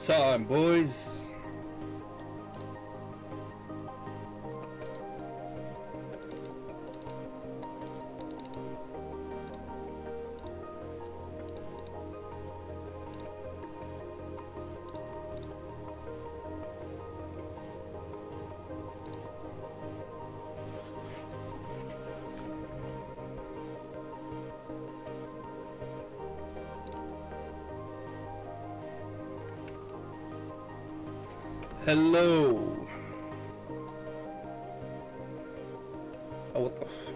time, boys. Hello. Oh, what the f...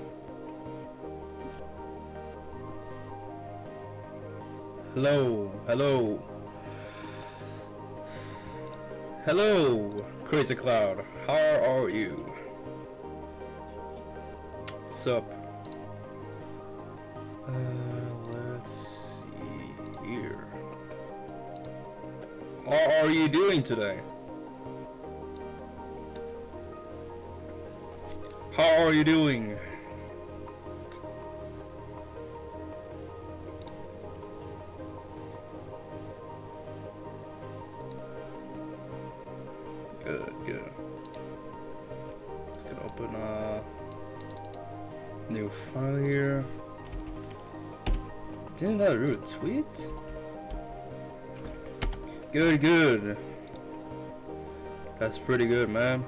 Hello, hello. Hello, Crazy Cloud. How are you? What's up? Let's see here. How are you doing today? How are you doing? Good, good. Just gonna open a new file here. Didn't that root tweet? Good, good. That's pretty good, man.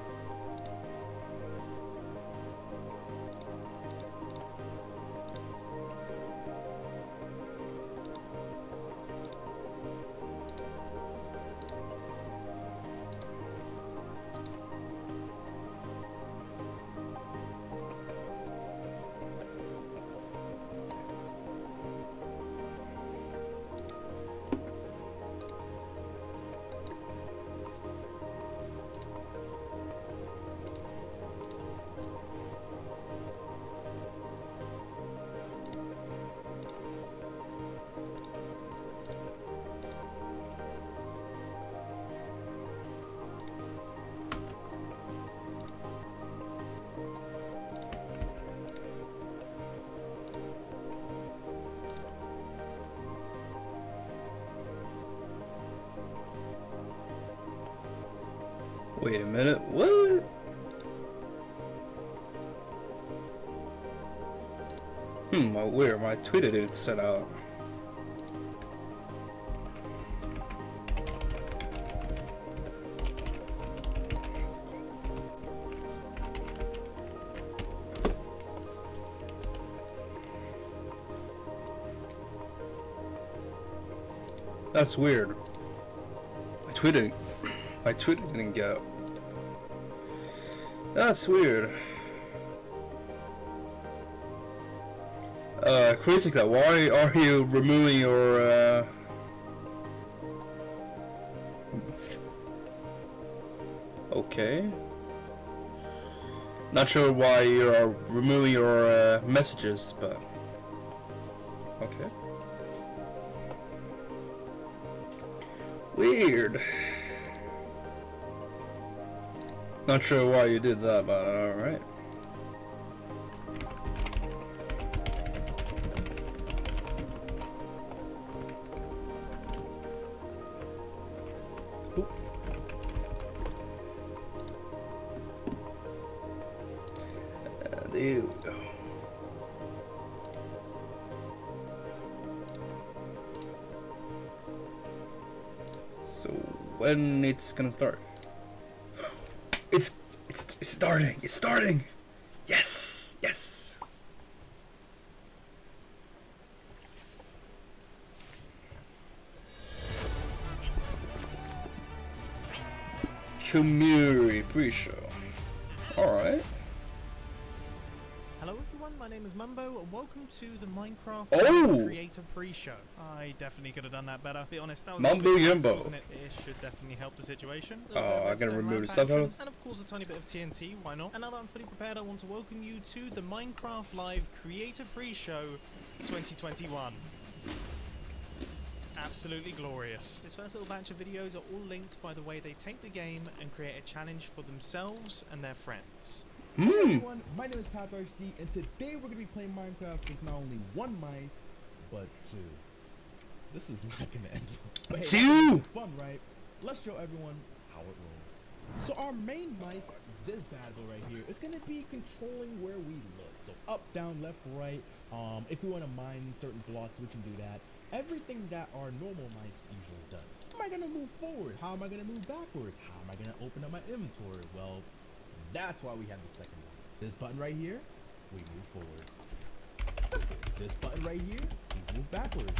Wait a minute, what? Where my Twitter didn't set out. That's weird. My Twitter didn't get. That's weird. Crazy Cat, why are you removing your Okay. Not sure why you are removing your messages, but okay. Weird. Not sure why you did that, but alright. There we go. So when it's gonna start? It's starting. It's starting. Yes. Yes. Community pre-show. All right. Hello everyone, my name is Mumbo and welcome to the Minecraft Creator Pre-Show. I definitely could have done that better. Be honest, that was Mumbo Jumbo. Wasn't it? It should definitely help the situation. I gotta remove the subtitles. And of course a tiny bit of TNT, why not? And now that I'm fully prepared, I want to welcome you to the Minecraft Live Creator Pre-Show 2021. Absolutely glorious. This first little batch of videos are all linked by the way they take the game and create a challenge for themselves and their friends. Hey everyone, my name is Patrick HD, and today we're going to be playing Minecraft with not only one mice, but two. This is not going to end well. But hey, two! Fun, right? let's show everyone how it rolls. So our main mice, this bad boy right here, is gonna be controlling where we look. So up, down, left, right. If we want to mine certain blocks, we can do that. Everything that our normal mice usually does. How am I gonna move forward? How am I gonna move backwards? How am I gonna open up my inventory? Well, that's why we have the second one. This button right here, we move forward. Simple. This button right here, we move backwards.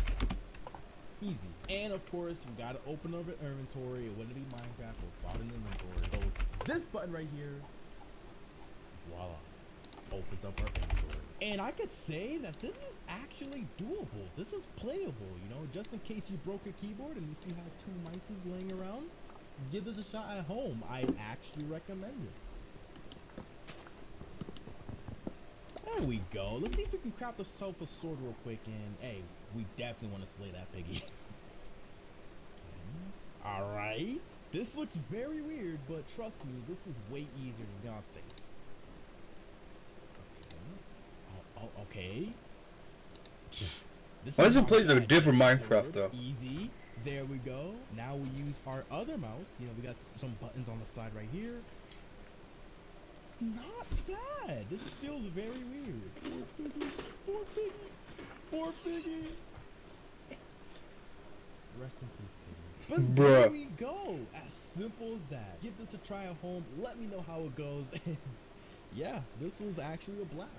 Easy. And of course, we gotta open up our inventory. It wouldn't be Minecraft without an inventory. So this button right here, voila, opens up our inventory. And I could say that this is actually doable. This is playable, you know, just in case you broke a keyboard and if you have 2 mices laying around, give this a shot at home. I actually recommend it. There we go. Let's see if we can craft ourselves a sword real quick. And hey, we definitely want to slay that piggy. All right. This looks very weird, but trust me, this is way easier than y'all think. Okay. Why does it play like a different Minecraft though? Easy. There we go. Now we use our other mouse. You know, we got some buttons on the side right here. Not bad. This feels very weird. Poor piggy. Poor piggy. Rest in peace, piggy. But there we go. As simple as that. Give this a try at home. Let me know how it goes. Yeah, this was actually a blast.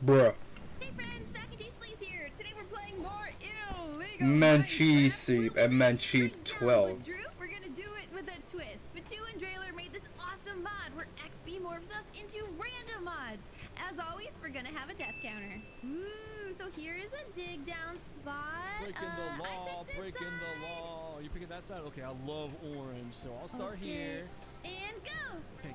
Bruh. Hey friends, Mac and Cheese Please here. Today we're playing more illegal Mancheese Minecraft. soup and Mancheese 12. Drew, we're gonna do it with a twist. Batu and Drailer made this awesome mod where XP morphs us into random mods. As always, we're gonna have a death counter. Ooh, so here is a dig down spot. Breaking the law, breaking the law. You picking that side? Okay, I love orange, so I'll start here. And go. Okay,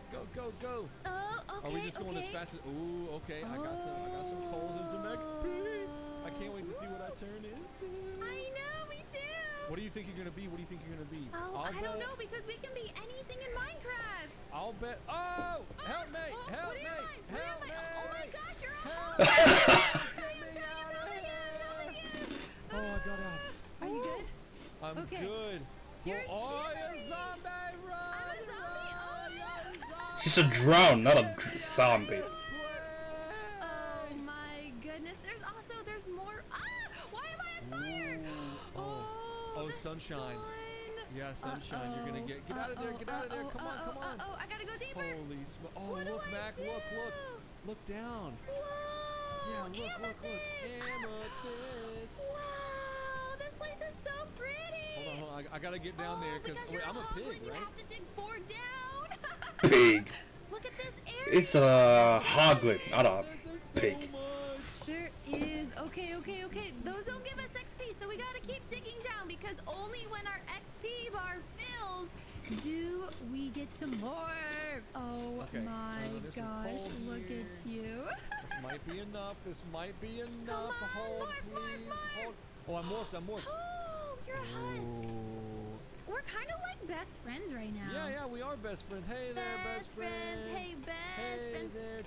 go. Oh, okay. Are we just going as fast as? Ooh, okay. I got some coals and some XP. I can't wait to see what I turn into. I know, me too. What do you think you're gonna be? Oh, I don't know because we can be anything in Minecraft. I'll bet. Oh, help me! Help me! Help me! Oh my gosh, you're a Help hog! Get me out of here! Oh, I got out. Are you good? I'm Okay. good. You're Oh, shivering. you zombie! Run! I'm a zombie. Oh, no. She's a drown, not a zombie. Oh my goodness. There's more. Ah! Why am I on fire? Oh, the sunshine. sun. Yeah, sunshine. You're gonna get out of there. Get out of there. Come on. Oh, I gotta go deeper. Holy smoke. Oh, What do look, I Mac. do? Look down. Whoa. Yeah, look. Amethyst. Wow, this place is so pretty. Hold on. I gotta get down there because you're I'm a hoglin, pig, you right? have to dig 4 down. Pig. Look at this area. It's a hoglin, not a There's pig. so much. There is. Okay. Those don't give us XP, so we gotta keep digging down because only when our XP bar fills do we get to morph. Oh Okay, my there's some gosh, coal look here. at you. This might be enough. Come on, Hold, morph. please. Hold. Oh, I'm morphed. Oh, you're a husk. Oh. We're kind of like best friends right now. Yeah, we are best friends. Hey there, best friend. Hey, best Hey friends. there.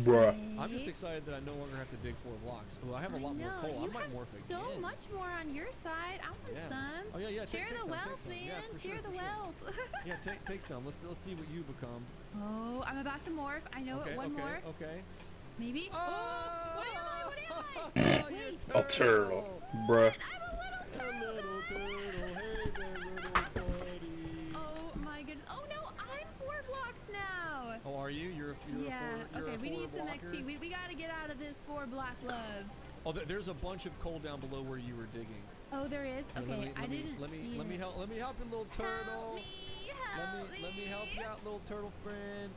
Bruh. I'm just excited that I no longer have to dig 4 blocks. Oh, I have a lot more coal. You I might have morph so again. much more on your side. I want Yeah. some. Oh yeah. Share Take the some, wealth, take some. man. Yeah, for Share sure, the for sure. wealth. Yeah, take some. Let's see what you become. Oh, I'm about to morph. I know it. One more. Okay. Maybe. Oh! What am I? Oh, Wait. you're A turtle. Bruh. I'm a little turtle. little turtle. Hey there, little buddy. Oh my goodness. Oh no, I'm 4 blocks now. Oh, are you? You're Yeah. a Okay, we need some blocker? XP. We gotta get out of this 4 block love. Oh, there's a bunch of coal down below where you were digging. Oh, there is. Here, Okay, I didn't see Let me it. help. Let me help you, little turtle. Help me! Help me! Let me help you out, little turtle friend.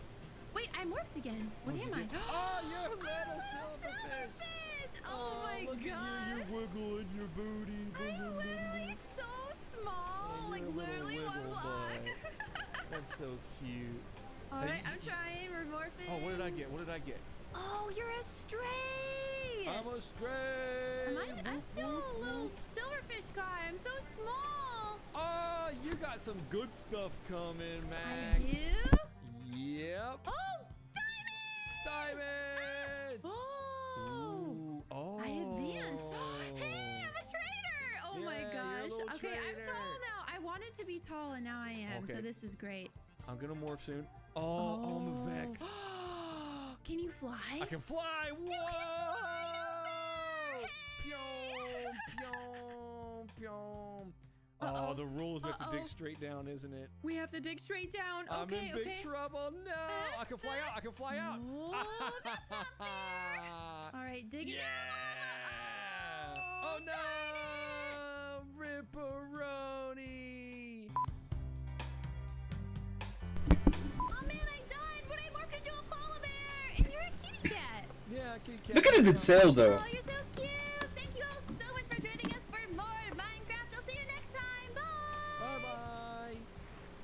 Wait, I morphed again. What Oh, am you I? did? Oh, you're a little silverfish. Silverfish! Oh my look gosh! at you, you're wiggling your booty. I'm literally so small, Oh, like you're a little literally 1 wiggle block. That's so cute. All Hey, right, I'm trying. We're morphing. Oh, what did I get? Oh, you're a stray. I'm a stray. I'm still a little silverfish guy. I'm so small. Oh, you got some good stuff coming, I Mac. do. Yep. Oh, Diamond. oh. Ooh, oh. I advanced. Hey, I'm a trader. Oh my Yeah, you're a gosh. little Okay, I'm trader. tall now. I wanted to be tall and now I am, so Okay. this is great. I'm gonna morph soon. Oh, I'm a Vex. Can you fly? I can fly. Whoa! Pyong, pyong, pyong. Oh, the rules we have to dig straight down, isn't it? We have to dig straight down. I'm Okay, in big okay. trouble. No, I can fly out. I can fly out. Oh, that's not fair. All right, dig it down. Yeah. Oh no, Ripperoni. Oh man, I died, but I morphed into a polar bear, and you're a kitty cat. Yeah, kitty cat. Look at the detail though. Oh, you're so cute. Thank you all so much for joining us for more Minecraft. I'll see you next time. Bye. Bye bye.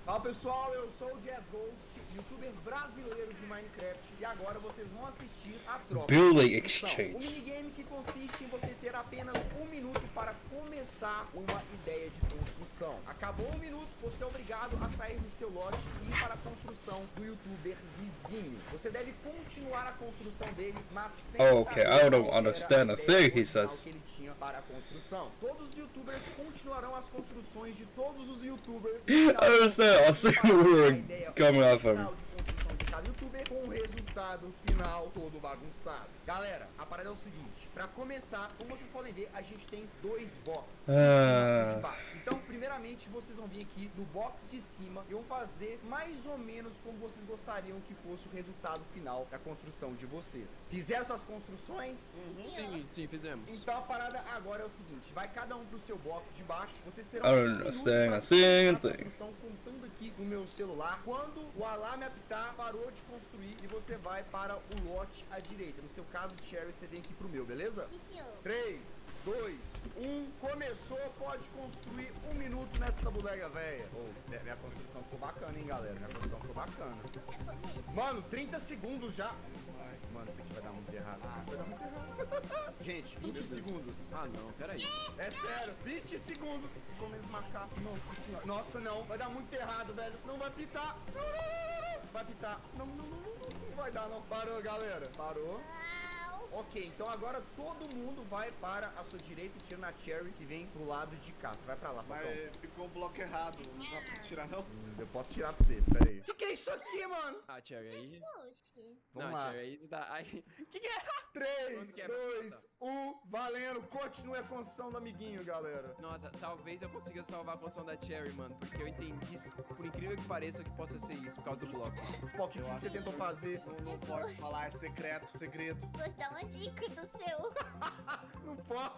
Fala pessoal, eu sou o lesgoooooooooo, youtuber brasileiro de Minecraft, e agora vocês vão assistir a troca. Building Então, exchange. o minigame que consiste em você ter apenas 1 minuto para começar uma ideia de construção. Acabou 1 minuto, você é obrigado a sair do seu lote e ir para a construção do youtuber vizinho. Você deve continuar a construção dele, mas sem Okay, saber I don't qual era understand a ideia thing he original says. que ele tinha para a construção. Todos os youtubers continuarão as construções de todos os youtubers. I understand. I see where we're coming off Final from. de construção de cada youtuber com o resultado final todo bagunçado. Galera, a parada é o seguinte, pra começar, como vocês podem ver, a gente tem 2 boxes de cima e de baixo. Então, primeiramente, vocês vão vir aqui no box de cima e vão fazer mais ou menos como vocês gostariam que fosse o resultado final da construção de vocês. Fizeram suas construções? Sim, fizemos. Então a parada agora é o seguinte, vai cada um pro seu box de baixo, vocês terão I don't 1 minuto understand pra a single começar a thing. construção, contando aqui no meu celular. Quando o alarme apitar, parou de construir e você vai para o lote à direita. No seu caso, Cherry, você vem aqui pro meu, beleza? 3, 2, 1, começou, pode construir 1 minuto nessa bodega velha. Minha construção ficou bacana, hein, galera? Minha construção ficou bacana. Mano, 30 segundos já. Mano, isso aqui vai dar muito errado. Isso aqui vai dar muito errado. Gente, 20 segundos. Ah, não, peraí. É sério, 20 segundos. Se for mesmo macaco. Nossa senhora. Nossa, não. Vai dar muito errado, velho. Não vai pitar. Não. Vai pitar. Não vai dar, não. Parou, galera. Parou. Ok, então agora todo mundo vai para a sua direita e tira na Cherry que vem pro lado de cá. Você vai pra lá, Pocão. Mas ficou o bloco errado, não dá pra tirar não? Eu posso tirar pra você, pera aí. Que é isso aqui, mano? Ah, Cherry, aí... Vamos não, lá. Cherry, aí você dá... Aí... Que é? 3, Onde que é? 2, 1, valendo. Continue a construção do amiguinho, galera. Nossa, talvez eu consiga salvar a construção da Cherry, mano. Porque eu entendi, por incrível que pareça, que possa ser isso, por causa do bloco. Spock, o que você tentou fazer? Não pode falar, é secreto, segredo. Vou te dar uma dica do seu.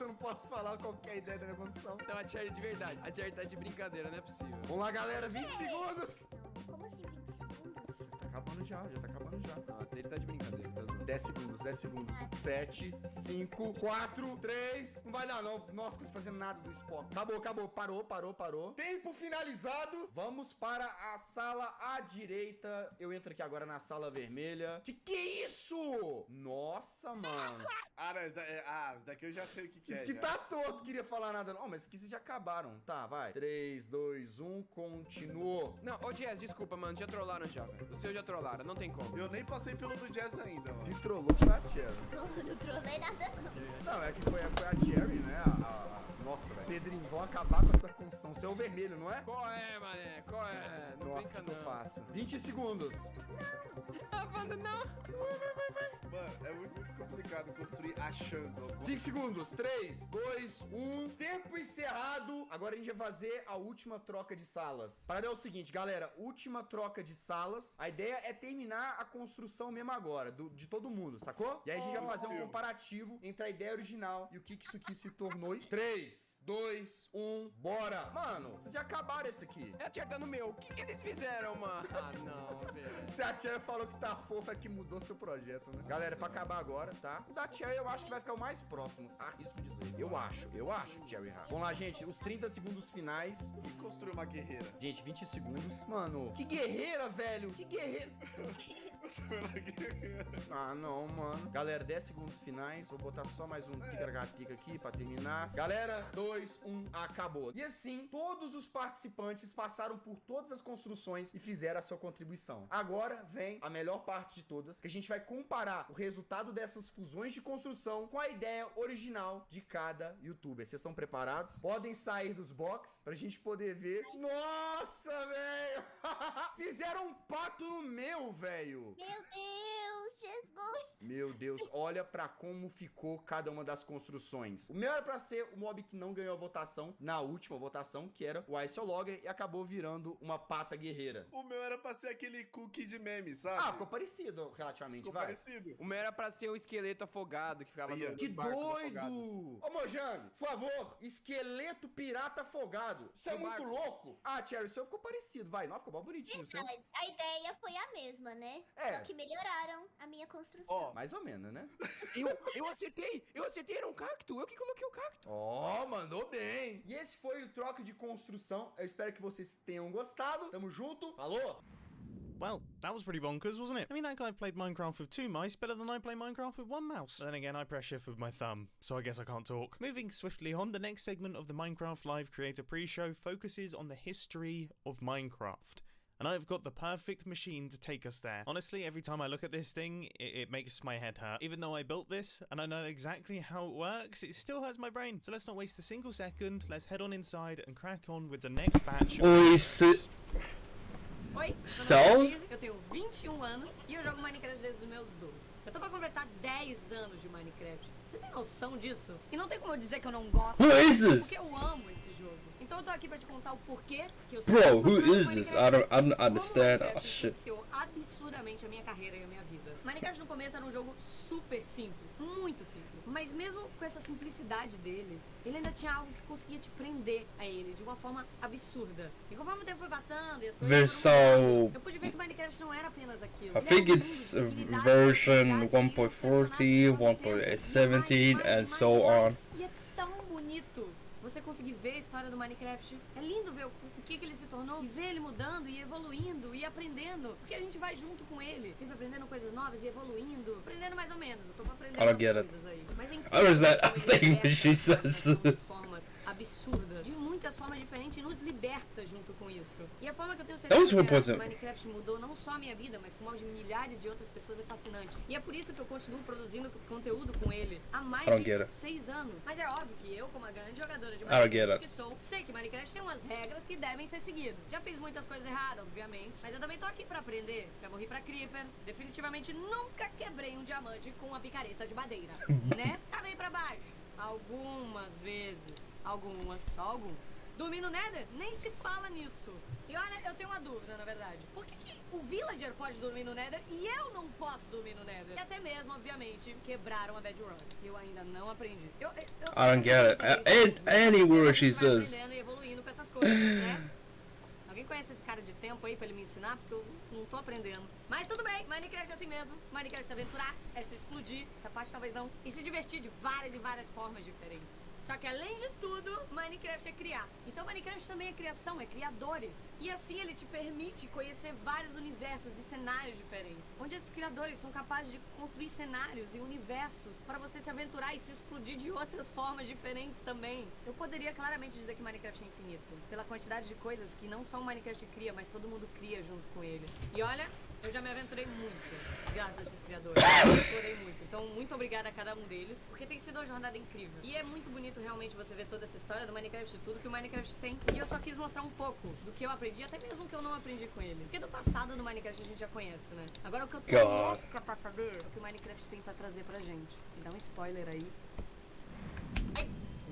Eu não posso falar qualquer ideia da minha construção. Não, a Cherry de verdade. A Cherry tá de brincadeira, não é possível. Vamos lá, galera, 20 segundos. Como assim 20 segundos? Tá acabando já tá acabando já. Não, ele tá de brincadeira, tá zoando. 10 segundos, 10 segundos. 7, 5, 4, 3. Não vai dar, não. Nossa, não fazendo nada do Spock. Acabou. Parou. Tempo finalizado. Vamos para a sala à direita. Eu entro aqui agora na sala vermelha. Que é isso? Nossa, mano. Ah, não, esse daqui eu já sei o que Isso é. aqui já. tá torto, queria falar nada não. Mas isso aqui vocês já acabaram. Tá, vai. 3, 2, 1, continuou. Não, ô Jazz, desculpa, mano. Já trollaram já, velho. O seu já trollaram, não tem como. Eu nem passei pelo do Jazz ainda, Se mano. trollou foi a Cherry. Não trolei nada não. Não, é que foi a Cherry, né? Nossa, velho. Pedrinho, vão acabar com essa construção. Você é o vermelho, não é? Qual é, mané? Qual é? Não Nossa, o brinca que eu não. faço? 20 segundos. Ah, Wanda, não. Mano, é muito complicado construir achando. 5 segundos. 3, 2, 1. Tempo encerrado. Agora a gente vai fazer a última troca de salas. A parada é o seguinte, galera. Última troca de salas. A ideia é terminar a construção mesmo agora. De todo mundo, sacou? E aí a gente vai fazer um comparativo entre a ideia original e o que isso aqui se tornou. 3, 2, 1. Bora. Mano, vocês já acabaram esse aqui. É a Cherry tá no meu. O que vocês fizeram, mano? Ah, não, velho. Se a Cherry falou que tá fofa, é que mudou seu projeto, né? Galera, é pra acabar agora, tá? O da Cherry eu acho que vai ficar o mais próximo. Arrisco dizer. Eu acho, Cherry Hard. Vamos lá, gente. Os 30 segundos finais. E construir uma guerreira. Gente, 20 segundos. Mano, que guerreira, velho. Que guerreira. Ah, não, mano. Galera, 10 segundos finais. Vou botar só mais um tica-tica aqui pra terminar. Galera, 2, 1, acabou. E assim, todos os participantes passaram por todas as construções e fizeram a sua contribuição. Agora vem a melhor parte de todas, que a gente vai comparar o resultado dessas fusões de construção com a ideia original de cada youtuber. Vocês estão preparados? Podem sair dos box pra gente poder ver. Nossa, velho! Fizeram um pato no meu, velho! Meu Deus, Jesus. Meu Deus, olha pra como ficou cada uma das construções. O meu era pra ser o mob que não ganhou a votação na última votação, que era o Iceologger, e acabou virando uma pata guerreira. O meu era pra ser aquele cookie de meme, sabe? Ah, ficou parecido relativamente, Ficou vai. parecido. O meu era pra ser o esqueleto afogado que ficava Ia. no Que nos barcos afogados. doido! Ô, Mojang, por favor, esqueleto pirata afogado. Isso é No muito barco. louco. Ah, Cherry, o seu ficou parecido, vai. Não, ficou bem bonitinho o seu. Verdade, a ideia foi a mesma, né? É. Só que melhoraram a minha construção. Ó, Mais ou menos, né? Eu acertei, era um cacto, eu que coloquei o cacto. Ó, mandou bem. E esse foi o troco de construção. Eu espero que vocês tenham gostado. Tamo junto. Falou! Well, that was pretty bonkers, wasn't it? I mean, that guy played Minecraft with 2 mice better than I play Minecraft with 1 mouse. But then again, I press shift with my thumb, so I guess I can't talk. Moving swiftly on, the next segment of the Minecraft Live Creator Pre-Show focuses on the history of Minecraft. And I've got the perfect machine to take us there. Honestly, every time I look at this thing, it makes my head hurt. Even though I built this, and I know exactly how it works, it still hurts my brain. So let's not waste a single second, let's head on inside and crack on with the next batch of Oi, se... Oi, So? eu tenho 21 anos e eu jogo Minecraft desde os meus 12. Eu tô pra completar 10 anos de Minecraft. Você tem noção disso? E não tem como eu dizer que eu não gosto. Who is this? Porque eu amo esse jogo. Então eu tô aqui pra te contar o porquê que eu Bro, sou who fã de is this? Minecraft. I don't Como understand. Minecraft Oh, shit. influenciou absurdamente a minha carreira e a minha vida. Minecraft no começo era um jogo super simples, muito simples. Mas mesmo com essa simplicidade dele, ele ainda tinha algo que conseguia te prender a ele de uma forma absurda. E conforme o tempo foi passando e as coisas Version- foram mudando, eu pude ver que Minecraft não era apenas aquilo. I think it's version 1.40, 1.17, and so on. E é tão bonito você conseguir ver a história do Minecraft. É lindo ver o que ele se tornou e ver ele mudando e evoluindo e aprendendo. Porque a gente vai junto com ele, sempre aprendendo coisas novas e evoluindo. Aprendendo mais ou menos. Eu tô aprendendo I don't get umas it. coisas aí. Mas é I understand a incrível como ele thing liberta she a says. imaginação de formas absurdas, de muitas formas diferentes, e nos liberta junto com isso. E a forma que eu tenho That was certeza que 1.0. o Minecraft mudou não só a minha vida, mas como a de milhares de outras pessoas é fascinante. E é por isso que eu continuo produzindo conteúdo com ele há mais I don't de get it. 6 anos. Mas é óbvio que eu, como a grande jogadora de I don't get Minecraft it. que sou, sei que Minecraft tem umas regras que devem ser seguidas. Já fiz muitas coisas erradas, obviamente, mas eu também tô aqui pra aprender. Já morri pra Creeper, definitivamente nunca quebrei um diamante com uma picareta de madeira, né? Cavei pra baixo, algumas vezes, só algumas. Dormir no Nether? Nem se fala nisso. E olha, eu tenho uma dúvida, na verdade. Por que o Villager pode dormir no Nether e eu não posso dormir no Nether? E até mesmo, obviamente, quebraram a Bedrock. Eu ainda não aprendi. Eu I don't get it. Any word she says. aprendendo e evoluindo com essas coisas, né? Alguém conhece esse cara de tempo aí pra ele me ensinar? Porque eu não tô aprendendo. Mas tudo bem, Minecraft é assim mesmo. Minecraft é se aventurar, é se explodir, essa parte talvez não. E se divertir de várias e várias formas diferentes. Só que além de tudo, Minecraft é criar. Então Minecraft também é criação, é criadores. E assim ele te permite conhecer vários universos e cenários diferentes. Onde esses criadores são capazes de construir cenários e universos para você se aventurar e se explodir de outras formas diferentes também. Eu poderia claramente dizer que Minecraft é infinito. Pela quantidade de coisas que não só o Minecraft cria, mas todo mundo cria junto com ele. E olha, eu já me aventurei muito, graças a esses criadores. Eu explorei muito. Então, muito obrigada a cada um deles, porque tem sido uma jornada incrível. E é muito bonito realmente você ver toda essa história do Minecraft e tudo que o Minecraft tem. E eu só quis mostrar um pouco do que eu aprendi, até mesmo o que eu não aprendi com ele. Porque do passado do Minecraft a gente já conhece, né? Agora o que eu tô louca pra saber é o que o Minecraft tem pra trazer pra gente. E dá um spoiler aí.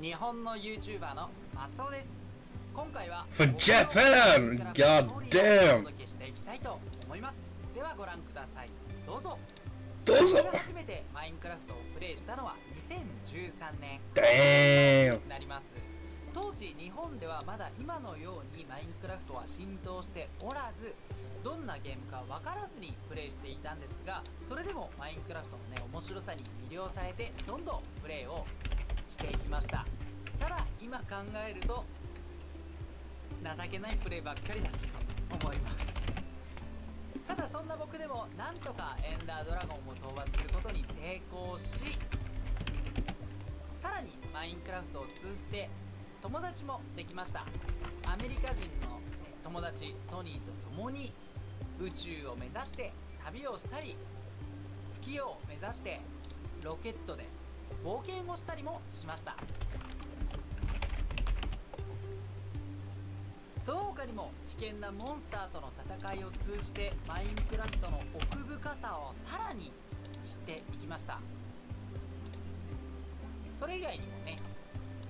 日本の YouTuber のマスオです。今回は For Japan! God お damn! 届けしていきたいと思います。ではご覧ください。どうぞ。どうぞ。僕が初めてマインクラフトをプレイしたのは2013年 Damn! になります。当時日本ではまだ今のようにマインクラフトは浸透しておらず、どんなゲームか分からずにプレイしていたんですが、それでもマインクラフトのね面白さに魅了されてどんどんプレイをしていきました。ただ今考えると情けないプレイばっかりだったと思います。ただそんな僕でもなんとかエンダードラゴンを討伐することに成功し、さらにマインクラフトを通じて友達もできました。アメリカ人の友達トニーと共に宇宙を目指して旅をしたり、月を目指してロケットで冒険をしたりもしました。その他にも危険なモンスターとの戦いを通じてマインクラフトの奥深さをさらに知っていきました。それ以外にもね、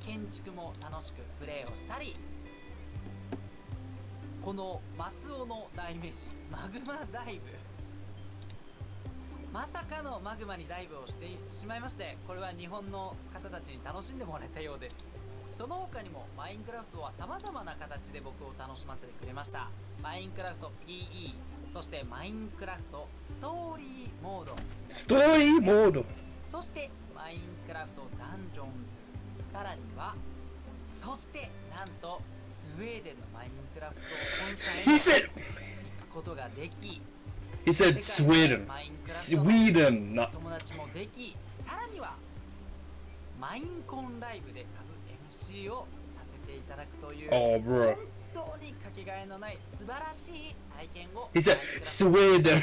建築も楽しくプレイをしたり、このマスオの代名詞マグマダイブ、まさかのマグマにダイブをしてしまいまして、これは日本の方たちに楽しんでもらえたようです。その他にもマインクラフトは様々な形で僕を楽しませてくれました。マインクラフト PE、 そしてマインクラフトストーリーモード、そしてマインクラフトダンジョンズ、さらにはそしてなんとスウェーデンのマインクラフト本社へ行くことができ、He said Sweden. Sweden, not. 友達もでき、さらにはマインコンライブでサブ MC をさせていただくという、Oh, bro. 本当にかけがえのない素晴らしい体験を He said Sweden.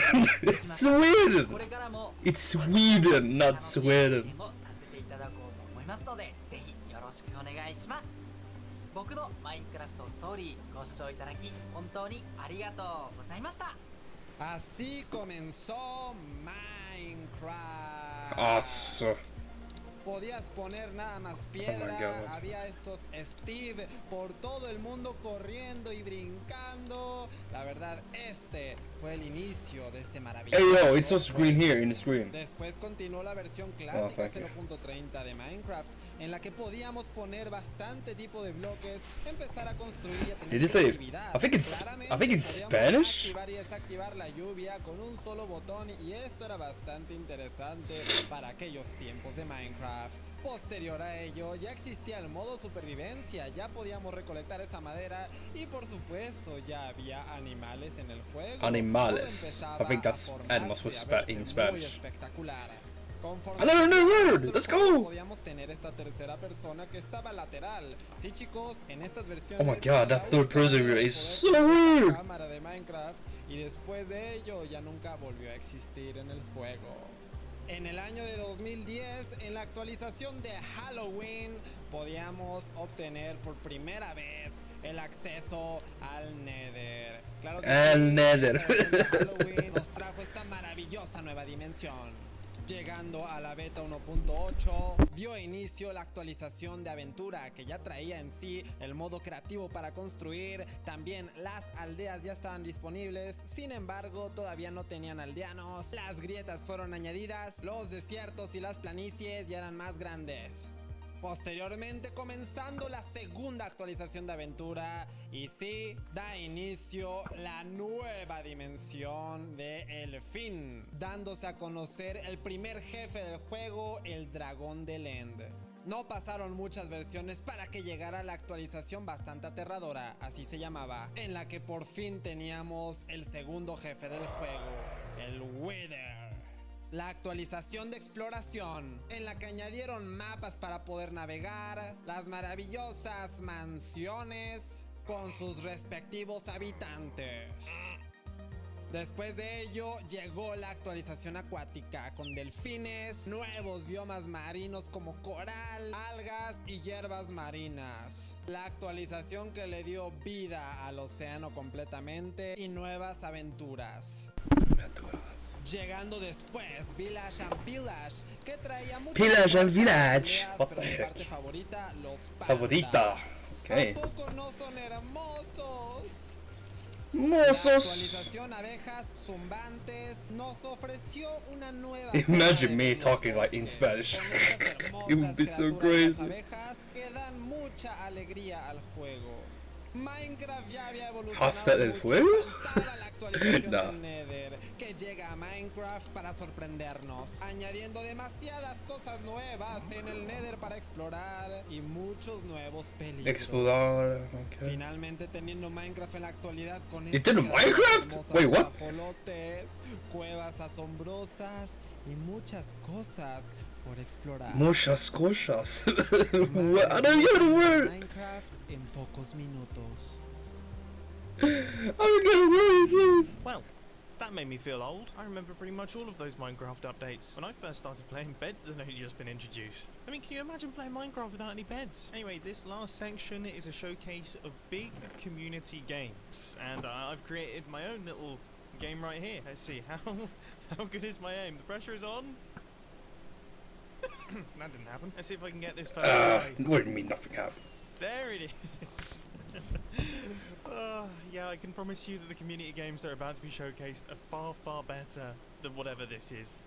Sweden. これからも It's Sweden, not 楽しい Sweden. 体験をさせていただこうと思いますので、ぜひよろしくお願いします。僕のマインクラフトストーリーご視聴いただき本当にありがとうございました。Así comenzó Minecraft. Awesome. Podías poner nada más piedra, God. había estos Steve por todo el mundo corriendo y brincando. La verdad, este fue el inicio de este maravilloso. Hey yo, it's just green here in the screen. Después continuó la versión clásica 0.30 de Minecraft, en la que podíamos poner bastante tipo de bloques, empezar a construir y a tener Did you say? creatividad. I think it's Claramente, Spanish. activar y desactivar la lluvia con un solo botón, y esto era bastante interesante para aquellos tiempos de Minecraft. Posterior a ello ya existía el modo supervivencia, ya podíamos recolectar esa madera y por supuesto ya había animales en el juego. Animales. I think that's animals with in Spanish. Espectacular. I learned a new word. Let's go. Podíamos tener esta tercera persona que estaba lateral. Sí, chicos, en estas versiones. Oh my god, that third person view is so weird. Cámara de Minecraft, y después de ello ya nunca volvió a existir en el juego. En el año de 2010, en la actualización de Halloween, podíamos obtener por primera vez el acceso al Nether. Claro que El Nether. Halloween nos trajo esta maravillosa nueva dimensión. Llegando a la beta 1.8, dio inicio la actualización de aventura, que ya traía en sí el modo creativo para construir. También las aldeas ya estaban disponibles, sin embargo todavía no tenían aldeanos. Las grietas fueron añadidas, los desiertos y las planicies ya eran más grandes. Posteriormente, comenzando la segunda actualización de aventura, y sí, da inicio la nueva dimensión de El Fin, dándose a conocer el primer jefe del juego, el dragón del End. No pasaron muchas versiones para que llegara la actualización bastante aterradora, así se llamaba, en la que por fin teníamos el segundo jefe del juego, el Wither. La actualización de exploración, en la que añadieron mapas para poder navegar, las maravillosas mansiones con sus respectivos habitantes. Después de ello llegó la actualización acuática, con delfines, nuevos biomas marinos como coral, algas y hierbas marinas. La actualización que le dio vida al océano completamente, y nuevas aventuras. Llegando después Village and Village, que traía muchas Village and peleas, Village. What pero the mi heck? parte favorita, los pandas. Favorita. Okay. ¿Tampoco no son hermosos? La Mozos. actualización abejas zumbantes nos ofreció una nueva Imagine me talking like in Spanish. It would be so crazy. Las abejas que dan mucha alegría al juego. Minecraft ya había ¿Hasta evolucionado el mucho, fuego? faltaba la actualización No. del Nether, que llega a Minecraft para sorprendernos, añadiendo demasiadas cosas nuevas en el Nether para explorar y muchos nuevos peligros. Explorar, okay. Finalmente teniendo Minecraft en la actualidad con ¿It's in Minecraft? hermosas Wait, what? guajolotes, cuevas asombrosas y muchas cosas por explorar. Muchas cosas. What? I don't get a word. Minecraft en pocos minutos. I don't get a word it says. Well, that made me feel old. I remember pretty much all of those Minecraft updates. When I first started playing, beds had only just been introduced. I mean, can you imagine playing Minecraft without any beds? Anyway, this last section is a showcase of big community games. And I've created my own little game right here. Let's see, how good is my aim? The pressure is on? That didn't happen. Let's see if I can get this first try. What do you mean nothing happened? There it is. Yeah, I can promise you that the community games that are about to be showcased are far, far better than whatever this is.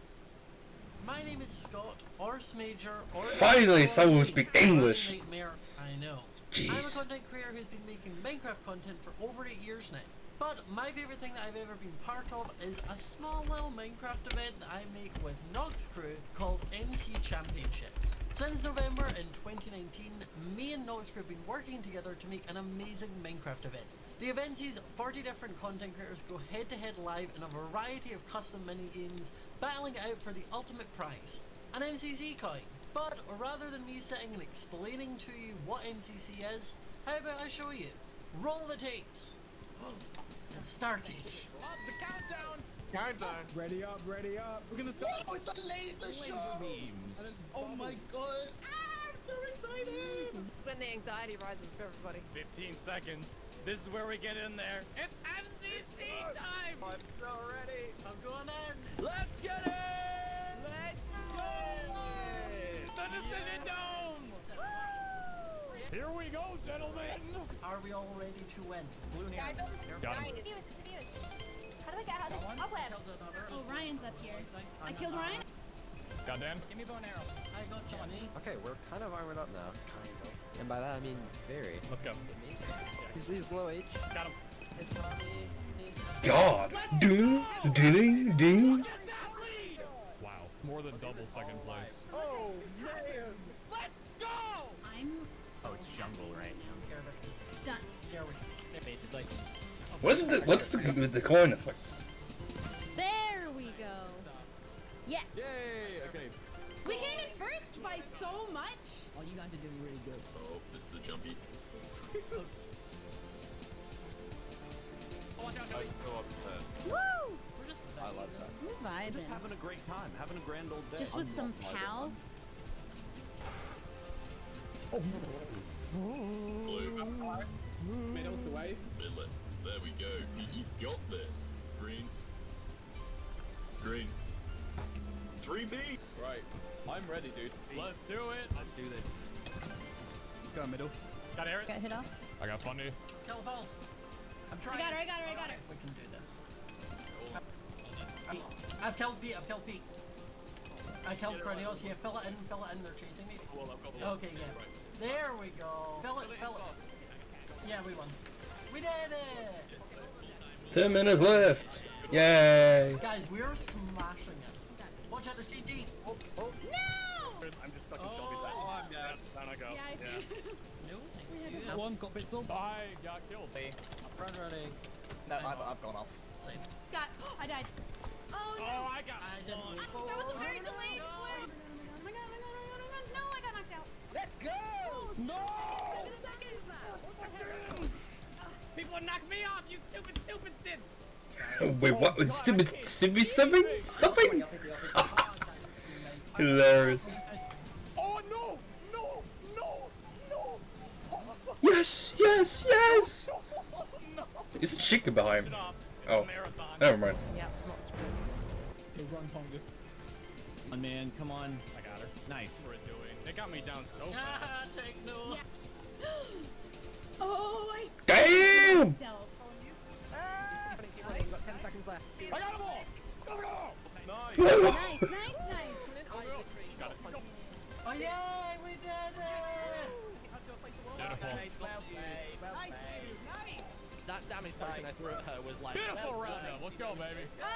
My name is Scott, Ars Major, or Finally, someone who speaks English. Nightmare, I know. Jeez. I'm a content creator who's been making Minecraft content for over 8 years now. But my favourite thing that I've ever been part of is a small little Minecraft event that I make with Nog's crew called MC Championships. Since November in 2019, me and Nog's crew have been working together to make an amazing Minecraft event. The event sees 40 different content creators go head to head live in a variety of custom mini games, battling it out for the ultimate prize, an MCC coin. But rather than me sitting and explaining to you what MCC is, how about I show you? Roll the tapes. It started. The countdown. Countdown. Ready up, ready up. We're gonna start. Oh, it's a laser show! Beams. Oh my god! I'm so excited! It's when the anxiety rises for everybody. 15 seconds. This is where we get in there. It's MCC time! I'm so ready. I'm going in. Let's get it! Let's go! The Decision Dome! Here we go, gentlemen! Are we all ready to win? Blue here. Got him. How do I get out of Oh, Ryan's up here. I killed Ryan. Got Dan? Give me bow and arrow. I got Johnny. Okay, we're kind of armored up now. Kind of. And by that I mean very. Let's go. He's low H. Got him. It's Tommy. God. Ding, ding, ding. Wow. More than double second place. Oh man! Let's go! I'm Oh, it's jungle right now. done. Here we go. What's the coin effect? There we go. Yeah. Yay! Okay. We came in first by so much. Oh, you guys are doing really good. Oh, this is a jumpy. Go up Woo! I love that. We're vibing. Having a great time, having a grand old day. Just with some pals. Middle to wave. Midlet. There we go. You got this. Green. Green. 3B. Right. I'm ready, dude. Let's do it. Let's do this. Go middle. Got Aaron. Got hit off. I got Funny. Kill falls. I'm I trying. got her. I got her. I got her. We can do this. I've killed Pete. I've killed Pete. I killed Cranios. Yeah, fill it in. They're chasing me. Okay, yeah. There we go. Fill it. Yeah, we won. We did it! 10 minutes left. Yay. Guys, we're smashing it. Watch out, there's GG. No! I'm just stuck in Shelby's side. Oh, I'm dead. Down I go. Yeah, I feel. No, thank you. One got pistol. I got killed. Run running. No, I've gone off. Save. Scott, I died. Oh no! Oh, I got I didn't. That was a very delayed flip. Oh my god! No, I got knocked out. Let's go! No! Seconds. People knocked me off, you stupid stints! Wait, what? Stupid something? Ah, hilarious. Oh no! No! No! No! Yes, yes, yes. It's a chicken behind him. Oh, never mind. Yeah, not sprint. Hey, run, Pongus. Oh, man, come on. I got her. Nice. What are it doing? They got me down so fast. Ah, take no. Yeah. Oh, I Damn! myself. You've got 10 seconds left. I got them all! Let's go! Nice! Nice, nice, nice. Got it. Oh yay, we did it! Beautiful. Well played. That damage potion I threw at her was like Beautiful roundup. Let's go, baby. Ah,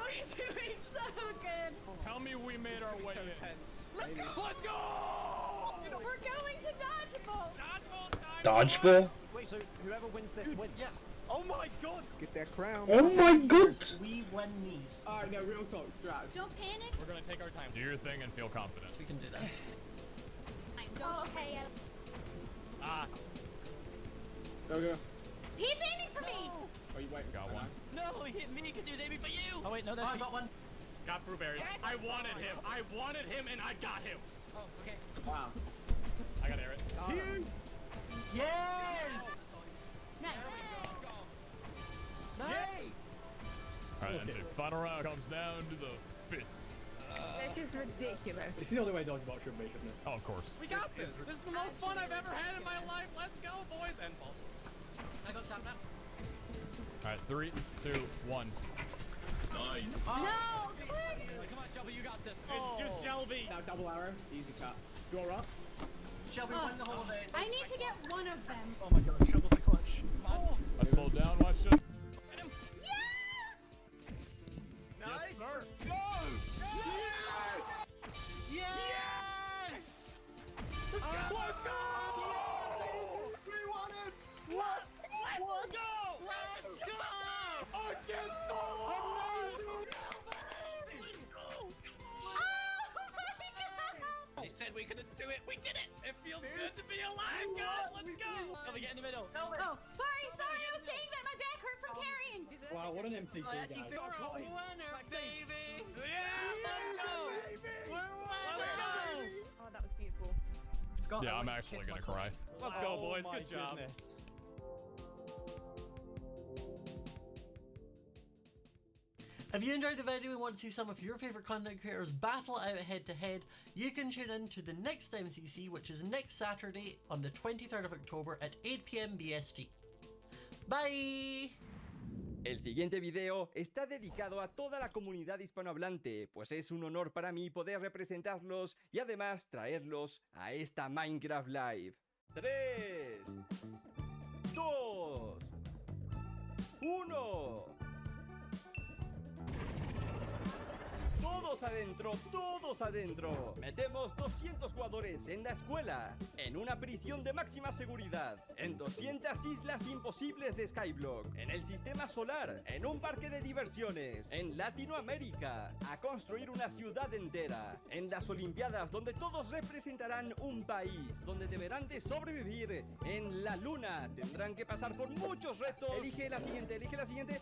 we're doing so good. Tell me we made our way in. Let's go. Let's go! We're going to dodgeball. Dodgeball? Wait, so whoever wins this wins? Yeah. Oh my god! Get that crown. Oh my god! We win these. Alright, no, real talk, Strats. Don't panic. We're gonna take our time. Do your thing and feel confident. We can do this. Oh, okay. Ah. Go. He's aiming for me. Oh, you wait. Got one. No, he hit me because he was aiming for you. Oh wait, no, that's I got one. Got fruit berries. I wanted him and I got him. Oh, okay. Wow. I got Eric. Yes! Nice. Nice. Alright, that's it. Final round comes down to the 5th. This is ridiculous. It's the only way dodgeball should be, shouldn't it? Oh, of course. We got this. This is the most fun I've ever had in my life. Let's go, boys. And balls. I got Sam now. Alright, 3, 2, 1. Nice. No. Come on, Shelby, you got this. It's just Shelby. Now double arrow, easy cut. Score up. Shelby win the whole event. I need to get one of them. Oh my god, shovel the clutch. I slowed down, watch this. Yes. Yes, sir. Go! Yes! Let's go! Let's go! We won it! Let's go! Let's go! Against the They said we couldn't do it. We did it. It feels good to be alive, guys. Let's go. Shelby, get in the middle. Oh, sorry. I was saying that my back hurt from carrying. Wow, what an NPC, guys. You're a winner, baby! Yeah, let's go. We're winners! Oh, that was beautiful. Scott, Yeah, I I'm want you to actually kiss my gonna cry. Let's go, boys. Oh my Good job. goodness. If you enjoyed the video and want to see some of your favourite content creators battle out head to head, you can tune in to the next MCC, which is next Saturday on the 23rd of October at 8 PM BST. Bye! El siguiente video está dedicado a toda la comunidad hispanohablante, pues es un honor para mí poder representarlos y además traerlos a esta Minecraft Live. 3, 2, 1... Todos adentro. Metemos 200 jugadores en la escuela, en una prisión de máxima seguridad, en 200 islas imposibles de Skyblock, en el sistema solar, en un parque de diversiones, en Latinoamérica, a construir una ciudad entera, en las Olimpiadas donde todos representarán un país, donde deberán de sobrevivir, en la luna, tendrán que pasar por muchos retos. Elige la siguiente.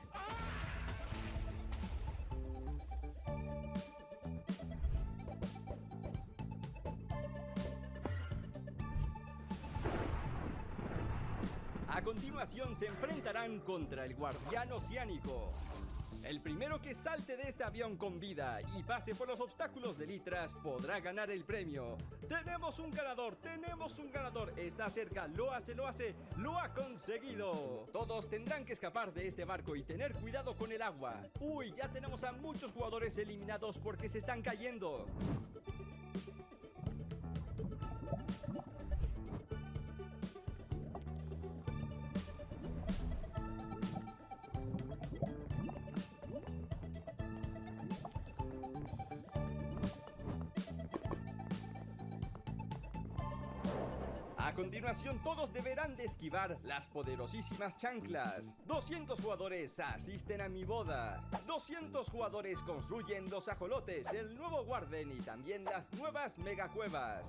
A continuación se enfrentarán contra el guardián oceánico. El primero que salte de este avión con vida y pase por los obstáculos de litras podrá ganar el premio. ¡Tenemos un ganador! Está cerca, lo ha conseguido. Todos tendrán que escapar de este barco y tener cuidado con el agua. Uy, ya tenemos a muchos jugadores eliminados porque se están cayendo. A continuación todos deberán de esquivar las poderosísimas chanclas. 200 jugadores asisten a mi boda. 200 jugadores construyen los ajolotes, el nuevo Warden y también las nuevas megacuevas.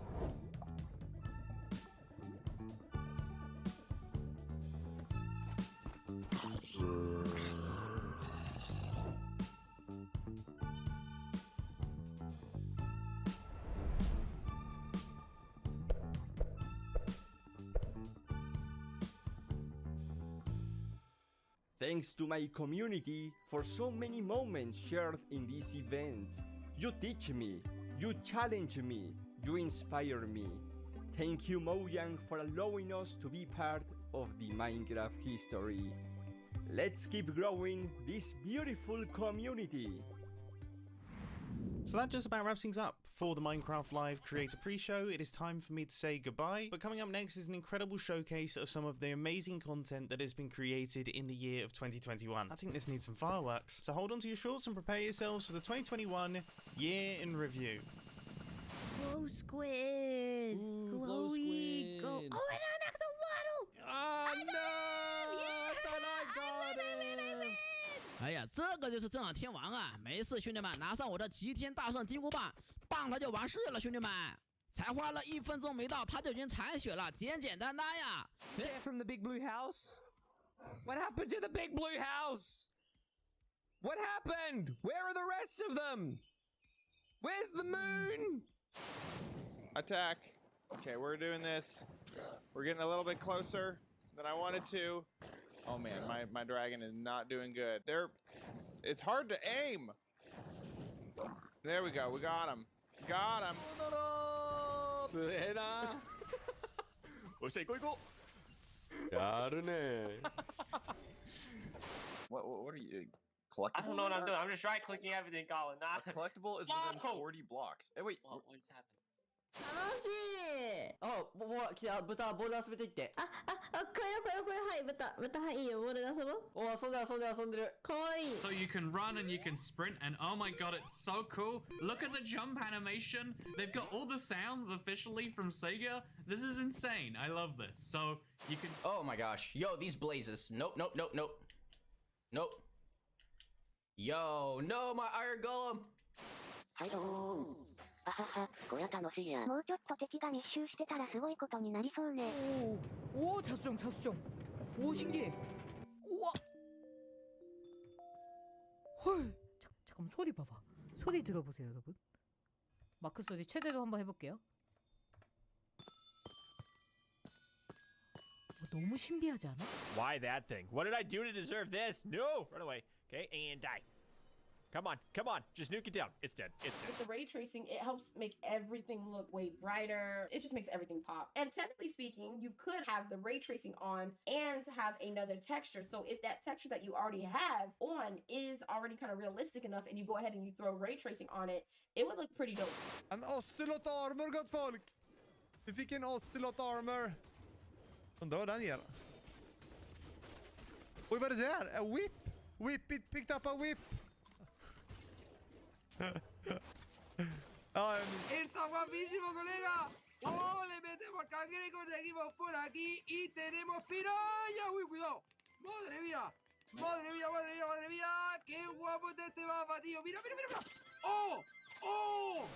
Thanks to my community for so many moments shared in this event. You teach me, you challenge me, you inspire me. Thank you Mojang for allowing us to be part of the Minecraft history. Let's keep growing this beautiful community. So that just about wraps things up for the Minecraft Live Creator Pre-Show. It is time for me to say goodbye, but coming up next is an incredible showcase of some of the amazing content that has been created in the year of 2021. I think this needs some fireworks. So hold on to your shorts and prepare yourselves for the 2021 year in review. Glow squid. glow Glowy. squid. Oh my god, that's a lot. Oh no! Yeah! I thought I got it. 哎呀，这个就是正好天王啊！没事，兄弟们，拿上我的齐天大圣金箍棒，棒它就完事了，兄弟们。才花了1分钟没到，它就已经残血了，简简单单呀。They're from the big blue house? What happened to the big blue house? What happened? Where are the rest of them? Where's the moon? Attack. Okay, we're doing this. We're getting a little bit closer than I wanted to. Oh man, my dragon is not doing good. It's hard to aim. There we go. We got him. Got him. つえな。おっしゃ、行こう行こやるね。What are you doing? Collectible? I don't know what I'm doing. I'm just right clicking everything, Colin. Nah. A collectible is within 40 blocks. Hey, wait. What just happened? 楽しい。あ、豚ボールで遊べていって。これはい豚はいいよボールで遊ぼう。お、遊んでる。かわいい。 So you can run and you can sprint and oh my god, it's so cool. Look at the jump animation. They've got all the sounds officially from Sega. This is insane. I love this. So you can... Oh my gosh. Yo, these blazes. Nope. Yo, no, my iron golem. はいどうもあははこりゃ楽しいやもうちょっと敵が密集してたらすごいことになりそうね오 자수정 오 신기해 우와 헐 잠깐만 소리 봐봐 소리 들어보세요 여러분 마크 소리 최대로 한번 해볼게요 너무 신비하지 않아? Why that thing? What did I do to deserve this? No! Run away. Okay, and die. Come on. Just nuke it down. It's dead. With the ray tracing, it helps make everything look way brighter. It just makes everything pop. And technically speaking, you could have the ray tracing on and have another texture. So if that texture that you already have on is already kind of realistic enough and you go ahead and you throw ray tracing on it, it would look pretty dope. En ocelot armor, gott folk! Vi fick en ocelot armor. Undrar vad den ger. Oj, vad är det där? A whip? Whip, it picked up a whip. Está guapísimo, colega. Oh, le metemos cangrejo, seguimos por aquí y tenemos piraya. Uy, cuidado. Madre mía. Qué guapo está este mapa, tío. Mira. Oh.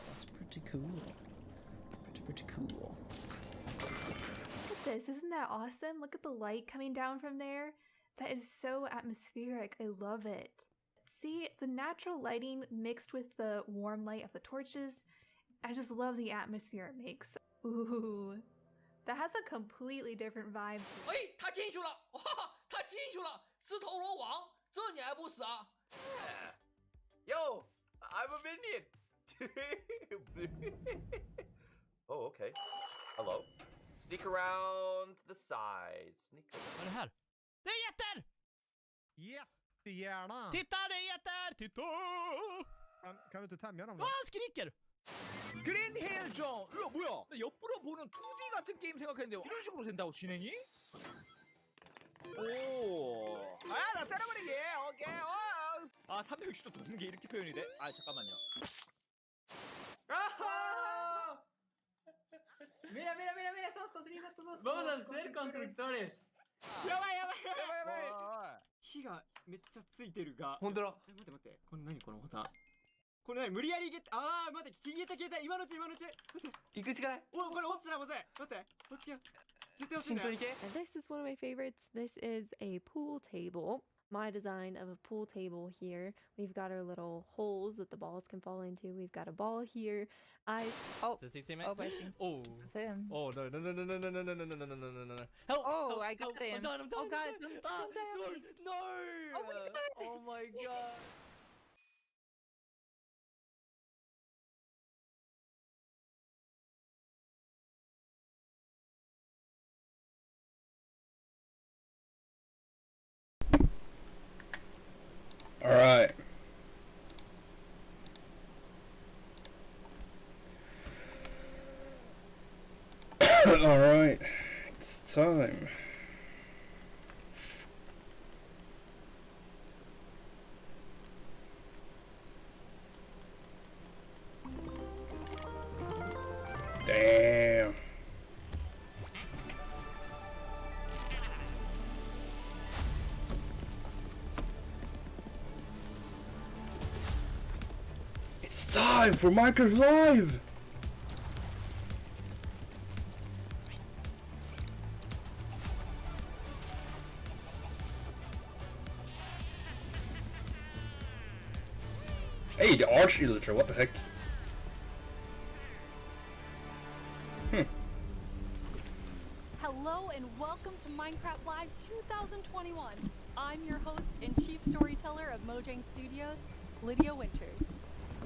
That's pretty cool. Pretty cool. Look at this. Isn't that awesome? Look at the light coming down from there. That is so atmospheric. I love it. See, the natural lighting mixed with the warm light of the torches. I just love the atmosphere it makes. Ooh, that has a completely different vibe. 喂，他进去了！哇，他进去了！自投罗网，这你还不死啊 Yo, I'm a minion. Oh, okay. Hello. Sneak around the sides. Vad är det här? Det är jätter! Jättegärna! Titta, det är jätter! Titta! Kan du inte tämja dem då? Han skriker! 그린 헬정! 이거 뭐야? 나 옆으로 보는 2D 같은 게임 생각했는데 이런 식으로 된다고 진행이? 오! 아, 나 때려버리기! 오케이! 아, 360도 도는 게 이렇게 표현이 돼? 아, 잠깐만요. 아하! Mira, estamos construyendo todos. Vamos a ser constructores. やばい火がめっちゃついてるが本当だ待ってこれ何この旗これ何無理やりゲット待って消えた今のうち待って行くしかないおこれ落ちたらまずい待って落ち着け絶対落ちるんだよ And this is one of my favorites. This is a pool table. My design of a pool table here. We've got our little holes that the balls can fall into. We've got a ball here. Is this him? Oh, I think it's him. Oh no. Help! Oh, I got him. I'm done. Oh god, don't die. No! Oh my god! Alright. Alright, it's time. Damn. It's time for Minecraft Live! Hey, the Arch Illager, what the heck? Hello and welcome to Minecraft Live 2021. I'm your host and chief storyteller of Mojang Studios, Lydia Winters.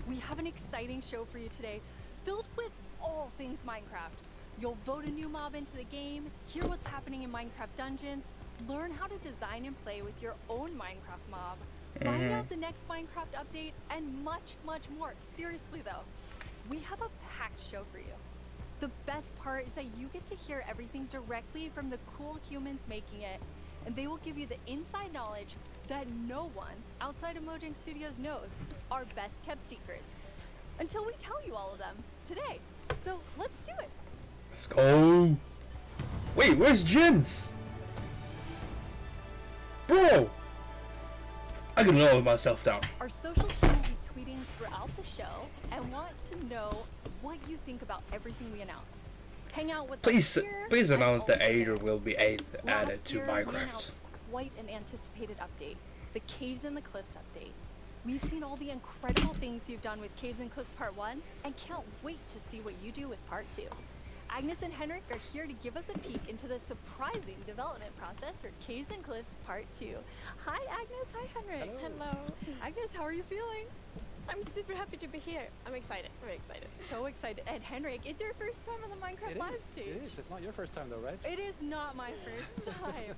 We have an exciting show for you today, filled with all things Minecraft. You'll vote a new mob into the game, hear what's happening in Minecraft dungeons, learn how to design and play with your own Minecraft mob, find out the next Minecraft update, and much, much more. Seriously though, we have a packed show for you. The best part is that you get to hear everything directly from the cool humans making it, and they will give you the inside knowledge that no one outside of Mojang Studios knows, our best kept secrets. Until we tell you all of them today. So let's do it. Let's go. Wait, where's Jins? Bro! I can lower myself down. Our social team will be tweeting throughout the show and want to know what you think about everything we announce. Hang out with us here. Please announce and the Aether will be added last to year, we Minecraft. announced quite an anticipated update, the Caves and the Cliffs update. We've seen all the incredible things you've done with Caves and Cliffs Part 1 and can't wait to see what you do with Part 2. Agnes and Henrik are here to give us a peek into the surprising development process for Caves and Cliffs Part 2. Hi Agnes, hi Henrik. Hello. Agnes, how are you feeling? I'm super happy to be here. I'm excited. Very excited. So excited. And Henrik, it's your first time on the Minecraft Live stage. It is. It's not your first time though, right? It is not my first time.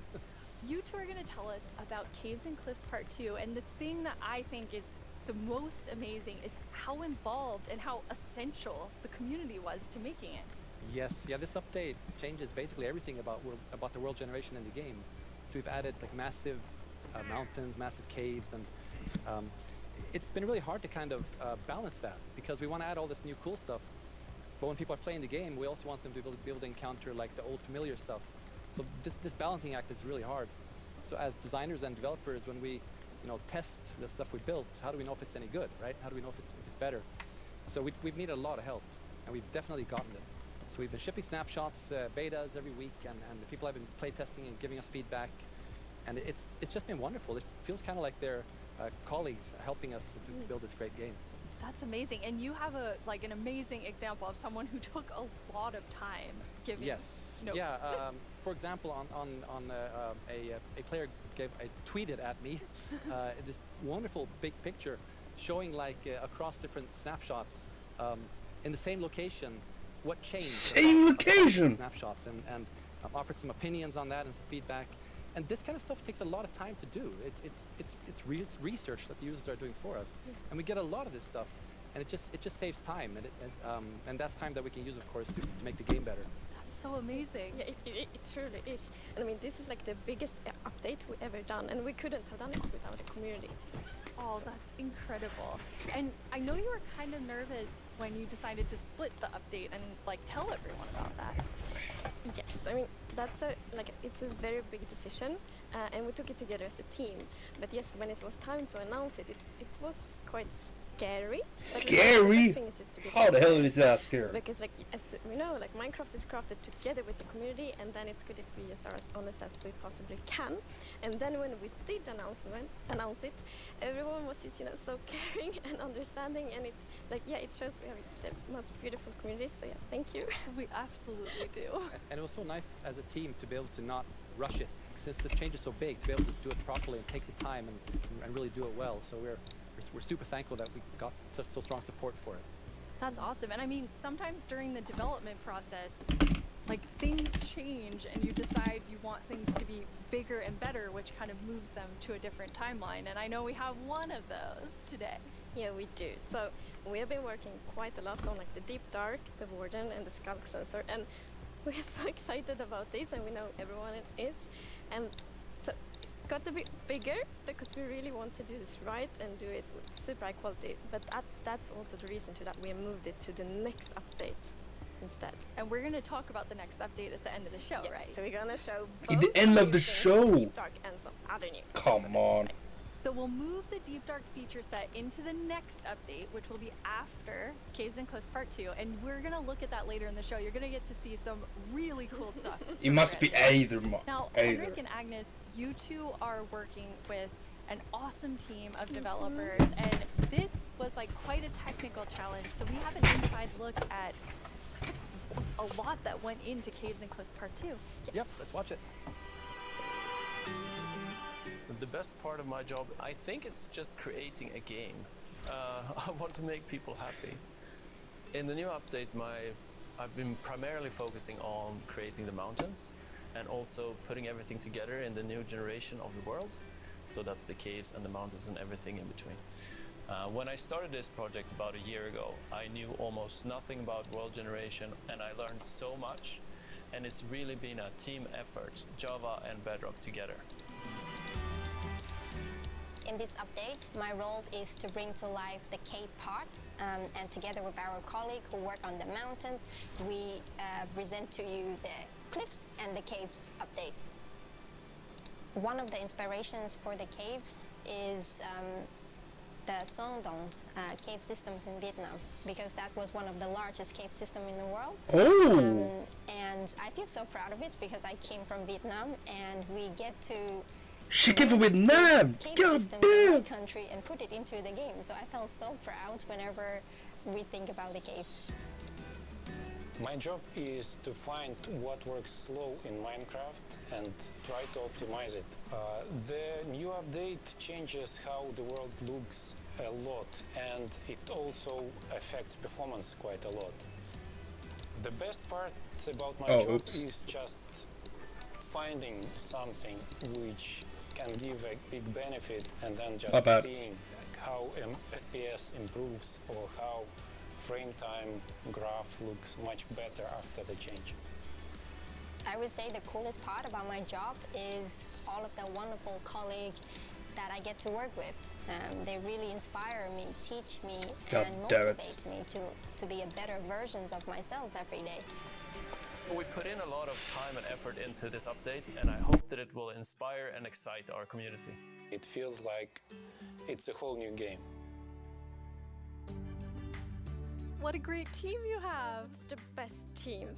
You two are going to tell us about Caves and Cliffs Part 2, and the thing that I think is the most amazing is how involved and how essential the community was to making it. Yes. Yeah. This update changes basically everything about the world generation in the game. So we've added like massive mountains, massive caves, and it's been really hard to kind of balance that because we want to add all this new cool stuff, but when people are playing the game, we also want them to be able to encounter like the old familiar stuff. So this balancing act is really hard. So as designers and developers, when we test the stuff we built, how do we know if it's any good, right? How do we know if it's better? So we've needed a lot of help, and we've definitely gotten it. So we've been shipping snapshots, betas every week, and people have been play testing and giving us feedback, and it's just been wonderful. It feels kind of like they're colleagues helping us to build this great game. That's amazing, and you have an amazing example of someone who took a lot of time giving notes. Yeah. For example, a player tweeted at me this wonderful big picture showing across different snapshots in the same location what changed. Same location. Snapshots and offered some opinions on that and some feedback. And this kind of stuff takes a lot of time to do. It's research that the users are doing for us, and we get a lot of this stuff, and it just saves time, and that's time that we can use, of course, to make the game better. That's so amazing. Yeah, it truly is. And I mean, this is like the biggest update we ever done, and we couldn't have done it without the community. Oh, that's incredible. And I know you were kind of nervous when you decided to split the update and tell everyone about that. Yes, I mean it's a very big decision, and we took it together as a team. But yes, when it was time to announce it, it was quite scary. Scary? How the hell is that scary? Because as we know, Minecraft is crafted together with the community, and then it's good if we just are as honest as we possibly can. And then when we did announce it, everyone was just so caring and understanding, and it shows we have the most beautiful community. So yeah, thank you. We absolutely do. And it was so nice as a team to be able to not rush it, since this change is so big, to be able to do it properly and take the time and really do it well. So we're super thankful that we got such strong support for it. That's awesome. And I mean, sometimes during the development process, things change and you decide you want things to be bigger and better, which kind of moves them to a different timeline. And I know we have one of those today. Yeah, we do. So we have been working quite a lot on the Deep Dark, the Warden, and the Skulk Sensor. And we're so excited about this, and we know everyone is. And so it got a bit bigger because we really want to do this right and do it with super high quality. But that's also the reason to that we moved it to the next update instead. And we're going to talk about the next update at the end of the show, Yes, right? so we're gonna show In both the end of the new things, show. Deep Dark and some other new. Come on. So we'll move the Deep Dark feature set into the next update, which will be after Caves and Cliffs Part 2. And we're going to look at that later in the show. You're going to get to see some really cool stuff. It must be either. Now, Henrik and Agnes, you two are working with an awesome team of developers. And this was like quite a technical challenge. So we have an inside look at a lot that went into Caves and Cliffs Part 2. Yep, let's watch it. The best part of my job, I think it's just creating a game. I want to make people happy. In the new update, I've been primarily focusing on creating the mountains and also putting everything together in the new generation of the world. So that's the caves and the mountains and everything in between. When I started this project about a year ago, I knew almost nothing about world generation, and I learned so much. And it's really been a team effort, Java and Bedrock together. In this update, my role is to bring to life the cave part, and together with our colleague who work on the mountains, we present to you the cliffs and the caves update. One of the inspirations for the caves is the Sondong's cave systems in Vietnam, because that was one of the largest cave systems in the world. Oh. And I feel so proud of it because I came from Vietnam, and we get to She came from Vietnam! cave God systems in my damn! country and put it into the game. So I felt so proud whenever we think about the caves. My job is to find what works slow in Minecraft and try to optimize it. The new update changes how the world looks a lot, and it also affects performance quite a lot. The best part about my job is just finding something which can give a big benefit, and then just seeing how FPS improves or how frame time graph looks much better after the change. I would say the coolest part about my job is all of the wonderful colleagues that I get to work with. They really inspire me, teach me, and motivate me to be a better versions of myself every day. We put in a lot of time and effort into this update, and I hope that it will inspire and excite our community. It feels like it's a whole new game. What a great team you have! It's the best team.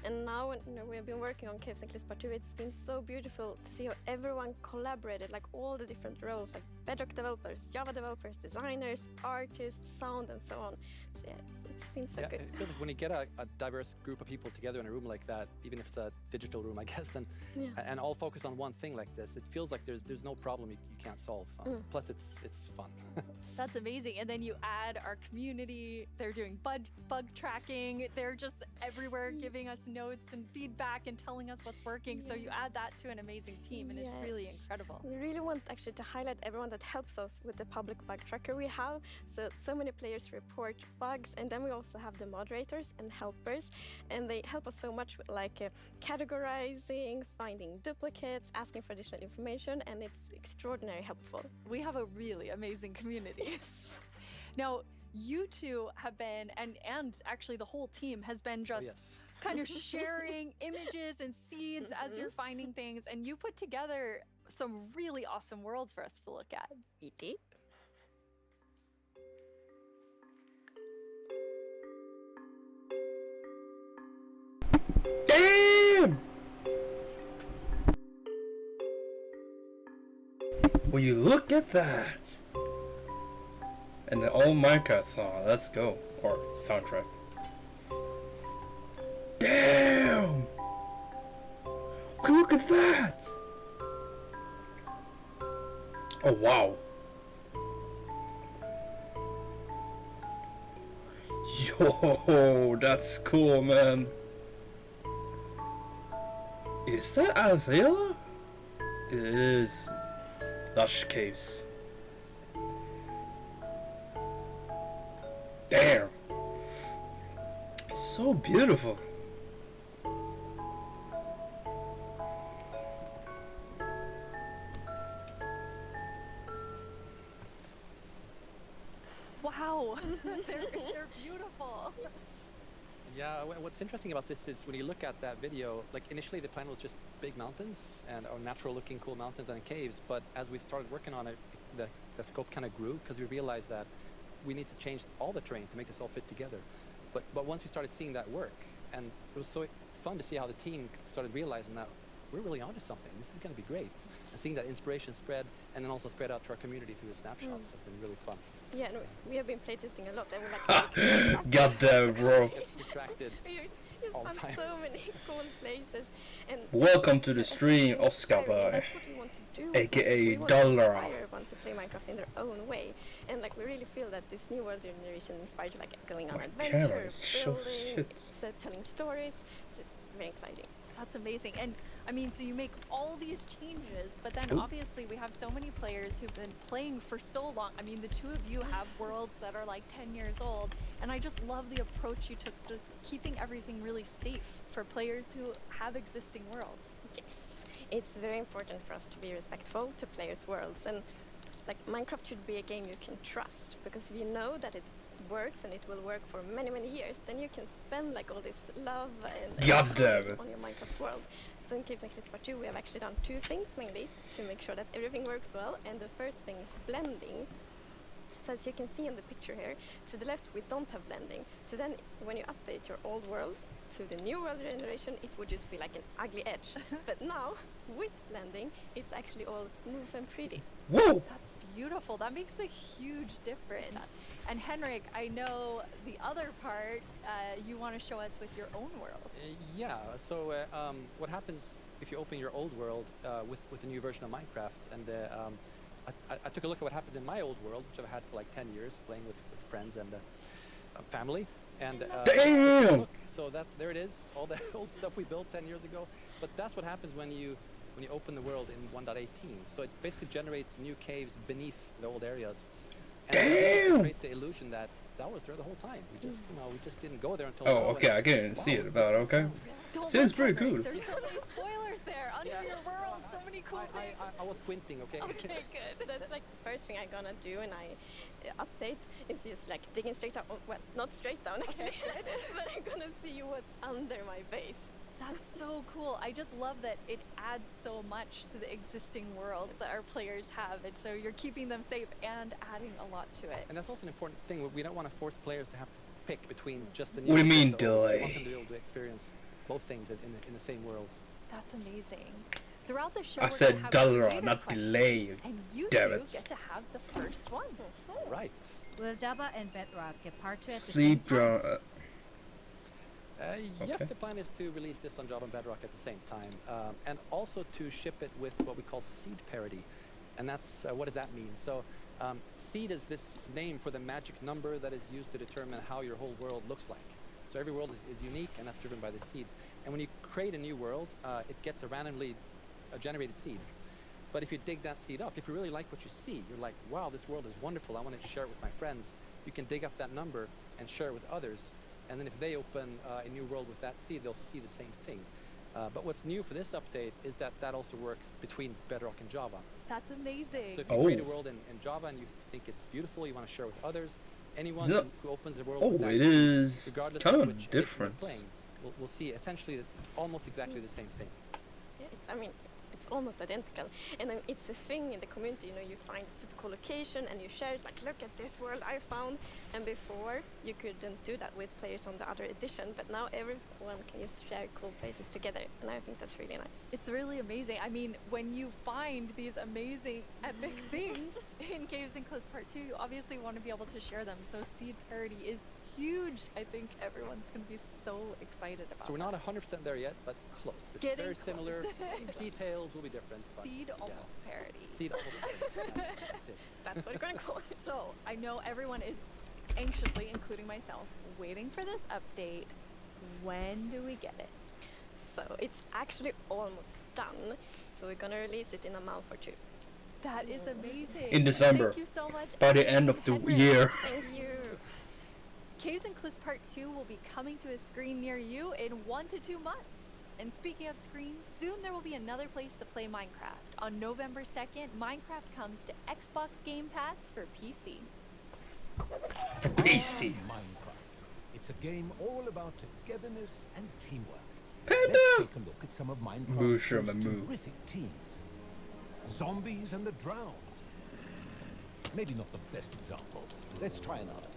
And now when we have been working on Caves and Cliffs Part 2, it's been so beautiful to see how everyone collaborated, like all the different roles, like Bedrock developers, Java developers, designers, artists, sound, and so on. So yeah, it's been so good. It feels like when you get a diverse group of people together in a room like that, even if it's a digital room, I guess, then and all focused on one thing like this, it feels like there's no problem you can't solve. Plus, it's fun. That's amazing. And then you add our community. They're doing bug tracking. They're just everywhere giving us notes and feedback and telling us what's working. So you add that to an amazing team, and it's really incredible. We really want actually to highlight everyone that helps us with the public bug tracker we have. So many players report bugs, and then we also have the moderators and helpers, and they help us so much with like categorizing, finding duplicates, asking for additional information, and it's extraordinarily helpful. We have a really amazing community. Now, you two have been, and actually the whole team has been just kind of sharing images and seeds as you're finding things, and you put together some really awesome worlds for us to look at. We did. Damn! Will you look at that? And the old Minecraft song, let's go. Or soundtrack. Damn! Look at that! Oh wow. Yo, that's cool, man. Is that Azela? It is. Lush caves. Damn. It's so beautiful. Yeah, what's interesting about this is when you look at that video, like initially the plan was just big mountains and or natural looking cool mountains and caves, but as we started working on it, the scope kind of grew because we realized that we need to change all the terrain to make this all fit together. But once we started seeing that work, and it was so fun to see how the team started realizing that we're really onto something. This is going to be great. And seeing that inspiration spread and then also spread out to our community through the snapshots has been really fun. Yeah, no, we have been playtesting a lot and we're like... God damn, bro. Distracted all the time. So many cool places. And Welcome to the stream, Oscar that's boy. what we want to do. AKA we want Dollar. to inspire everyone to play Minecraft in their own way. And like we really feel that this new world generation inspires like going on adventures, building, telling stories. So very exciting. That's amazing. And I mean, so you make all these changes, but then obviously we have so many players who've been playing for so long. I mean, the two of you have worlds that are like 10 years old, and I just love the approach you took to keeping everything really safe for players who have existing worlds. Yes, it's very important for us to be respectful to players' worlds, and like Minecraft should be a game you can trust, because if you know that it works and it will work for many years, then you can spend like all this love and on your Minecraft world. So in Caves and Cliffs Part 2 we have actually done two things mainly to make sure that everything works well, and the first thing is blending. So as you can see in the picture here, to the left we don't have blending, so then when you update your old world to the new world generation it would just be like an ugly edge. But now with blending it's actually all smooth and pretty. Whoa! That's beautiful. That makes a huge difference. And Henrik, I know the other part you want to show us with your own world. Yeah, so what happens if you open your old world with a new version of Minecraft, and I took a look at what happens in my old world, which I've had for like 10 years, playing with friends and family. And damn! So there it is, all the old stuff we built 10 years ago. But that's what happens when you open the world in 1.18. So it basically generates new caves beneath the old areas. And create the illusion that was there the whole time. We just didn't go there until. Oh, okay, I can't see it, but okay. Seems pretty cool. There's so many spoilers there under your world. So many cool things. I was squinting. Okay. Okay, good. That's like the first thing I'm gonna do when I update is just like digging straight down. Well, not straight down actually, but I'm gonna see what's under my base. That's so cool. I just love that it adds so much to the existing worlds that our players have, and so you're keeping them safe and adding a lot to it. And that's also an important thing. We don't want to force players to have to pick between just the new. What do you mean, We delay? want them to be able to experience both things in the same world. That's amazing. Throughout the show, I said dollar, not delay. And you Damn two it. get to have the first one. Right. Will Java and Bedrock get part 2 at the same Sleep, time? Yes, Okay. the plan is to release this on Java and Bedrock at the same time, and also to ship it with what we call seed parity. And that's what does that mean? So seed is this name for the magic number that is used to determine how your whole world looks like. So every world is unique, and that's driven by the seed. And when you create a new world, it gets a randomly generated seed. But if you dig that seed up, if you really like what you see, you're like, wow, this world is wonderful, I want to share it with my friends. You can dig up that number and share it with others. And then if they open a new world with that seed, they'll see the same thing. But what's new for this update is that also works between Bedrock and Java. That's amazing. So if you create a world in Java and you think it's beautiful, you want to share with others, anyone who opens a world with that it seed, is regardless kind of of which different. playing, we'll see essentially almost exactly the same thing. Yeah, I mean, it's almost identical, and it's a thing in the community. You know, you find a super cool location and you share it. Like, look at this world I found. And before you couldn't do that with players on the other edition, but now everyone can just share cool places together, and I think that's really nice. It's really amazing. I mean, when you find these amazing epic things in Caves and Cliffs Part 2, you obviously want to be able to share them. So seed parity is huge. I think everyone's going to be so excited about So we're not 100% there yet, but close. It's Getting very close. similar. Details will be different. But Seed almost parity. Seed almost parity. Yeah, that's it. That's what we're going to call it. So I know everyone is anxiously, including myself, waiting for this update. When do we get it? So it's actually almost done. So we're going to release it in a month or two. That is amazing. In December. Thank you so much. By the end of the Henrik. year. Thank you. Caves and Cliffs Part 2 will be coming to a screen near you in 1 to 2 months. And speaking of screens, soon there will be another place to play Minecraft. On November 2nd, Minecraft comes to Xbox Game Pass for PC. For PC. Minecraft. It's a game all about togetherness and teamwork. Panda! Let's take a look at some of Minecraft's Moo, most moo. terrific teams. Zombies and the Drowned. Maybe not the best example. Let's try another.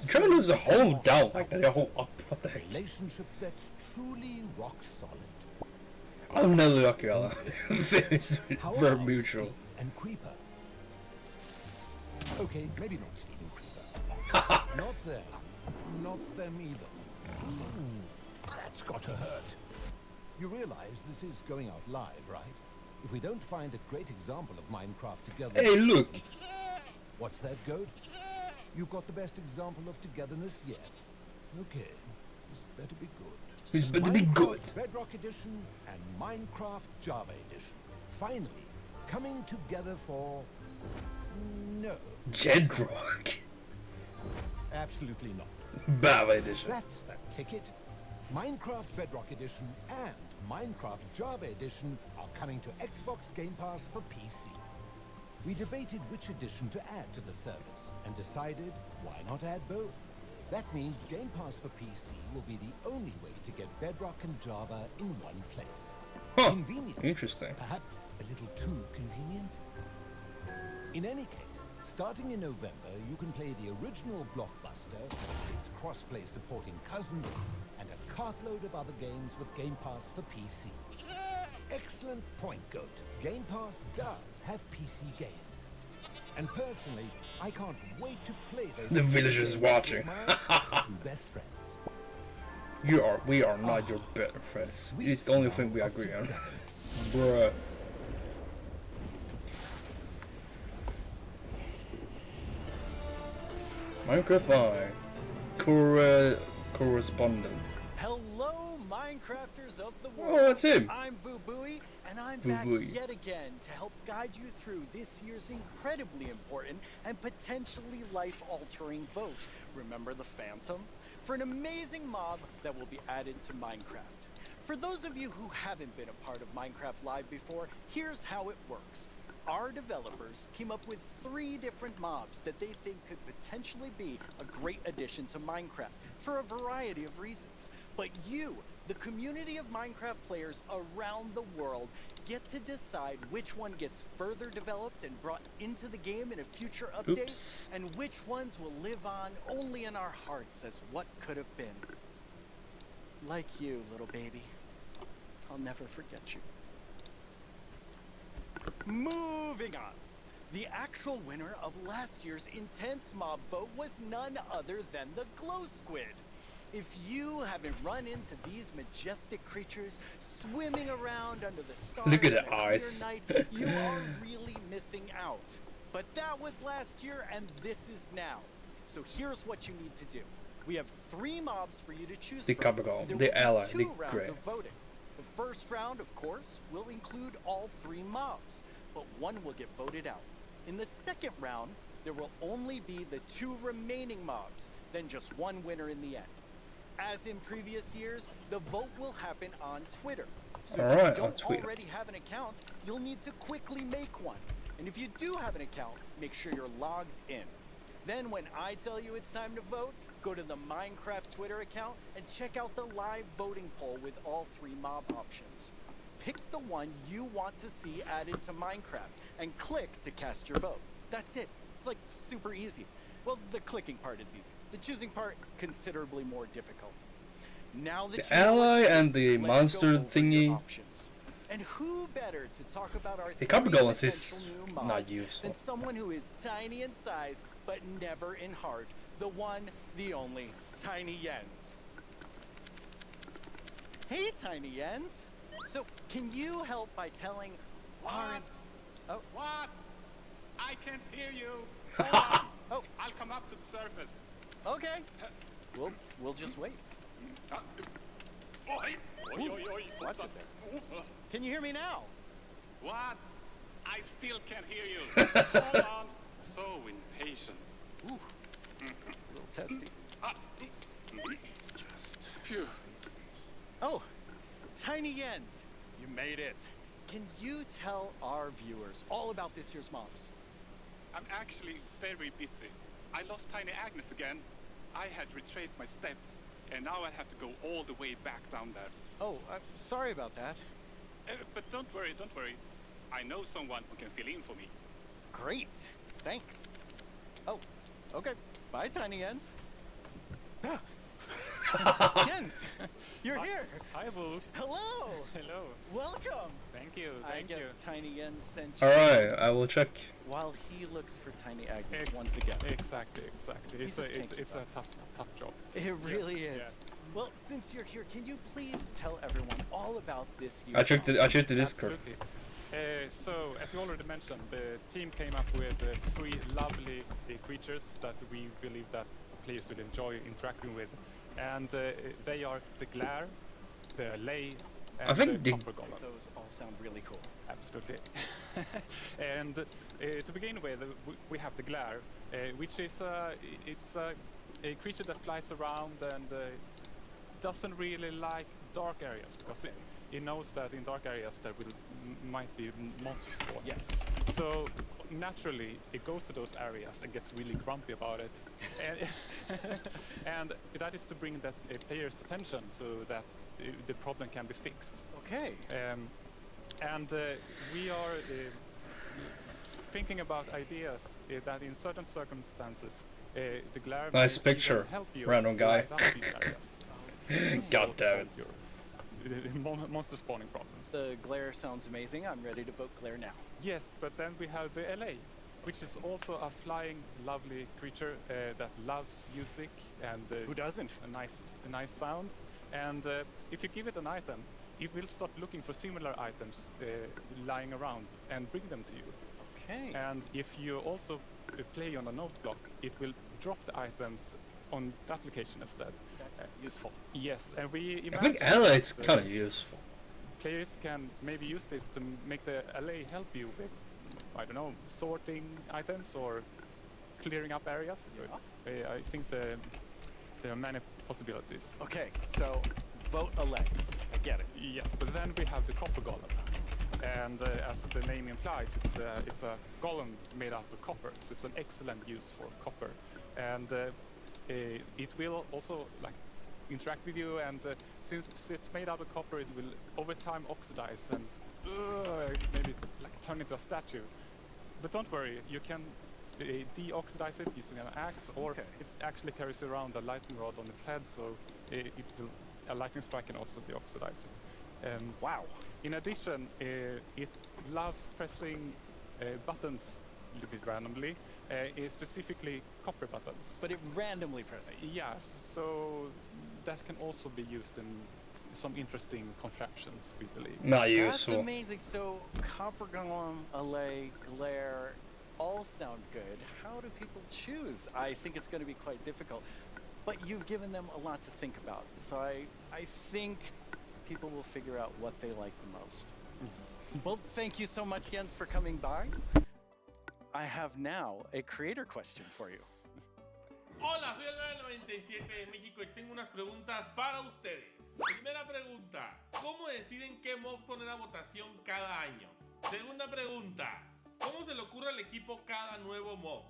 Trying to lose the whole down like that. Whole up. What the heck? Relationship that's truly rock solid. I'm never lucky, Alan. Very mutual. And Creeper. Okay, maybe not Steve and Creeper. Not them. Not them either. That's got to hurt. You realize this is going out live, right? If we don't find a great example of Minecraft together... Hey, look! What's that, Goat? You've got the best example of togetherness yet. Okay, this better be good. This better be good. Bedrock Edition and Minecraft Java Edition. Finally, coming together for... No. Bedrock. Absolutely not. Java Edition. That's the ticket. Minecraft Bedrock Edition and Minecraft Java Edition are coming to Xbox Game Pass for PC. We debated which edition to add to the service and decided why not add both. That means Game Pass for PC will be the only way to get Bedrock and Java in one place. Huh. Convenient. Interesting. Perhaps a little too convenient. In any case, starting in November, you can play the original Blockbuster, its cross-play supporting cousin, and a cartload of other games with Game Pass for PC. Excellent point, Goat. Game Pass does have PC games. And personally, I can't wait to play those. The villagers watching. Two best friends. We are not your better friends. It's the only thing we agree on. Bruh. Minecraft Live. Correspondent. Hello, Minecrafters of the world. Oh, that's him. I'm VooBooey, and I'm VooBooey. back yet again to help guide you through this year's incredibly important and potentially life-altering vote. Remember the Phantom? For an amazing mob that will be added to Minecraft. For those of you who haven't been a part of Minecraft Live before, here's how it works. Our developers came up with 3 different mobs that they think could potentially be a great addition to Minecraft for a variety of reasons. But you, the community of Minecraft players around the world, get to decide which one gets further developed and brought into the game in a future update, and which ones will live on only in our hearts as what could have been. Like you, little baby. I'll never forget you. Moving on. The actual winner of last year's intense mob vote was none other than the Glow Squid. If you haven't run into these majestic creatures swimming around under the stars Look at the on a clear eyes. night, you are really missing out. But that was last year and this is now. So here's what you need to do. We have 3 mobs for you to choose The from. Capricorn, There the will be ally, 2 the rounds Grey. of voting. The first round, of course, will include all 3 mobs, but one will get voted out. In the second round, there will only be the 2 remaining mobs, then just one winner in the end. As in previous years, the vote will happen on Twitter. So if Alright, you on don't Twitter. already have an account, you'll need to quickly make one. And if you do have an account, make sure you're logged in. Then when I tell you it's time to vote, go to the Minecraft Twitter account and check out the live voting poll with all 3 mob options. Pick the one you want to see added to Minecraft and click to cast your vote. That's it. It's like super easy. Well, the clicking part is easy. The choosing part, considerably more difficult. Now that The ally and the let's monster go over your thingy. options. And who better to talk about our The Capricorn is potential new mobs not useful. than someone who is tiny in size but never in heart. The one, the only, Tiny Jens. Hey, Tiny Jens. So, can you help by telling our... Oh. What? I can't hear you. Hold on. Oh. I'll come up to the surface. Okay. We'll just wait. Oi, oi, oi, oi. Watch it there. Can you hear me now? What? I still can't hear you. Hold on. So impatient. Ooh. A little testy. Just... Phew. Oh, Tiny Jens, you made it. Can you tell our viewers all about this year's mobs? I'm actually very busy. I lost Tiny Agnes again. I had retraced my steps, and now I have to go all the way back down there. Oh, I'm sorry about that. But don't worry, don't worry. I know someone who can fill in for me. Great. Thanks. Oh, okay. Bye, Tiny Ends. Jens, you're here. Hi, Boo. Hello. Hello. Welcome. Thank you. I Thank guess you. Tiny Jens sent you. Alright, I will check. While he looks for Tiny Agnes once again. Exactly. He It's just a can't keep it's a up. tough job. It really is. Yes. Well, since you're here, can you please tell everyone all about this year's I checked the Discord. Absolutely. So, as you already mentioned, the team came up with 3 lovely creatures that we believe that players will enjoy interacting with, and they are the Glare, the Lay, and I think the Copper Golem. Those all sound really cool. Absolutely. And to begin with, we have the Glare, which is it's a creature that flies around and doesn't really like dark areas because it knows that in dark areas there might be monsters spawn. Yes. So naturally it goes to those areas and gets really grumpy about it, and that is to bring that player's attention so that the problem can be fixed. Okay. And we are thinking about ideas that in certain circumstances the Glare Nice may picture, even help you random guy. light up these areas. God damn it. Monster spawning problems. The Glare sounds amazing. I'm ready to vote Glare now. Yes, but then we have the LA, which is also a flying, lovely creature that loves music and who doesn't? Nice sounds. And if you give it an item, it will start looking for similar items lying around and bring them to you. Okay. And if you also play on a note block, it will drop the items on that location instead. That's useful. Yes, and we I imagine think LA is that, kind of useful. Players can maybe use this to make the LA help you with, I don't know, sorting items or clearing up areas. Yeah. I think there are many possibilities. Okay, so vote LA. I get it. Yes, but then we have the Copper Golem. And as the name implies, it's a golem made out of copper, so it's an excellent use for copper. And it will also like interact with you, and since it's made out of copper, it will over time oxidize and maybe like turn into a statue. But don't worry, you can deoxidize it using an axe, or it actually carries around a lightning rod on its head, so a lightning strike can also deoxidize it. Wow. In addition, it loves pressing buttons a little bit randomly, specifically copper buttons. But it randomly presses? Yes, so that can also be used in some interesting contraptions, we believe. Not useful. That's amazing. So Copper Golem, LA, Glare, all sound good. How do people choose? I think it's going to be quite difficult. But you've given them a lot to think about. So I think people will figure out what they like the most. Yes. Well, thank you so much, Jens, for coming by. I have now a creator question for you. Hola, soy el 997 de México y tengo unas preguntas para ustedes. Primera pregunta, ¿cómo deciden qué mob poner a votación cada año? Segunda pregunta, ¿cómo se le ocurre al equipo cada nuevo mob?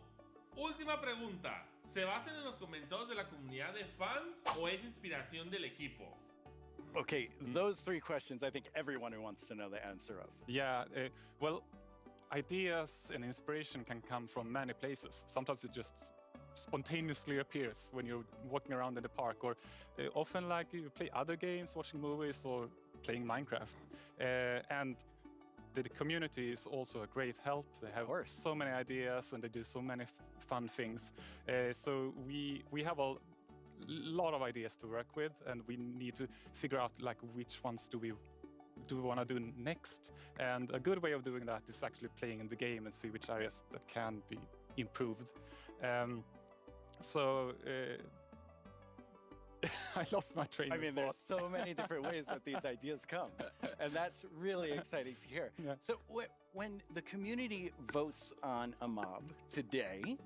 Última pregunta, ¿se basan en los comentarios de la comunidad de fans o es inspiración del equipo? Okay, those 3 questions I think everyone wants to know the answer of. Yeah, well, ideas and inspiration can come from many places. Sometimes it just spontaneously appears when you're walking around in the park, or often like you play other games, watching movies, or playing Minecraft. And the community is also a great help. They have so many ideas and they do so many fun things. So we have a lot of ideas to work with, and we need to figure out like which ones do we want to do next. And a good way of doing that is actually playing in the game and see which areas that can be improved. I lost my train of thought. There's so many different ways that these ideas come, and that's really exciting to hear. Yeah. So when the community votes on a mob today,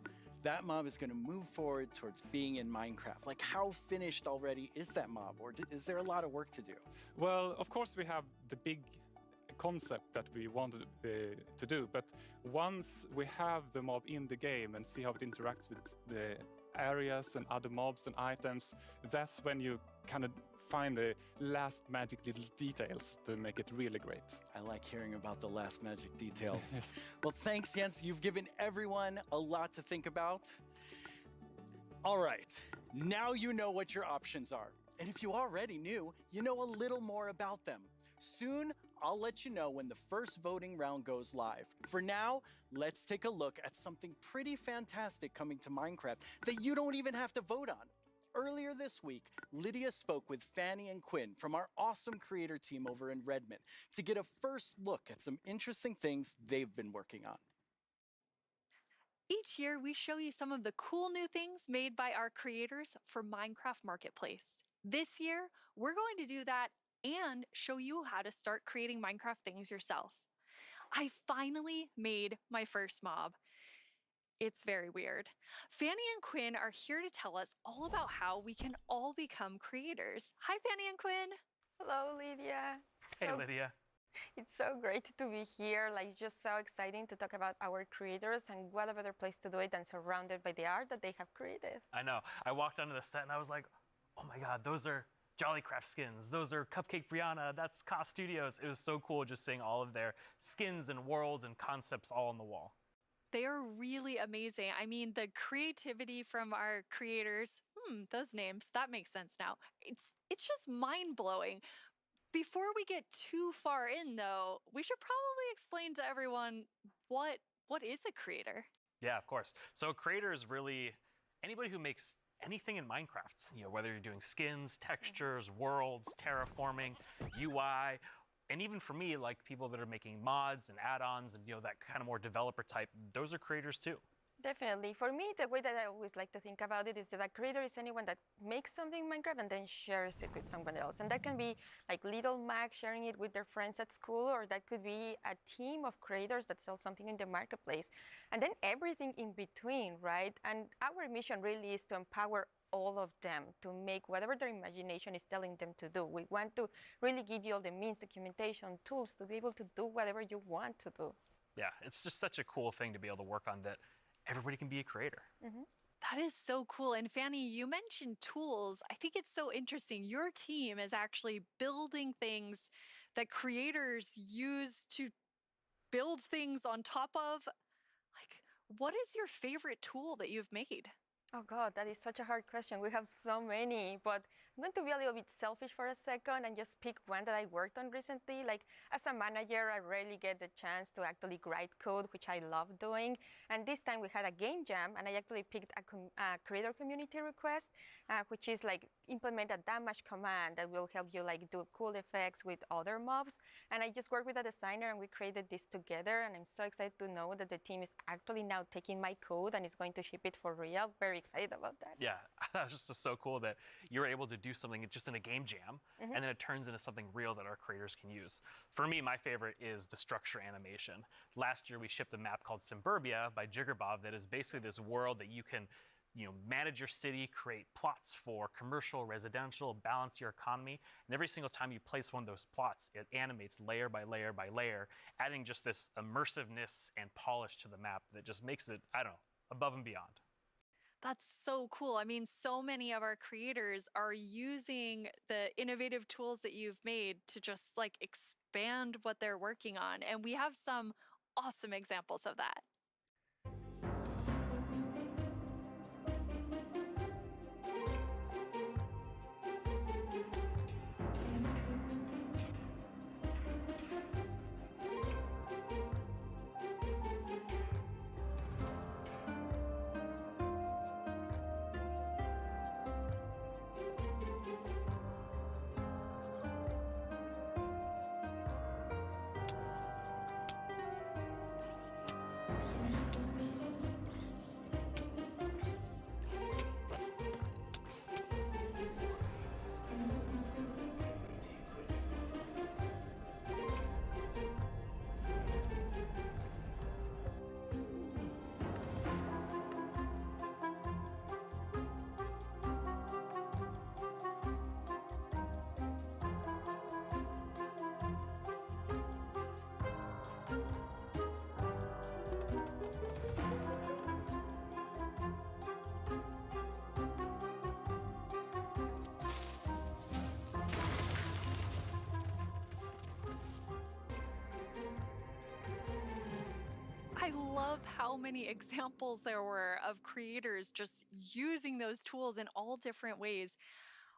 that mob is going to move forward towards being in Minecraft. Like, how finished already is that mob, or is there a lot of work to do? Well, of course we have the big concept that we wanted to do, but once we have the mob in the game and see how it interacts with the areas and other mobs and items, that's when you kind of find the last magic little details to make it really great. I like hearing about the last magic details. Well, thanks, Jens. You've given everyone a lot to think about. All right, now you know what your options are. And if you already knew, you know a little more about them. Soon, I'll let you know when the first voting round goes live. For now, let's take a look at something pretty fantastic coming to Minecraft that you don't even have to vote on. Earlier this week, Lydia spoke with Fanny and Quinn from our awesome creator team over in Redmond to get a first look at some interesting things they've been working on. Each year, we show you some of the cool new things made by our creators for Minecraft Marketplace. This year, we're going to do that and show you how to start creating Minecraft things yourself. I finally made my first mob. It's very weird. Fanny and Quinn are here to tell us all about how we can all become creators. Hi, Fanny and Quinn. Hello, Lydia. Hey, Lydia. It's so great to be here. Like, just so exciting to talk about our creators, and what a better place to do it than surrounded by the art that they have created. I know. I walked onto the set and I was like, oh my God, those are Jollycraft skins. Those are Cupcake Brianna. That's Ka Studios. It was so cool just seeing all of their skins and worlds and concepts all on the wall. They are really amazing. I mean, the creativity from our creators, those names, that makes sense now. It's just mind-blowing. Before we get too far in, though, we should probably explain to everyone what is a creator? Yeah, of course. So a creator is really anybody who makes anything in Minecraft. You know, whether you're doing skins, textures, worlds, terraforming, UI, and even for me, like people that are making mods and add-ons and, you know, that kind of more developer type, those are creators too. Definitely. For me, the way that I always like to think about it is that a creator is anyone that makes something in Minecraft and then shares it with someone else. And that can be like little Mac sharing it with their friends at school, or that could be a team of creators that sell something in the marketplace. And then everything in between, right? And our mission really is to empower all of them to make whatever their imagination is telling them to do. We want to really give you all the means, documentation, tools to be able to do whatever you want to do. Yeah, it's just such a cool thing to be able to work on that everybody can be a creator. That is so cool. And Fanny, you mentioned tools. I think it's so interesting. Your team is actually building things that creators use to build things on top of. Like, what is your favorite tool that you've made? Oh God, that is such a hard question. We have so many, but I'm going to be a little bit selfish for a second and just pick one that I worked on recently. Like, as a manager, I rarely get the chance to actually write code, which I love doing. And this time we had a game jam, and I actually picked a creator community request, which is like implement a damage command that will help you like do cool effects with other mobs. And I just worked with a designer and we created this together. And I'm so excited to know that the team is actually now taking my code and is going to ship it for real. Very excited about that. Yeah, that was just so cool that you're able to do something just in a game jam, and then it turns into something real that our creators can use. For me, my favorite is the structure animation. Last year, we shipped a map called Simburbia by Jiggerbob that is basically this world that you can, you know, manage your city, create plots for commercial, residential, balance your economy. And every single time you place one of those plots, it animates layer by layer by layer, adding just this immersiveness and polish to the map that just makes it, I don't know, above and beyond. That's so cool. I mean, so many of our creators are using the innovative tools that you've made to just like expand what they're working on. And we have some awesome examples of that. I love how many examples there were of creators just using those tools in all different ways.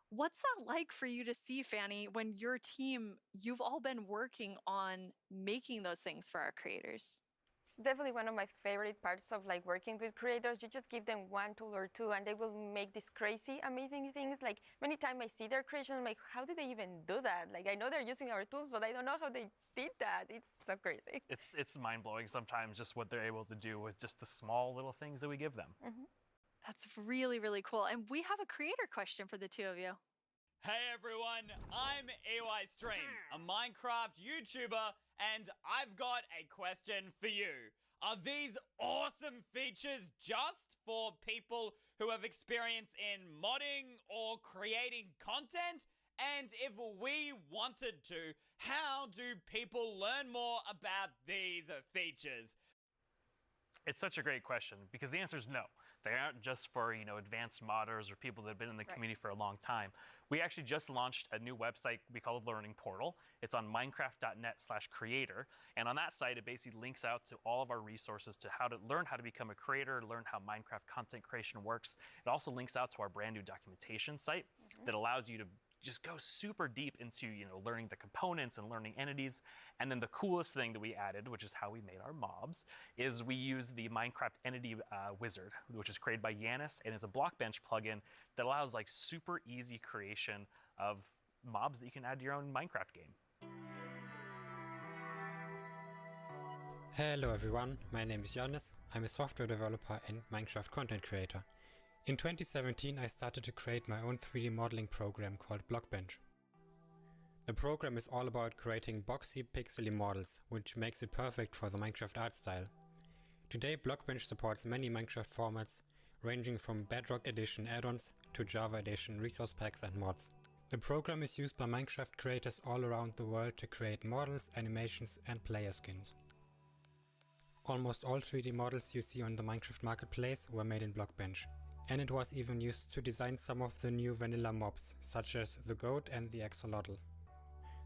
What's that like for you to see, Fanny, when your team, you've all been working on making those things for our creators? It's definitely one of my favorite parts of like working with creators. You just give them one tool or two and they will make these crazy, amazing things. Like many times I see their creations, I'm like, how did they even do that? Like I know they're using our tools, but I don't know how they did that. It's so crazy. It's mind-blowing sometimes just what they're able to do with just the small little things that we give them. That's really, really cool. And we have a creator question for the two of you. Hey everyone, I'm EY Stream, a Minecraft YouTuber, and I've got a question for you. Are these awesome features just for people who have experience in modding or creating content? And if we wanted to, how do people learn more about these features? It's such a great question because the answer is no. They aren't just for, advanced modders or people that have been in the community for a long time. We actually just launched a new website we call the Learning Portal. It's on minecraft.net/creator. And on that site, it basically links out to all of our resources to how to learn how to become a creator, learn how Minecraft content creation works. It also links out to our brand new documentation site that allows you to just go super deep into learning the components and learning entities. And then the coolest thing that we added, which is how we made our mobs, is we use the Minecraft entity wizard, which is created by Yanis, and it's a Blockbench plugin that allows like super easy creation of mobs that you can add to your own Minecraft game. Hello everyone, my name is Yanis. I'm a software developer and Minecraft content creator. In 2017 I started to create my own 3D modeling program called Blockbench. The program is all about creating boxy pixely models, which makes it perfect for the Minecraft art style. Today Blockbench supports many Minecraft formats, ranging from Bedrock Edition add-ons to Java Edition resource packs and mods. The program is used by Minecraft creators all around the world to create models, animations and player skins. Almost all 3D models you see on the Minecraft marketplace were made in Blockbench. And it was even used to design some of the new vanilla mobs, such as the goat and the axolotl.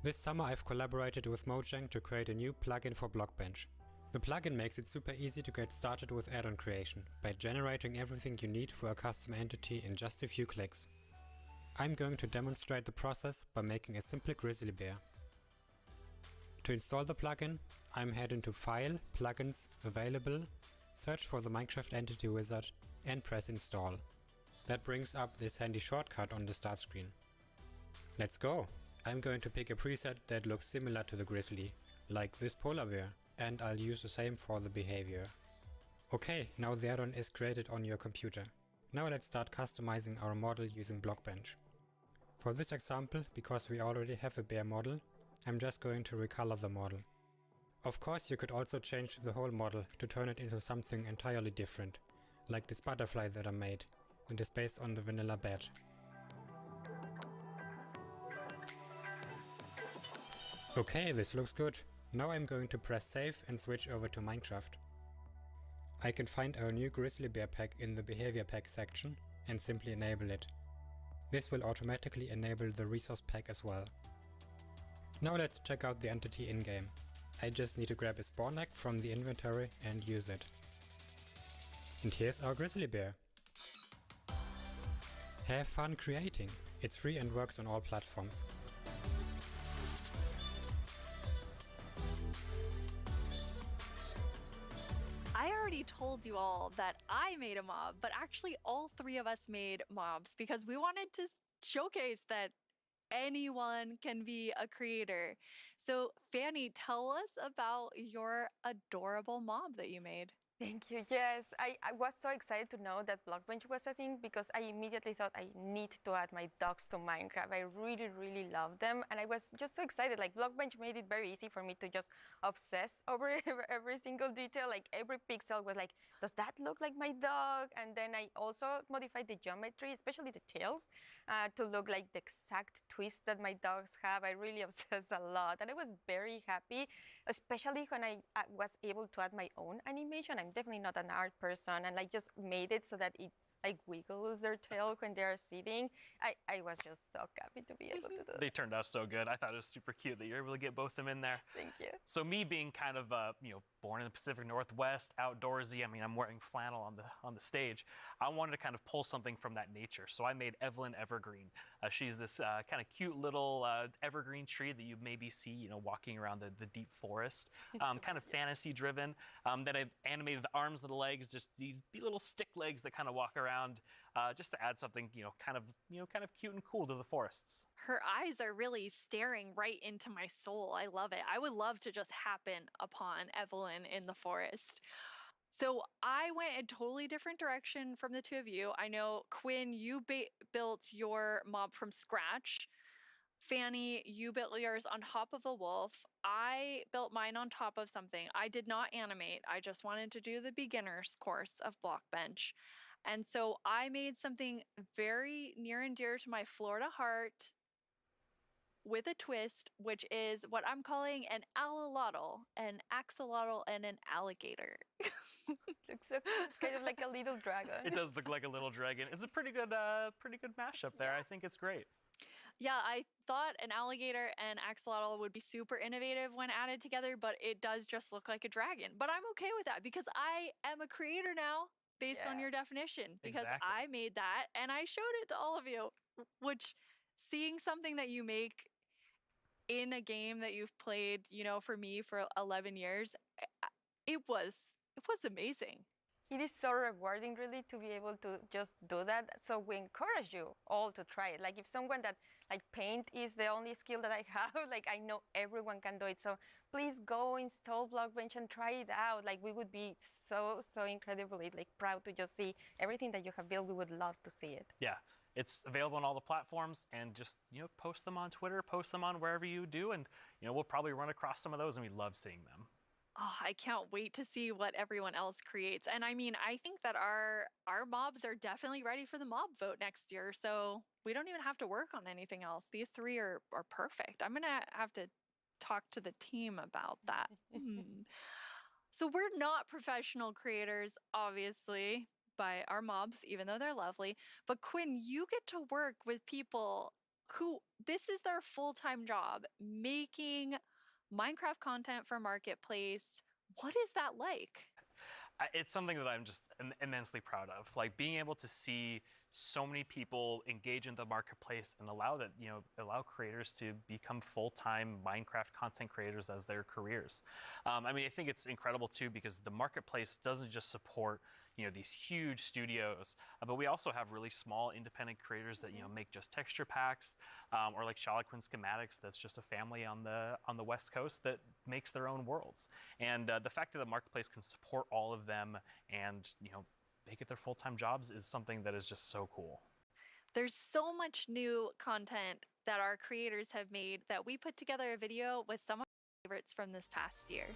This summer I've collaborated with Mojang to create a new plugin for Blockbench. The plugin makes it super easy to get started with add-on creation, by generating everything you need for a custom entity in just a few clicks. I'm going to demonstrate the process by making a simple grizzly bear. To install the plugin, I'm heading to File, Plugins, Available, search for the Minecraft Entity Wizard, and press install. That brings up this handy shortcut on the start screen. Let's go! I'm going to pick a preset that looks similar to the grizzly, like this polar bear, and I'll use the same for the behavior. Okay, now the add-on is created on your computer. Now let's start customizing our model using Blockbench. For this example, because we already have a bear model, I'm just going to recolor the model. Of course you could also change the whole model to turn it into something entirely different, like this butterfly that I made, and is based on the vanilla bat. Okay, this looks good. Now I'm going to press save and switch over to Minecraft. I can find our new grizzly bear pack in the behavior pack section and simply enable it. This will automatically enable the resource pack as well. Now let's check out the entity in-game. I just need to grab a spawn egg from the inventory and use it. And here's our grizzly bear. Have fun creating! It's free and works on all platforms. I already told you all that I made a mob, but actually all three of us made mobs because we wanted to showcase that anyone can be a creator. So Fanny, tell us about your adorable mob that you made. Thank you. Yes, I was so excited to know that Blockbench was a thing because I immediately thought I need to add my dogs to Minecraft. I really, really love them. And I was just so excited. Like Blockbench made it very easy for me to just obsess over every single detail. Like every pixel was like, does that look like my dog? And then I also modified the geometry, especially the tails, to look like the exact twist that my dogs have. I really obsessed a lot. And I was very happy, especially when I was able to add my own animation. I'm definitely not an art person, and I just made it so that it like wiggle lose their tail when they're sitting. I was just so happy to be able to do that. They turned out so good. I thought it was super cute that you're able to get both of them in there. Thank you. So me being kind of, born in the Pacific Northwest, outdoorsy, I mean, I'm wearing flannel on the stage. I wanted to kind of pull something from that nature. So I made Evelyn Evergreen. She's this kind of cute little evergreen tree that you maybe see, walking around the deep forest, kind of fantasy driven. Then I animated the arms and the legs, just these little stick legs that kind of walk around, just to add something, kind of cute and cool to the forests. Her eyes are really staring right into my soul. I love it. I would love to just happen upon Evelyn in the forest. So I went a totally different direction from the two of you. I know, Quinn, you built your mob from scratch. Fanny, you built yours on top of a wolf. I built mine on top of something. I did not animate. I just wanted to do the beginner's course of Blockbench. And so I made something very near and dear to my Florida heart with a twist, which is what I'm calling an alolotl, an axolotl, and an alligator. Looks so kind of like a little dragon. It does look like a little dragon. It's a pretty good mashup there. I think it's great. Yeah, I thought an alligator and axolotl would be super innovative when added together, but it does just look like a dragon. But I'm okay with that because I am a creator now based on your definition, because I made that and I showed it to all of you, which seeing something that you make in a game that you've played, for me for 11 years, it was amazing. It is so rewarding, really, to be able to just do that. So we encourage you all to try it. Like if someone that paint is the only skill that I have, I know everyone can do it. So please go install Blockbench and try it out. We would be so incredibly proud to just see everything that you have built. We would love to see it. Yeah. It's available on all the platforms, and just post them on Twitter, post them on wherever you do, and we'll probably run across some of those, and we love seeing them. Oh, I can't wait to see what everyone else creates. And I mean, I think that our mobs are definitely ready for the mob vote next year, so we don't even have to work on anything else. These three are perfect. I'm gonna have to talk to the team about that. So we're not professional creators, obviously, by our mobs, even though they're lovely. But Quinn, you get to work with people who this is their full-time job, making Minecraft content for Marketplace. What is that like? It's something that I'm just immensely proud of. Being able to see so many people engage in the marketplace and allow creators to become full-time Minecraft content creators as their careers. I think it's incredible too, because the marketplace doesn't just support these huge studios, but we also have really small independent creators that make just texture packs, or like Shalaquin Schematics, that's just a family on the West Coast that makes their own worlds. And the fact that the marketplace can support all of them and make it their full-time jobs is something that is just so cool. There's so much new content that our creators have made that we put together a video with some of our favorites from this past year.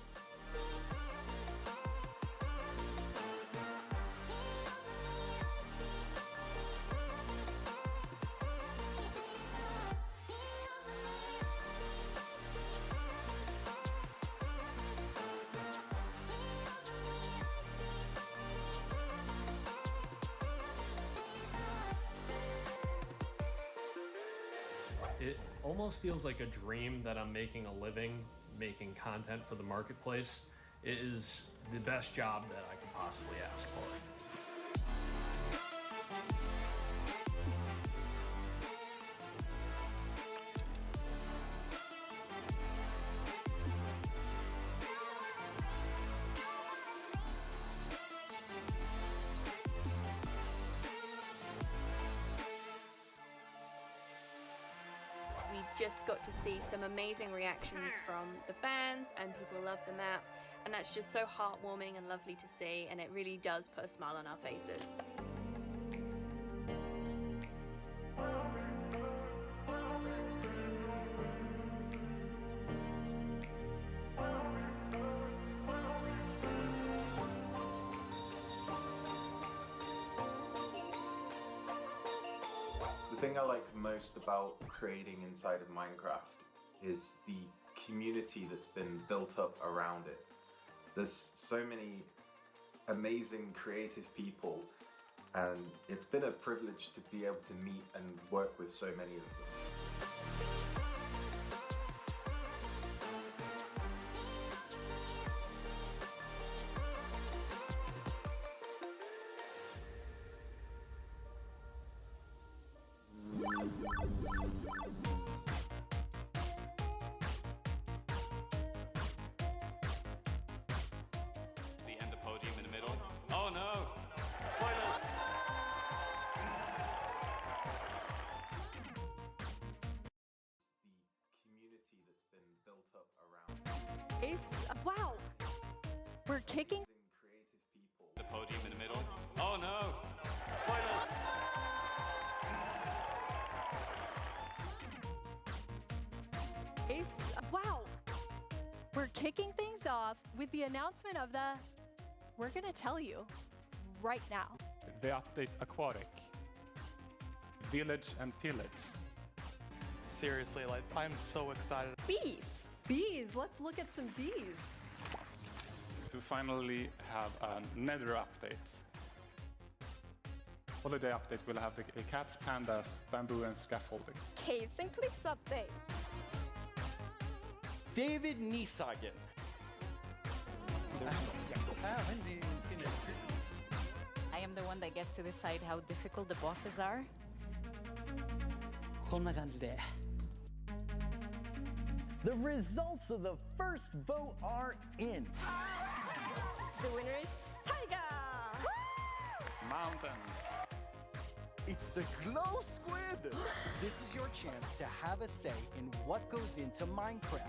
It almost feels like a dream that I'm making a living making content for the marketplace. It is the best job that I could possibly ask for. We just got to see some amazing reactions from the fans, and people love the map, and that's just so heartwarming and lovely to see, and it really does put a smile on our faces. The thing I like most about creating inside of Minecraft is the community that's been built up around it. There's so many amazing creative people, and it's been a privilege to be able to meet and work with so many of them. The end podium in the middle. Oh no! Spoilers! Community that's been built up around Wow. We're kicking. creative people. The podium in the middle. Oh no! Spoilers! Wow. We're kicking things off with the announcement of the we're gonna tell you right now. The update Aquatic. Village and Pillage. Seriously, like, I'm so excited. Bees. Bees. Let's look at some bees. To finally have a Nether update. Holiday update will have the cats, pandas, bamboo and scaffolding. Caves and cliffs update. David Niesagen. I am the one that gets to decide how difficult the bosses are. こんな感じで The results of the first vote are in. The winner is Tiger! Mountains. It's the Glow Squid! This is your chance to have a say in what goes into Minecraft.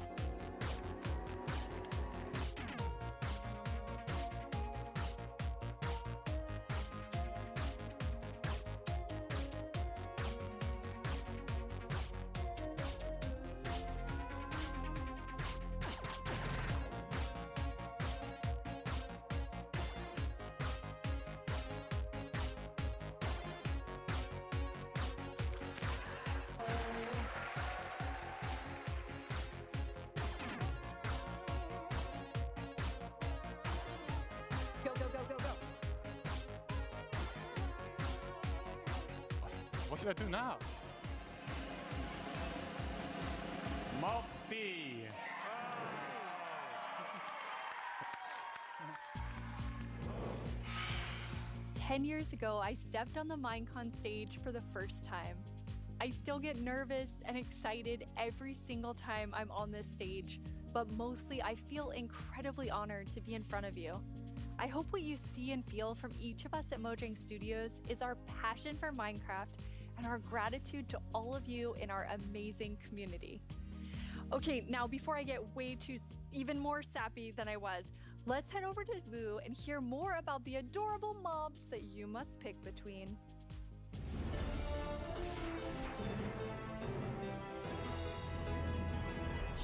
Go, go, go, go, go. What should I do now? Moppy! 10 years ago, I stepped on the Minecon stage for the first time. I still get nervous and excited every single time I'm on this stage, but mostly I feel incredibly honored to be in front of you. I hope what you see and feel from each of us at Mojang Studios is our passion for Minecraft and our gratitude to all of you in our amazing community. Okay, now before I get even more sappy than I was, let's head over to Vu and hear more about the adorable mobs that you must pick between.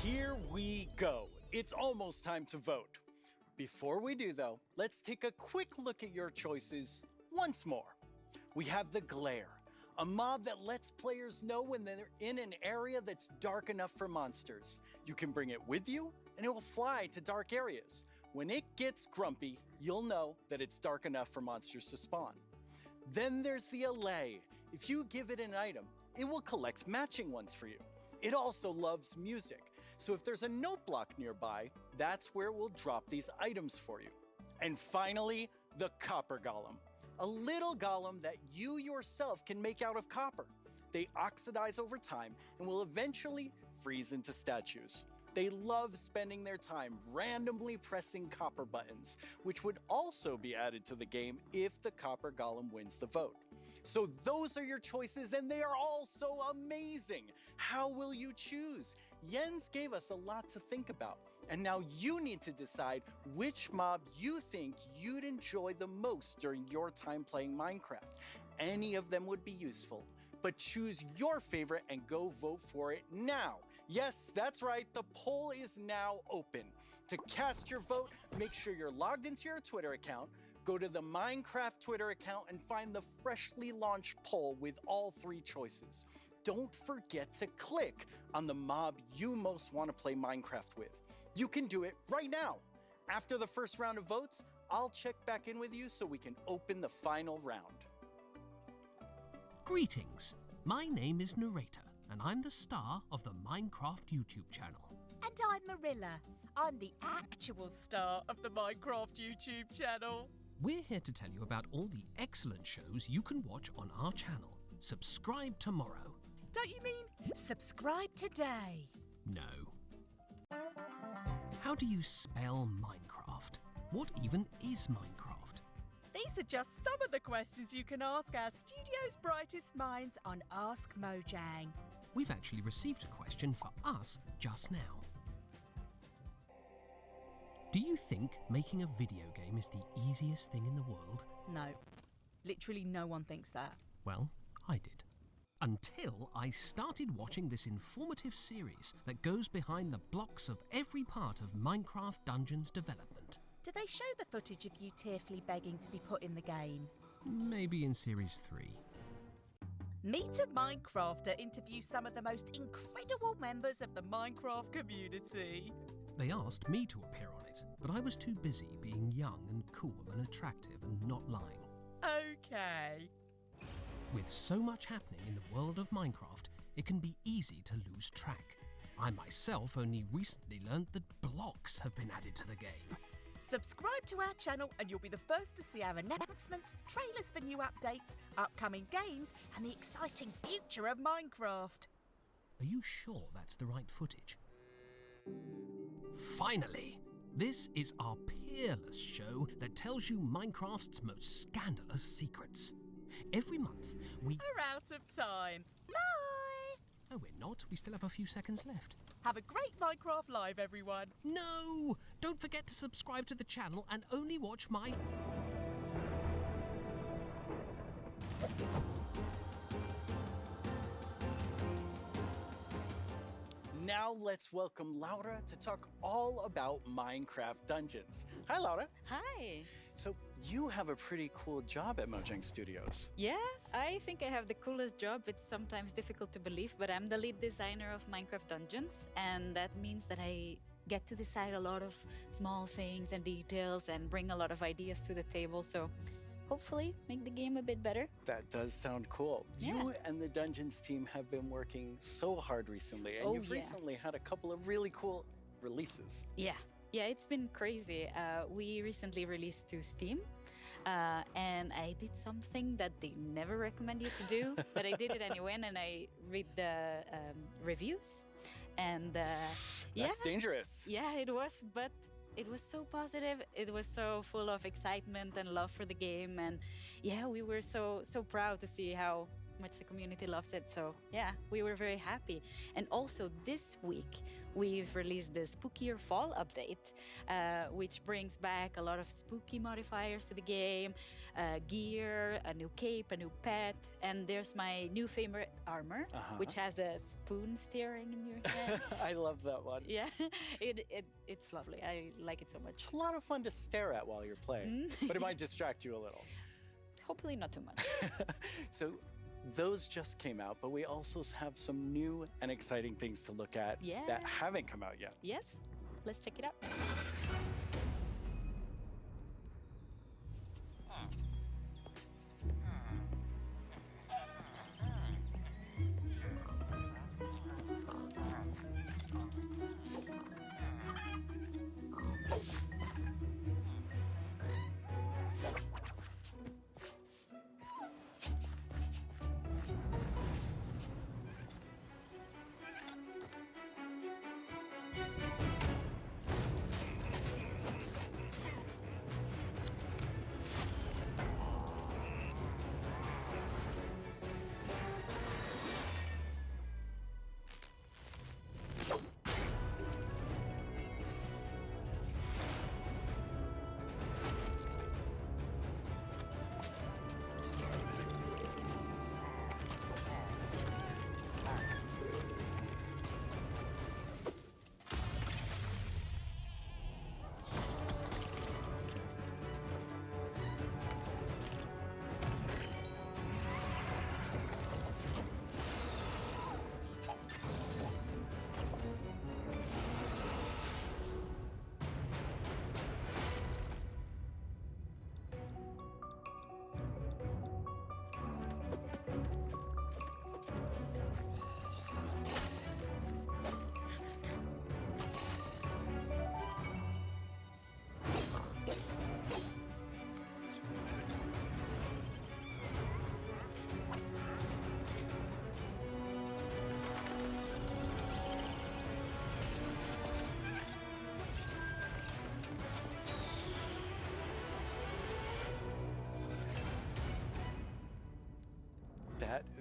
Here we go. It's almost time to vote. Before we do, though, let's take a quick look at your choices once more. We have the Glare, a mob that lets players know when they're in an area that's dark enough for monsters. You can bring it with you, and it will fly to dark areas. When it gets grumpy, you'll know that it's dark enough for monsters to spawn. Then there's the Allay. If you give it an item, it will collect matching ones for you. It also loves music, so if there's a note block nearby, that's where it will drop these items for you. And finally, the Copper Golem, a little golem that you yourself can make out of copper. They oxidize over time and will eventually freeze into statues. They love spending their time randomly pressing copper buttons, which would also be added to the game if the Copper Golem wins the vote. So those are your choices, and they are all so amazing. How will you choose? Jens gave us a lot to think about, and now you need to decide which mob you think you'd enjoy the most during your time playing Minecraft. Any of them would be useful, but choose your favorite and go vote for it now. Yes, that's right, the poll is now open. To cast your vote, make sure you're logged into your Twitter account, go to the Minecraft Twitter account and find the freshly launched poll with all 3 choices. Don't forget to click on the mob you most want to play Minecraft with. You can do it right now. After the first round of votes, I'll check back in with you so we can open the final round. Greetings. My name is Narrator, and I'm the star of the Minecraft YouTube channel. And I'm Marilla. I'm the actual star of the Minecraft YouTube channel. We're here to tell you about all the excellent shows you can watch on our channel. Subscribe tomorrow. Don't you mean subscribe today? No. How do you spell Minecraft? What even is Minecraft? These are just some of the questions you can ask our studio's brightest minds on Ask Mojang. We've actually received a question for us just now. Do you think making a video game is the easiest thing in the world? No. Literally no one thinks that. Well, I did. Until I started watching this informative series that goes behind the blocks of every part of Minecraft Dungeons development. Do they show the footage of you tearfully begging to be put in the game? Maybe in Series 3. Meet a Minecrafter interviews some of the most incredible members of the Minecraft community. They asked me to appear on it, but I was too busy being young and cool and attractive and not lying. Okay. With so much happening in the world of Minecraft, it can be easy to lose track. I myself only recently learned that blocks have been added to the game. Subscribe to our channel and you'll be the first to see our announcements, trailers for new updates, upcoming games, and the exciting future of Minecraft. Are you sure that's the right footage? Finally! This is our peerless show that tells you Minecraft's most scandalous secrets. Every month, we... We're out of time. Bye! No, we're not. We still have a few seconds left. Have a great Minecraft Live, everyone. No! Don't forget to subscribe to the channel and only watch my... Now let's welcome Laura to talk all about Minecraft Dungeons. Hi, Laura. Hi. So you have a pretty cool job at Mojang Studios. Yeah, I think I have the coolest job. It's sometimes difficult to believe, but I'm the lead designer of Minecraft Dungeons, and that means that I get to decide a lot of small things and details and bring a lot of ideas to the table, so hopefully make the game a bit better. That does sound cool. Yeah. You and the Dungeons team have been working so hard recently, and you've recently had a couple of really cool releases. Yeah, it's been crazy. We recently released to Steam, and I did something that they never recommend you to do, but I did it anyway, and I read the reviews, and That's dangerous. Yeah, it was, but it was so positive. It was so full of excitement and love for the game, and yeah, we were so proud to see how much the community loves it. So yeah, we were very happy. And also this week we've released the Spookier Fall update, which brings back a lot of spooky modifiers to the game, gear, a new cape, a new pet, and there's my new favorite armor, which has a spoon steering in your hand. I love that one. Yeah, it's lovely. I like it so much. It's a lot of fun to stare at while you're playing, but it might distract you a little. Hopefully not too much. So those just came out, but we also have some new and exciting things to look at that haven't come out yet. Yes, let's check it out.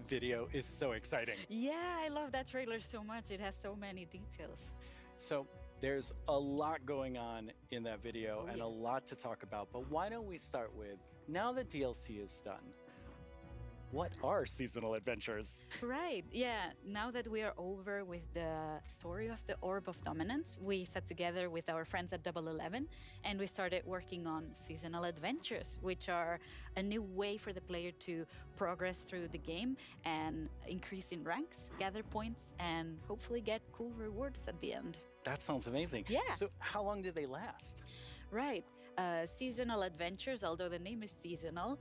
video is so exciting. Yeah, I love that trailer so much. It has so many details. So there's a lot going on in that video and yeah. a lot to talk about, but why don't we start with, now that DLC is done, what are seasonal adventures? Right, yeah. Now that we are over with the story of the Orb of Dominance, we sat together with our friends at Double 11 and we started working on seasonal adventures, which are a new way for the player to progress through the game and increase in ranks, gather points, and hopefully get cool rewards at the end. That sounds amazing. Yeah. So how long do they last? Right. Seasonal adventures, although the name is seasonal,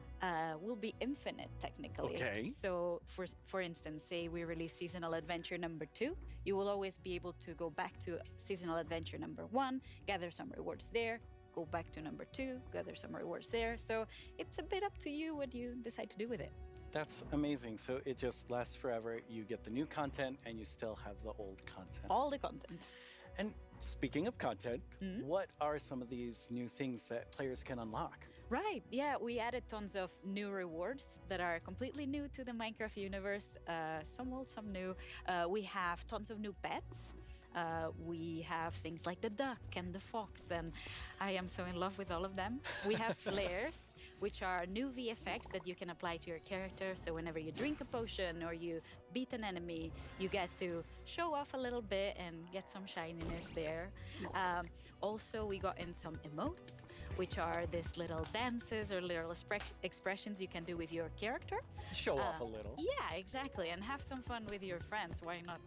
will be infinite technically. Okay. So, for instance, say we release seasonal adventure number 2, you will always be able to go back to seasonal adventure number 1, gather some rewards there, go back to number 2, gather some rewards there. So it's a bit up to you what you decide to do with it. That's amazing. So it just lasts forever. You get the new content and you still have the old content. All the content. And speaking of content, what are some of these new things that players can unlock? Right, yeah, we added tons of new rewards that are completely new to the Minecraft universe, some old, some new. We have tons of new pets. We have things like the duck and the fox, and I am so in love with all of them. We have flares, which are new VFX that you can apply to your character. So whenever you drink a potion or you beat an enemy, you get to show off a little bit and get some shininess there. Also, we got in some emotes, which are these little dances or little expressions you can do with your character. Show off a little. Yeah, exactly, and have some fun with your friends. Why not,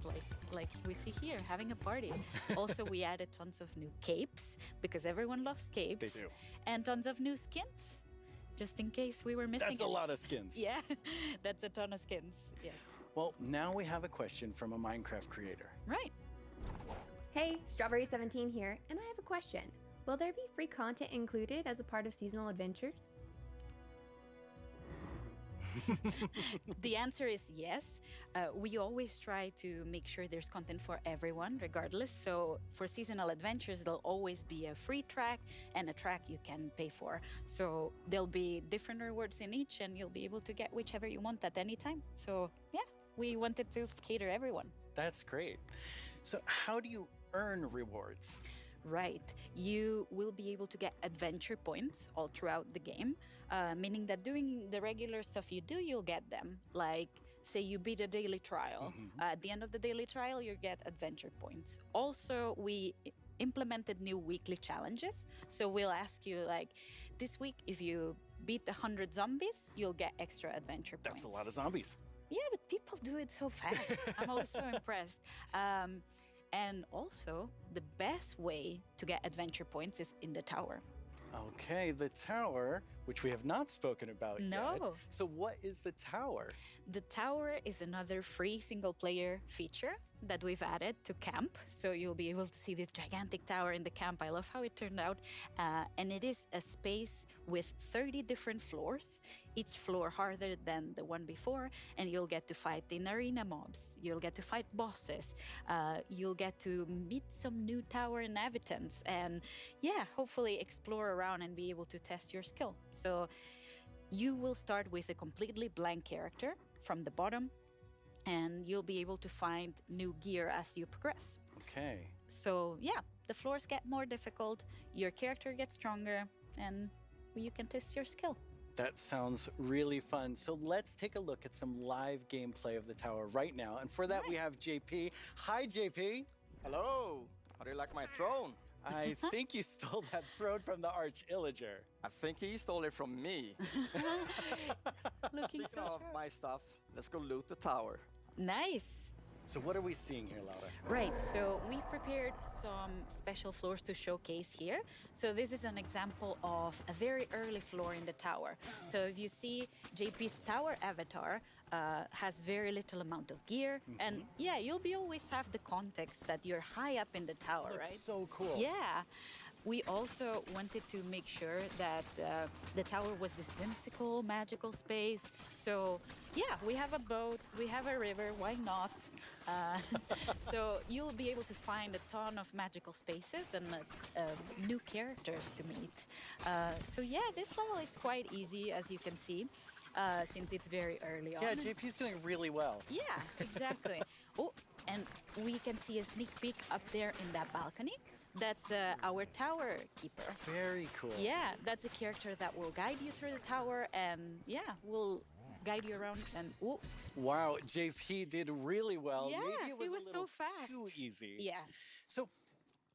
like we see here, having a party. Also, we added tons of new capes, because everyone loves capes. They do. And tons of new skins, just in case we were missing That's a lot of skins. Yeah, that's a ton of skins, yes. Well, now we have a question from a Minecraft creator. Right. Hey, Strawberry17 here, and I have a question. Will there be free content included as a part of seasonal adventures? The answer is yes. We always try to make sure there's content for everyone, regardless. So for seasonal adventures, there'll always be a free track and a track you can pay for. So there'll be different rewards in each, and you'll be able to get whichever you want at any time. So yeah, we wanted to cater everyone. That's great. So how do you earn rewards? Right. You will be able to get adventure points all throughout the game, meaning that doing the regular stuff you do, you'll get them. Like, say you beat a daily trial. At the end of the daily trial, you get adventure points. Also, we implemented new weekly challenges. So we'll ask you, like, this week, if you beat 100 zombies, you'll get extra adventure points. That's a lot of zombies. Yeah, but people do it so fast. I'm always so impressed. And also, the best way to get adventure points is in the tower. Okay, the tower, which we have not spoken about yet. No. So what is the tower? The tower is another free single-player feature that we've added to camp. So you'll be able to see this gigantic tower in the camp. I love how it turned out. And it is a space with 30 different floors, each floor harder than the one before. And you'll get to fight in arena mobs. You'll get to fight bosses. You'll get to meet some new tower inhabitants. And yeah, hopefully explore around and be able to test your skill. So you will start with a completely blank character from the bottom, and you'll be able to find new gear as you progress. Okay. So yeah, the floors get more difficult, your character gets stronger, and you can test your skill. That sounds really fun. So let's take a look at some live gameplay of the tower right now. And for that, we have JP. Hi, JP. Hello. How do you like my throne? I think you stole that throne from the Arch Illager. I think he stole it from me. Looking Speaking so of sharp. my stuff, let's go loot the tower. Nice. So what are we seeing here, Laura? Right, so we've prepared some special floors to showcase here. So this is an example of a very early floor in the tower. So if you see JP's tower avatar has very little amount of gear. And yeah, you'll be always have the context that you're high up in the tower, Looks right? so cool. Yeah. We also wanted to make sure that the tower was this whimsical, magical space. So yeah, we have a boat, we have a river, why not? So you'll be able to find a ton of magical spaces and new characters to meet. So yeah, this level is quite easy, as you can see. since it's very early on. Yeah, JP's doing really well. Yeah, exactly. Oh, and we can see a sneak peek up there in that balcony. That's our tower keeper. Very cool. Yeah, that's a character that will guide you through the tower and will guide you around and ooh. Wow, JP did really well. Yeah, Maybe it was, he was a little so fast. too easy. Yeah. So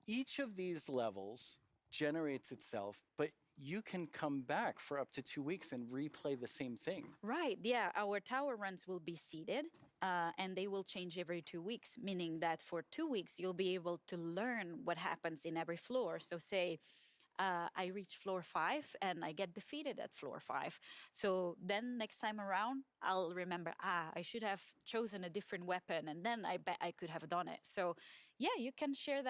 each of these levels generates itself, but you can come back for up to 2 weeks and replay the same thing. Right, yeah. Our tower runs will be seeded and they will change every 2 weeks, meaning that for 2 weeks, you'll be able to learn what happens in every floor. So say I reach floor 5 and I get defeated at floor 5. So then next time around, I'll remember, I should have chosen a different weapon and then I bet I could have done it. So yeah, you can share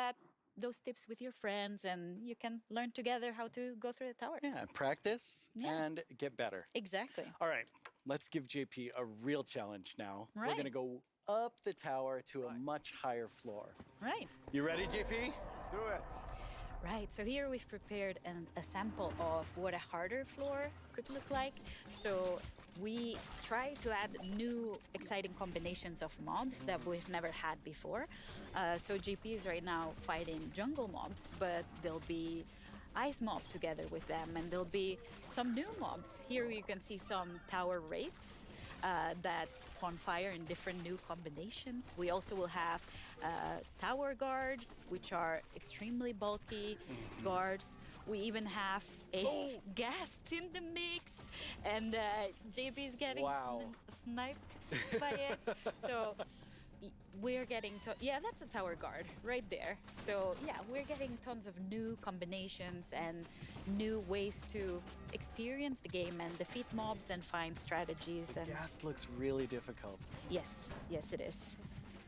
those tips with your friends and you can learn together how to go through the tower. Yeah, practice and get better. Exactly. All right, let's give JP a real challenge now. Right. We're gonna go up the tower to a much higher floor. Right. You ready, JP? Let's do it. Right, so here we've prepared a sample of what a harder floor could look like. So we try to add new exciting combinations of mobs that we've never had before. So JP is right now fighting jungle mobs, but there'll be ice mob together with them, and there'll be some new mobs. Here you can see some tower wraiths that spawn fire in different new combinations. We also will have tower guards, which are extremely bulky guards. We even have a ghast in the mix, and JP is getting sniped by it. So we're getting that's a tower guard right there. So yeah, we're getting tons of new combinations and new ways to experience the game and defeat mobs and find strategies. The ghast looks really difficult. Yes, it is.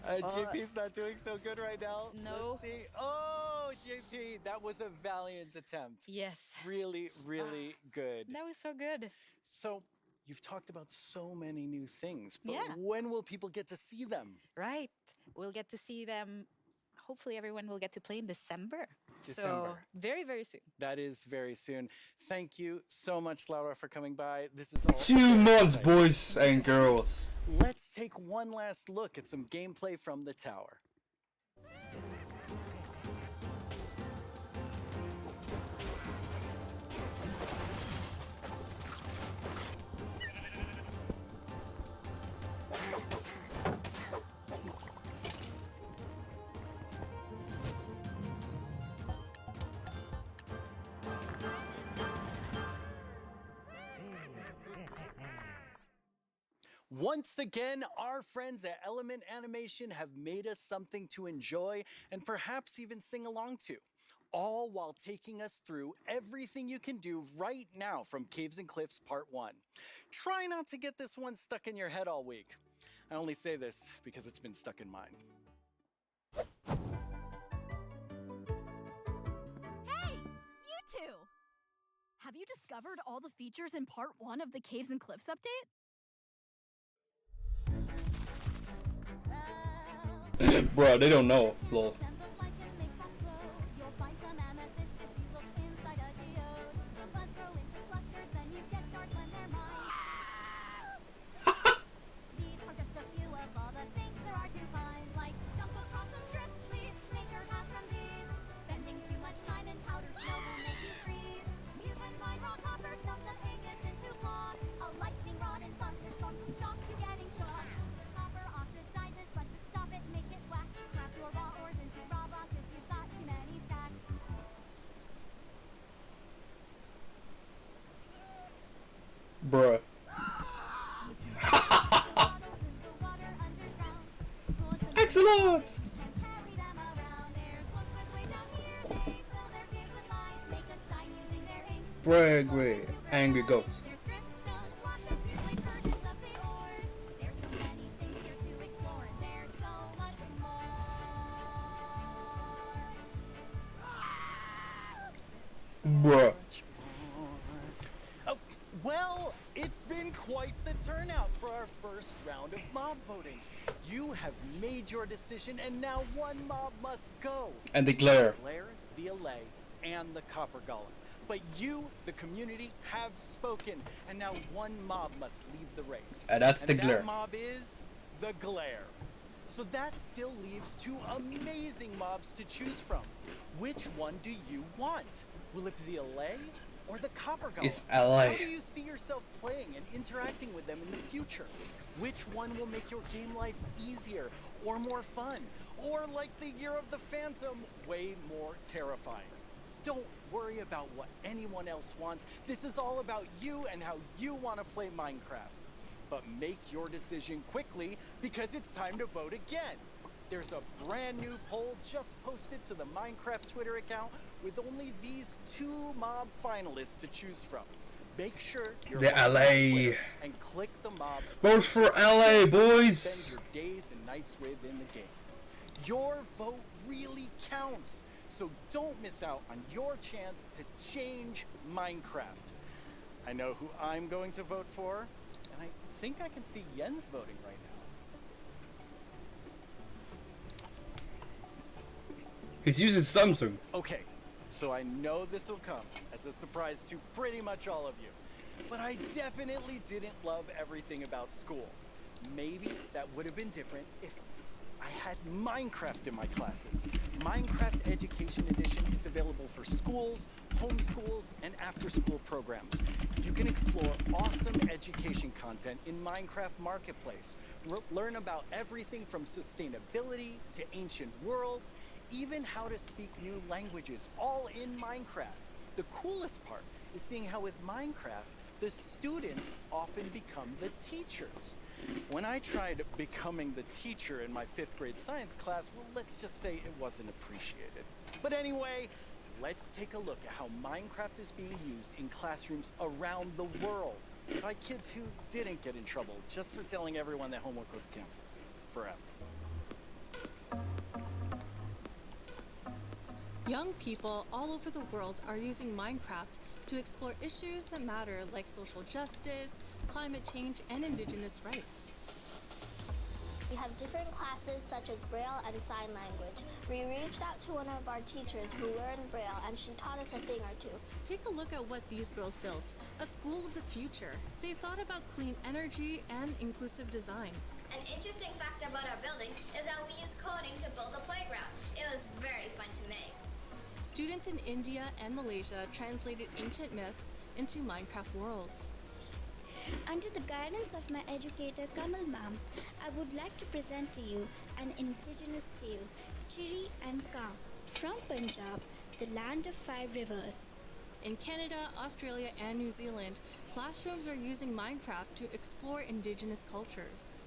JP's not doing so good right now. No. Let's see. Oh, JP, that was a valiant attempt. Yes. Really, really good. That was so good. So you've talked about so many new things, but Yeah. when will people get to see them? Right. We'll get to see them. Hopefully everyone will get to play in December. So December. very, very soon. That is very soon. Thank you so much, Laura, for coming by. This is all 2 months, exciting. boys and girls. Let's take one last look at some gameplay from the tower. Once again, our friends at Element Animation have made us something to enjoy and perhaps even sing along to, all while taking us through everything you can do right now from Caves and Cliffs Part 1. Try not to get this one stuck in your head all week. I only say this because it's been stuck in mine. Hey, you two! Have you discovered all the features in Part 1 of the Caves and Cliffs update? Bro, they don't know, lol. Bruh. Excellent! Bragway, angry goats. Bruh. Oh, well, it's been quite the turnout for our first round of mob voting. You have made your decision, and now one mob must go. And the glare. The glare, the allay, and the copper golem. But you, the community, have spoken, and now one mob must leave the race. And that's the glare. That mob is the glare. So that still leaves two amazing mobs to choose from. Which one do you want? Will it be the LA or the Copper Golem? It's LA. How do you see yourself playing and interacting with them in the future? Which one will make your game life easier or more fun? Or like the Year of the Phantom, way more terrifying? Don't worry about what anyone else wants. This is all about you and how you want to play Minecraft. But make your decision quickly because it's time to vote again. There's a brand new poll just posted to the Minecraft Twitter account with only these two mob finalists to choose from. Make sure you're The LA. and click the mob. Vote for LA, boys. Spend your days and nights with in the game. Your vote really counts, so don't miss out on your chance to change Minecraft. I know who I'm going to vote for, and I think I can see Jens voting right now. He's using Samsung. Okay, so I know this will come as a surprise to pretty much all of you, but I definitely didn't love everything about school. Maybe that would have been different if I had Minecraft in my classes. Minecraft Education Edition is available for schools, homeschools, and after-school programs. You can explore awesome education content in Minecraft Marketplace. Learn about everything from sustainability to ancient worlds, even how to speak new languages, all in Minecraft. The coolest part is seeing how with Minecraft, the students often become the teachers. When I tried becoming the teacher in my 5th grade science class, well, let's just say it wasn't appreciated. But anyway, let's take a look at how Minecraft is being used in classrooms around the world by kids who didn't get in trouble just for telling everyone that homework was canceled forever. Young people all over the world are using Minecraft to explore issues that matter like social justice, climate change, and indigenous rights. We have different classes such as Braille and Sign Language. We reached out to one of our teachers who learned Braille and she taught us a thing or two. Take a look at what these girls built, a school of the future. They thought about clean energy and inclusive design. An interesting fact about our building is that we used coding to build a playground. It was very fun to make. Students in India and Malaysia translated ancient myths into Minecraft worlds. Under the guidance of my educator Kamal ma'am, I would like to present to you an indigenous tale, Chiri and Ka, from Punjab, the land of 5 rivers. In Canada, Australia, and New Zealand, classrooms are using Minecraft to explore indigenous cultures.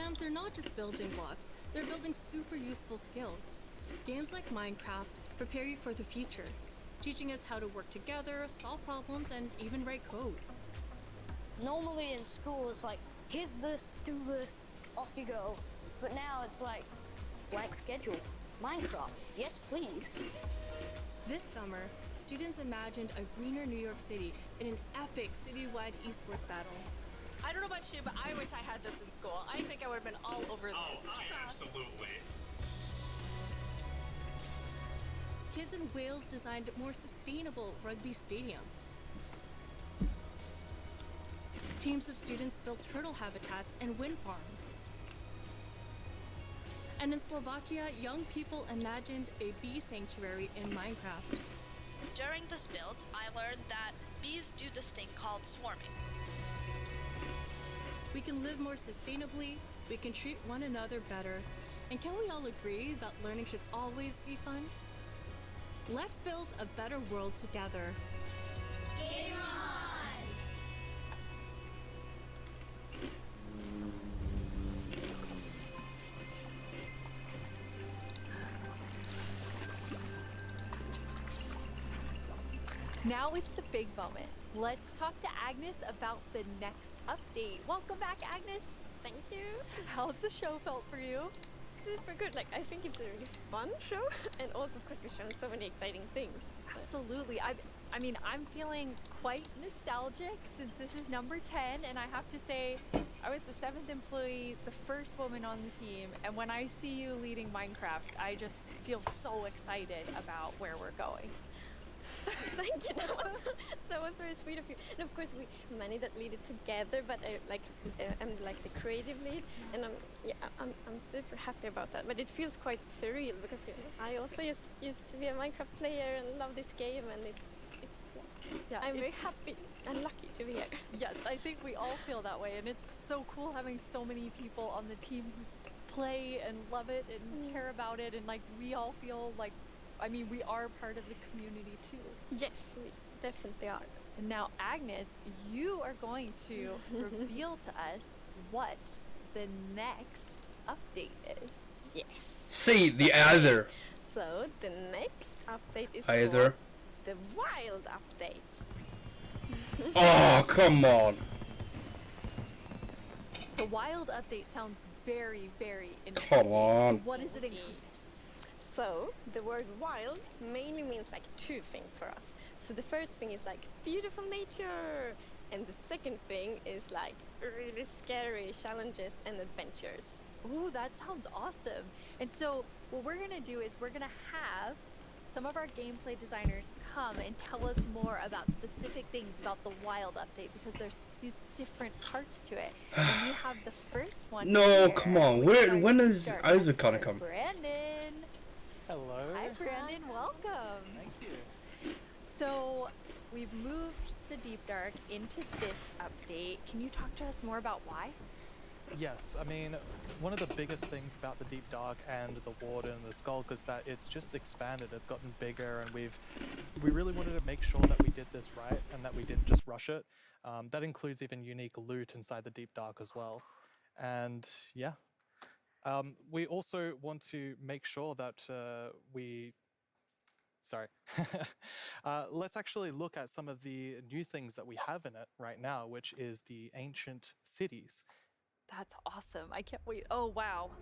And they're not just building blocks, they're building super useful skills. Games like Minecraft prepare you for the future, teaching us how to work together, solve problems, and even write code. Normally in school it's like, here's this, do this, off you go. But now it's like, blank schedule, Minecraft, yes please. This summer, students imagined a greener New York City in an epic citywide esports battle. I don't know about you, but I wish I had this in school. I think I would have been all over this. Oh, absolutely. Kids in Wales designed more sustainable rugby stadiums. Teams of students built turtle habitats and wind farms. And in Slovakia, young people imagined a bee sanctuary in Minecraft. During this build, I learned that bees do this thing called swarming. We can live more sustainably, we can treat one another better, and can we all agree that learning should always be fun? Let's build a better world together. Game on! Now it's the big moment. Let's talk to Agnes about the next update. Welcome back, Agnes. Thank you. How's the show felt for you? Super good. Like, I think it's a really fun show, and also, of course, we've shown so many exciting things. Absolutely. I mean, I'm feeling quite nostalgic since this is number 10, and I have to say, I was the 7th employee, the first woman on the team, and when I see you leading Minecraft, I just feel so excited about where we're going. Thank you. That was very sweet of you. And of course, we many that lead it together, but I'm like the creative lead, and I'm super happy about that. But it feels quite surreal because I also used to be a Minecraft player and love this game, and I'm very happy and lucky to be here. Yes, I think we all feel that way, and it's so cool having so many people on the team who play and love it and care about it, and like we all feel like, I mean, we are part of the community too. Yes, we definitely are. And now, Agnes, you are going to reveal to us what the next update is. Yes. See the other. So the next update is Either. called the Wild update. Oh, come on. The Wild update sounds very, very interesting. Come on. So what is it include? So the word wild mainly means like two things for us. So the first thing is like beautiful nature, and the second thing is like really scary challenges and adventures. Ooh, that sounds awesome. And so what we're gonna do is we're gonna have some of our gameplay designers come and tell us more about specific things about the Wild update, because there's these different parts to it. And you have the first one. No, here, come on. When is Isaac gonna come? Brandon. Hello. Hi, Brandon. Welcome. Thank you. So we've moved the Deep Dark into this update. Can you talk to us more about why? Yes, I mean, one of the biggest things about the Deep Dark and the Warden and the Skulk is that it's just expanded, it's gotten bigger, and we really wanted to make sure that we did this right and that we didn't just rush it. That includes even unique loot inside the Deep Dark as well. And yeah, we also want to make sure that let's actually look at some of the new things that we have in it right now, which is the ancient cities. That's awesome. I can't wait. Oh, wow.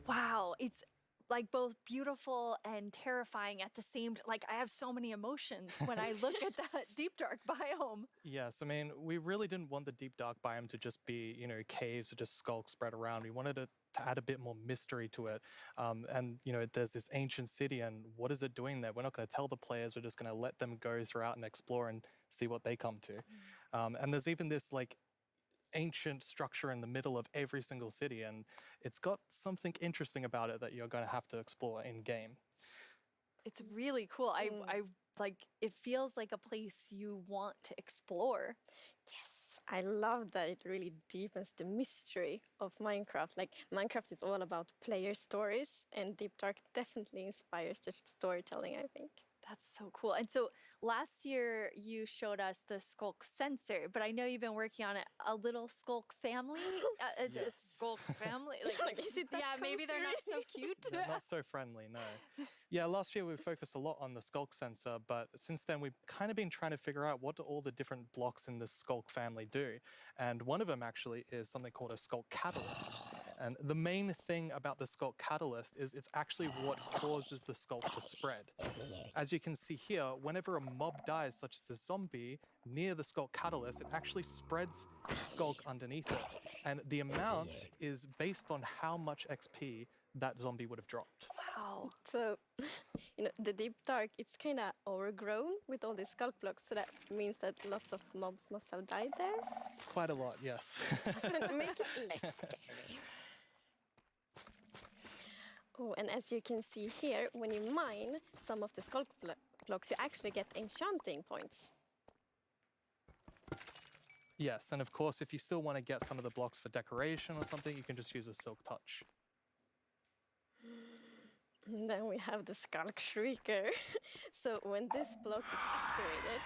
Wow, it's like both beautiful and terrifying at the same time. Like I have so many emotions when I look at that Deep Dark biome. Yes, I mean, we really didn't want the Deep Dark biome to just be, caves or just skulks spread around. We wanted it to add a bit more mystery to it. And, there's this ancient city, and what is it doing there? We're not going to tell the players. We're just going to let them go throughout and explore and see what they come to. And there's even this, ancient structure in the middle of every single city, and it's got something interesting about it that you're going to have to explore in game. It's really cool. I like, it feels like a place you want to explore. Yes, I love that it really deepens the mystery of Minecraft. Like Minecraft is all about player stories, and Deep Dark definitely inspires the storytelling, I think. That's so cool. And so last year you showed us the Skulk sensor, but I know you've been working on a little Skulk family. It's a Skulk family. Maybe they're not so cute. They're not so friendly, no. Yeah, last year we focused a lot on the Skulk sensor, but since then we've kind of been trying to figure out what do all the different blocks in the Skulk family do. And one of them actually is something called a Skulk catalyst. And the main thing about the Skulk catalyst is it's actually what causes the Skulk to spread. As you can see here, whenever a mob dies, such as a zombie, near the Skulk catalyst, it actually spreads Skulk underneath it. And the amount is based on how much XP that zombie would have dropped. Wow. Wow. So, the deep dark, it's kind of overgrown with all these skulk blocks, so that means that lots of mobs must have died there. Quite a lot, yes. Make it less scary. Oh, and as you can see here, when you mine some of the skulk blocks, you actually get enchanting points. Yes, and of course, if you still want to get some of the blocks for decoration or something, you can just use a silk touch. And then we have the Skulk Shrieker. So when this block is activated,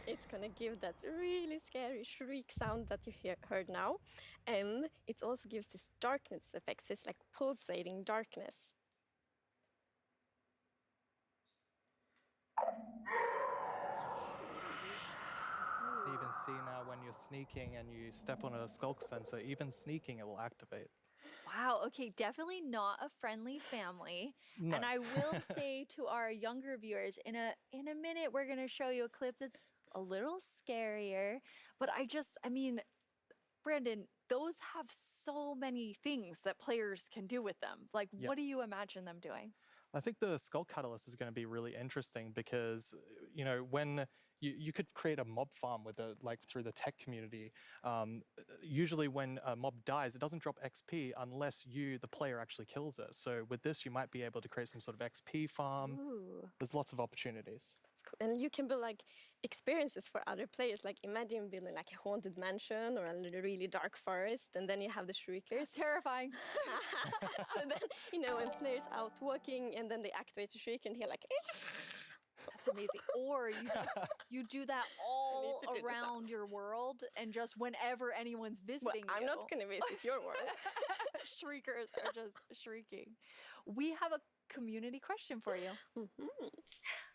it's gonna give that really scary shriek sound that you heard now. And it also gives this darkness effect, so it's like pulsating darkness. You can even see now when you're sneaking and you step on a skulk sensor, even sneaking it will activate. Wow, okay, definitely not a friendly family. No. And I will say to our younger viewers, in a minute we're going to show you a clip that's a little scarier, but I mean, Brandon, those have so many things that players can do with them. Like, Yep. what do you imagine them doing? I think the Skull Catalyst is going to be really interesting because, when you could create a mob farm with it, like through the tech community. Usually when a mob dies, it doesn't drop XP unless you, the player, actually kills it. So with this, you might be able to create some sort of XP farm. Ooh. There's lots of opportunities. That's cool. And you can build like experiences for other players. Like imagine building like a haunted mansion or a really dark forest, and then you have the shriekers. Terrifying. So then, when players out walking and then they activate the shriek and hear like, that's amazing. Or you do that all around your world, and just whenever anyone's visiting I'm not going to visit your world. Shriekers are just shrieking. We have a community question for you.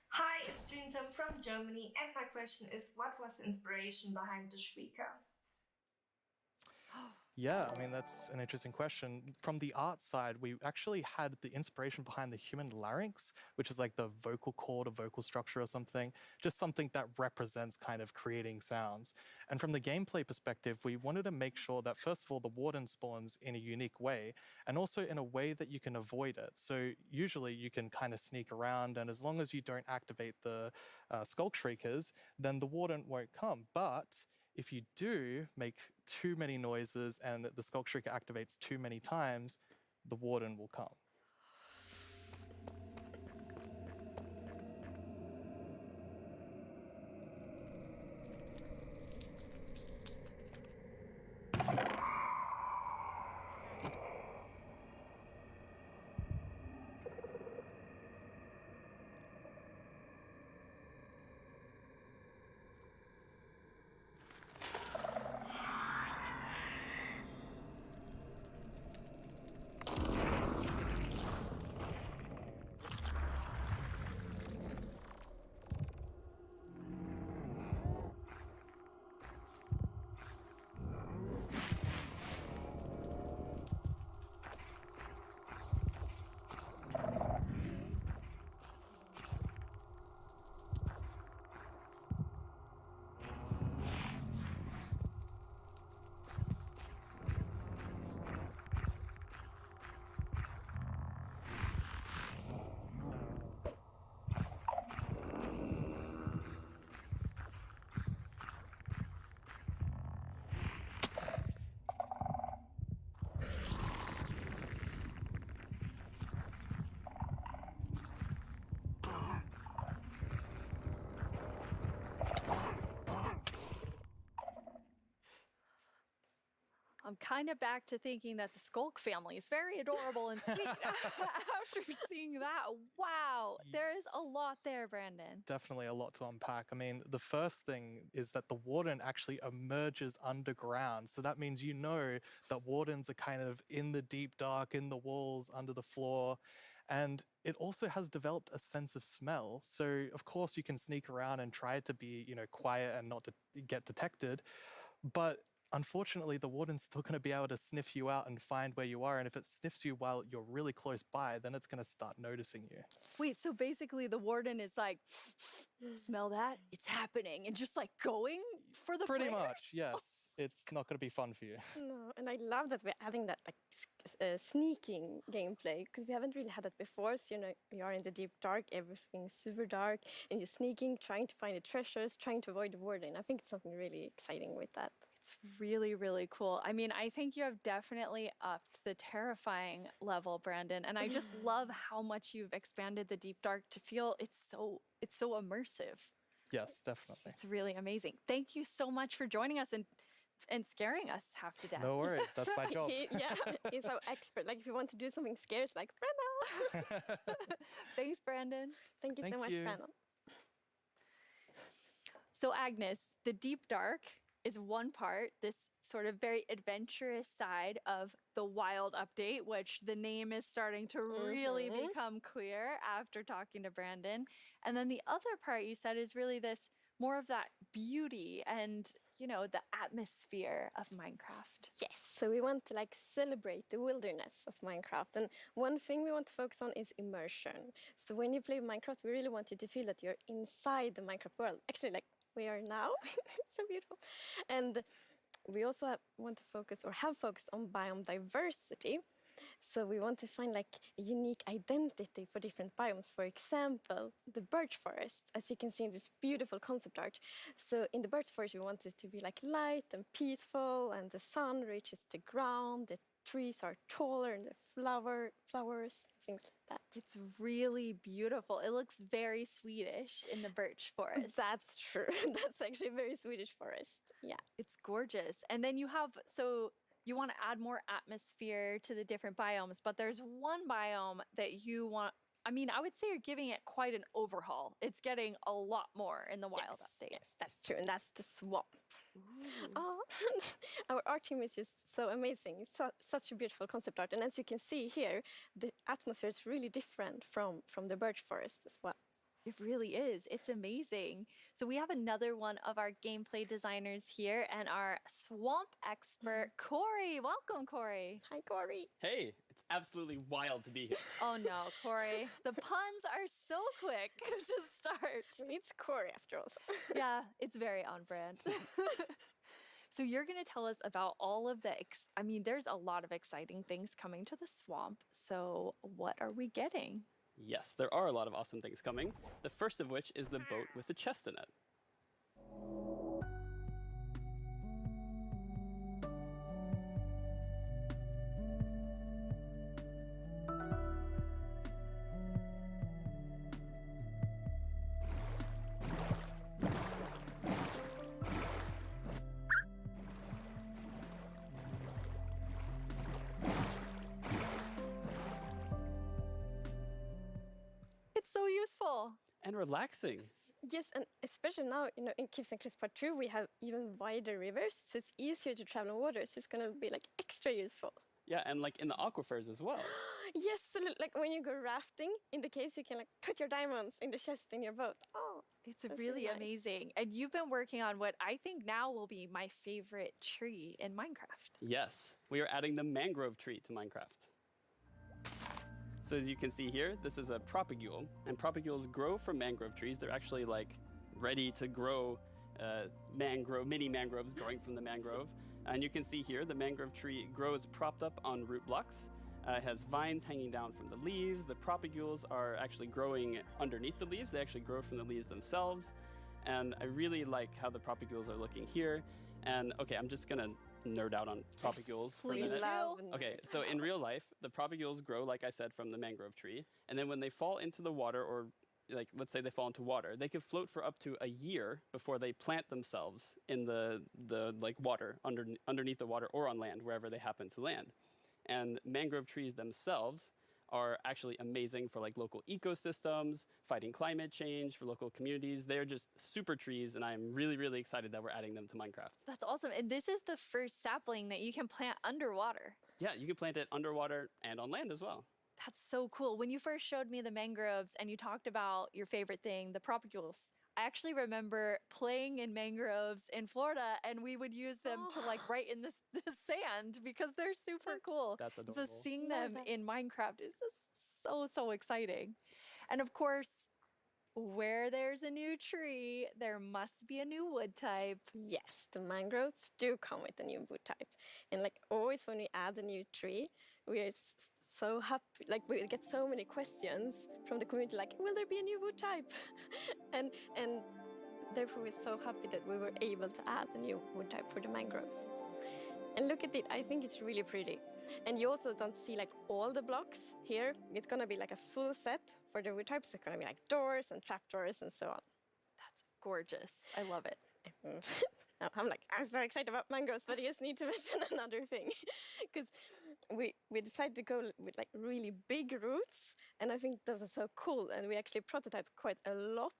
Hi, it's Jinjam from Germany, and my question is, what was the inspiration behind the Shrieker? Yeah, I mean, that's an interesting question. From the art side, we actually had the inspiration behind the human larynx, which is like the vocal cord or vocal structure or something, just something that represents kind of creating sounds. And from the gameplay perspective, we wanted to make sure that, first of all, the warden spawns in a unique way, and also in a way that you can avoid it. So usually you can kind of sneak around, and as long as you don't activate the Skulk Shriekers, then the warden won't come. But if you do make too many noises and the Skulk Shrieker activates too many times, the warden will come. I'm kind of back to thinking that the Skulk family is very adorable and sweet after seeing that. Wow, there is a lot there, Brandon. Definitely a lot to unpack. I mean, the first thing is that the warden actually emerges underground. So that means that wardens are kind of in the deep dark, in the walls, under the floor. And it also has developed a sense of smell. So, of course, you can sneak around and try to be, quiet and not to get detected. But unfortunately, the warden's still going to be able to sniff you out and find where you are. And if it sniffs you while you're really close by, then it's going to start noticing you. Wait, so basically the warden is like, smell that? It's happening. And just like going for the Pretty players? much, yes. It's not going to be fun for you. No, and I love that we're adding that like sneaking gameplay, because we haven't really had that before. So, you know, you are in the deep dark, everything's super dark, and you're sneaking, trying to find the treasures, trying to avoid the warden. I think it's something really exciting with that. It's really, really cool. I mean, I think you have definitely upped the terrifying level, Brandon. And I just love how much you've expanded the deep dark to feel it's so immersive. Yes, definitely. It's really amazing. Thank you so much for joining us and scaring us half to death. No worries, that's my job. He's so expert. Like if you want to do something scary, it's like, Brandon. Thanks, Brandon. Thank you so much, Brandon. So Agnes, the deep dark is one part, this sort of very adventurous side of the Wild update, which the name is starting to really become clear after talking to Brandon. And then the other part you said is really this more of that beauty and, you know, the atmosphere of Minecraft. Yes, so we want to like celebrate the wilderness of Minecraft. And one thing we want to focus on is immersion. So when you play Minecraft, we really want you to feel that you're inside the Minecraft world. Actually, like we are now. It's so beautiful. And we also want to focus or have focused on biome diversity. So we want to find like a unique identity for different biomes. For example, the birch forest, as you can see in this beautiful concept art. So in the birch forest, we want it to be like light and peaceful, and the sun reaches the ground, the trees are taller, and the flowers, things like that. It's really beautiful. It looks very Swedish in the birch forest. That's true. That's actually a very Swedish forest. Yeah. It's gorgeous. And then you have, so you want to add more atmosphere to the different biomes, but there's one biome that you want, I mean, I would say you're giving it quite an overhaul. It's getting a lot more in the Wild update. Yes, that's true. And that's the swamp. Oh, our art team is just so amazing. It's such a beautiful concept art. And as you can see here, the atmosphere is really different from the birch forest as well. It really is. It's amazing. So we have another one of our gameplay designers here and our swamp expert, Corey. Welcome, Corey. Hi, Corey. Hey, it's absolutely wild to be here. Oh no, Corey. The puns are so quick to start. It's Corey after all. Yeah, it's very on brand. So you're going to tell us about all of the, I mean, there's a lot of exciting things coming to the swamp. So what are we getting? Yes, there are a lot of awesome things coming. The first of which is the boat with the chest in it. So useful. And relaxing. Yes, and especially now, you know, in Caves and Cliffs Part 2, we have even wider rivers, so it's easier to travel on water, so it's going to be like extra useful. Yeah, and like in the aquifers as well. Yes, so like when you go rafting in the caves, you can like put your diamonds in the chest in your boat. Oh, it's really amazing. And you've been working on what I think now will be my favorite tree in Minecraft. Yes, we are adding the mangrove tree to Minecraft. So as you can see here, this is a propagule, and propagules grow from mangrove trees. They're actually like ready to grow mini mangroves growing from the mangrove. And you can see here, the mangrove tree grows propped up on root blocks. It has vines hanging down from the leaves. The propagules are actually growing underneath the leaves. They actually grow from the leaves themselves. And I really like how the propagules are looking here. And okay, I'm just gonna nerd out on propagules for a minute. Okay, so in real life, the propagules grow, like I said, from the mangrove tree. And then when they fall into the water, or like let's say they fall into water, they can float for up to a year before they plant themselves in the like water, underneath the water or on land, wherever they happen to land. And mangrove trees themselves are actually amazing for like local ecosystems, fighting climate change, for local communities. They're just super trees, and I'm really, really excited that we're adding them to Minecraft. That's awesome. And this is the first sapling that you can plant underwater. Yeah, you can plant it underwater and on land as well. That's so cool. When you first showed me the mangroves and you talked about your favorite thing, the propagules, I actually remember playing in mangroves in Florida, and we would use them to like write in the sand because they're super cool. That's adorable. So seeing them in Minecraft is just so exciting. And of course, Where there's a new tree, there must be a new wood type. Yes, the mangroves do come with a new wood type. And like always when we add a new tree, we are so happy, like we get so many questions from the community like, will there be a new wood type? and therefore we're so happy that we were able to add a new wood type for the mangroves. And look at it, I think it's really pretty. And you also don't see like all the blocks here. It's gonna be like a full set for the wood types. It's gonna be like doors and trapdoors and so on. That's gorgeous. I love it. I'm so excited about mangroves, but I just need to mention another thing. Because we decided to go with like really big roots, and I think those are so cool. And we actually prototyped quite a lot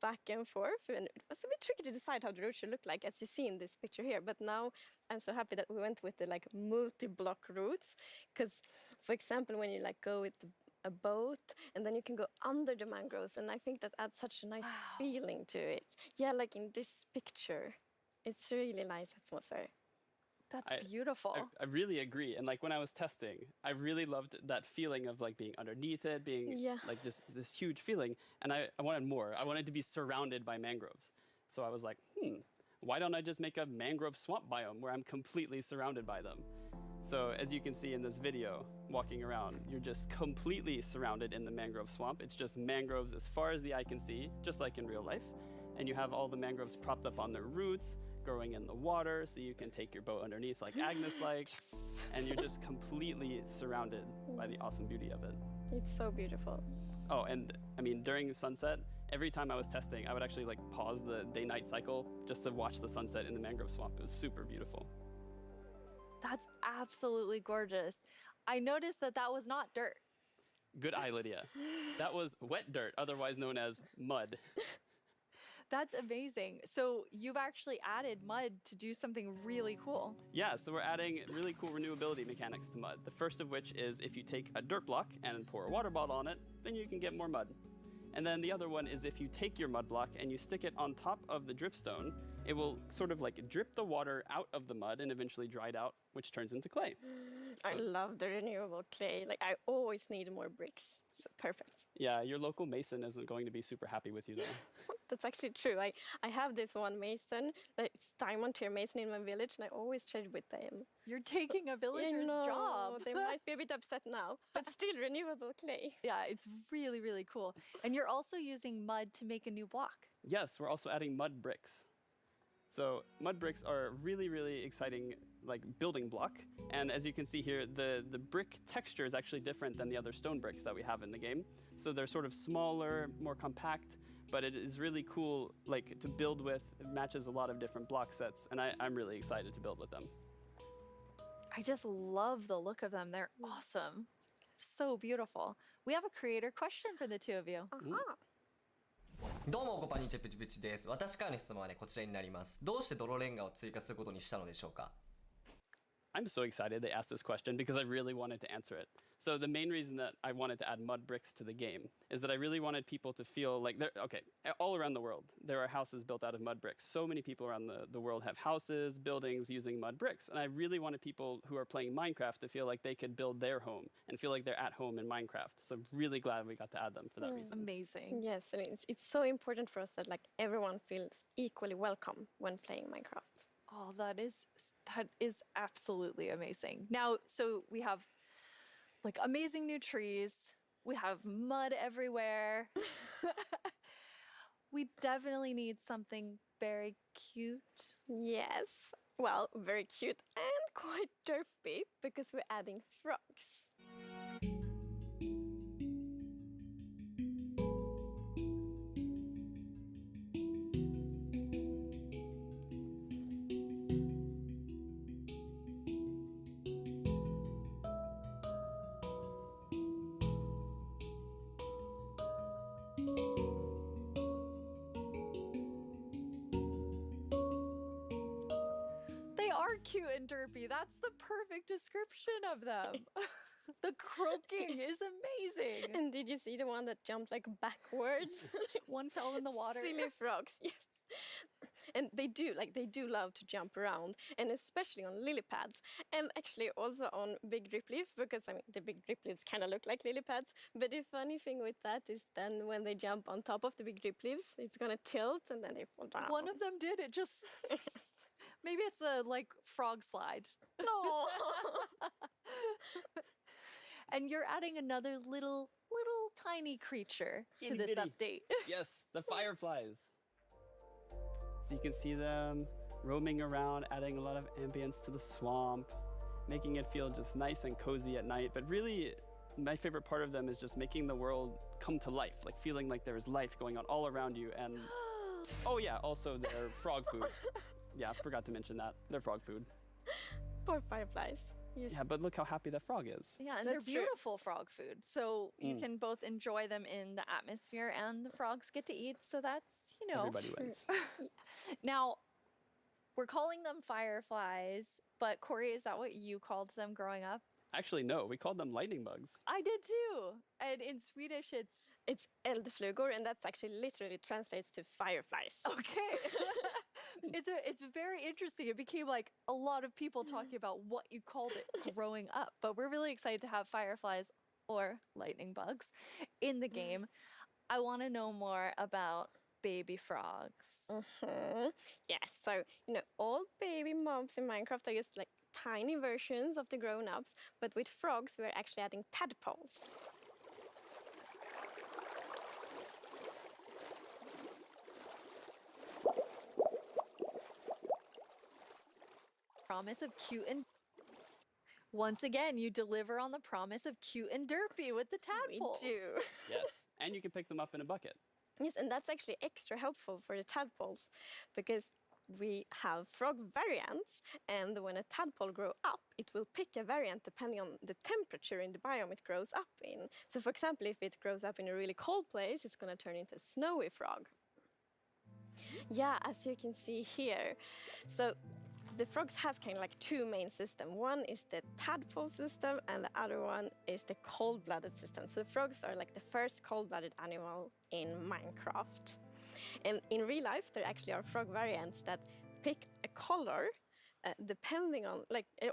back and forth, and it was a bit tricky to decide how the root should look like, as you see in this picture here. But now I'm so happy that we went with the like multi-block roots, because for example, when you like go with a boat and then you can go under the mangroves, and I think that adds such a nice feeling to it. Yeah, like in this picture, it's really nice atmosphere. That's beautiful. I really agree. And like when I was testing, I really loved that feeling of like being underneath it, being like this huge feeling. And I wanted more. I wanted to be surrounded by mangroves. So I was like, why don't I just make a mangrove swamp biome where I'm completely surrounded by them? So as you can see in this video, walking around, you're just completely surrounded in the mangrove swamp. It's just mangroves as far as the eye can see, just like in real life. And you have all the mangroves propped up on their roots, growing in the water, so you can take your boat underneath like Agnes likes, and you're just completely surrounded by the awesome beauty of it. It's so beautiful. Oh, and I mean, during sunset, every time I was testing, I would actually like pause the day-night cycle just to watch the sunset in the mangrove swamp. It was super beautiful. That's absolutely gorgeous. I noticed that was not dirt. Good eye, Lydia. That was wet dirt, otherwise known as mud. That's amazing. So you've actually added mud to do something really cool. Yeah, so we're adding really cool renewability mechanics to mud. The first of which is if you take a dirt block and pour a water bottle on it, then you can get more mud. And then the other one is if you take your mud block and you stick it on top of the dripstone, it will sort of like drip the water out of the mud and eventually dry it out, which turns into clay. I love the renewable clay. Like I always need more bricks. So perfect. Yeah, your local mason isn't going to be super happy with you though. That's actually true. I have this one mason, it's diamond tier mason in my village, and I always trade with them. You're taking a villager's job. They might be a bit upset now, but still renewable clay. Yeah, it's really, really cool. And you're also using mud to make a new block. Yes, we're also adding mud bricks. So mud bricks are a really, really exciting like building block. And as you can see here, the brick texture is actually different than the other stone bricks that we have in the game. So they're sort of smaller, more compact, but it is really cool like to build with. It matches a lot of different block sets, and I'm really excited to build with them. I just love the look of them. They're awesome. So beautiful. We have a creator question for the two of you. Uh-huh. どうもこんにちはプチプチです。私からの質問はねこちらになります。どうして泥レンガを追加することにしたのでしょうか? I'm so excited they asked this question because I really wanted to answer it. So the main reason that I wanted to add mud bricks to the game is that I really wanted people to feel like they're, okay, all around the world, there are houses built out of mud bricks. So many people around the world have houses, buildings using mud bricks. And I really wanted people who are playing Minecraft to feel like they could build their home and feel like they're at home in Minecraft. So I'm really glad we got to add them for that reason. Amazing. Yes, and it's so important for us that like everyone feels equally welcome when playing Minecraft. Oh, that is absolutely amazing. Now, so we have like amazing new trees. We have mud everywhere. We definitely need something very cute. Yes. Well, very cute and quite derpy because we're adding frogs. Cute and derpy. That's the perfect description of them. The croaking is amazing. And did you see the one that jumped like backwards? One fell in the water. Silly frogs, yes. And they do love to jump around, and especially on lily pads, and actually also on big drip leaf, because I mean the big drip leaves kind of look like lily pads. But the funny thing with that is then when they jump on top of the big drip leaves, it's gonna tilt and then they fall down. One of them did. It just maybe it's a like frog slide. No. And you're adding another little tiny creature to Itty this bitty. update. Yes, the fireflies. So you can see them roaming around, adding a lot of ambience to the swamp, making it feel just nice and cozy at night. But really, my favorite part of them is just making the world come to life, like feeling like there is life going on all around you. And oh yeah, also their frog food. Yeah, forgot to mention that. Their frog food. Poor fireflies. Yes. Yeah, but look how happy the frog is. Yeah, and That's they're true. beautiful frog food. So you Mm. can both enjoy them in the atmosphere and the frogs get to eat. So that's, Everybody wins. Now, we're calling them fireflies, but Corey, is that what you called them growing up? Actually, no, we called them lightning bugs. I did too. And in Swedish, it's eldflugor, and that's actually literally translates to fireflies. okay. It's very interesting. It became like a lot of people talking about what you called it growing up. But we're really excited to have fireflies or lightning bugs in the game. I want to know more about baby frogs. Yes, so all baby mobs in Minecraft are just like tiny versions of the grown-ups, but with frogs we're actually adding tadpoles. Promise of cute and once again, you deliver on the promise of cute and derpy with the tadpoles. We do. Yes, and you can pick them up in a bucket. Yes, and that's actually extra helpful for the tadpoles because we have frog variants, and when a tadpole grows up, it will pick a variant depending on the temperature in the biome it grows up in. So for example, if it grows up in a really cold place, it's going to turn into a snowy frog. Yeah, as you can see here. So the frogs have kind of like two main systems. One is the tadpole system, and the other one is the cold-blooded system. So frogs are like the first cold-blooded animal in Minecraft. And in real life, there actually are frog variants that pick a color depending on,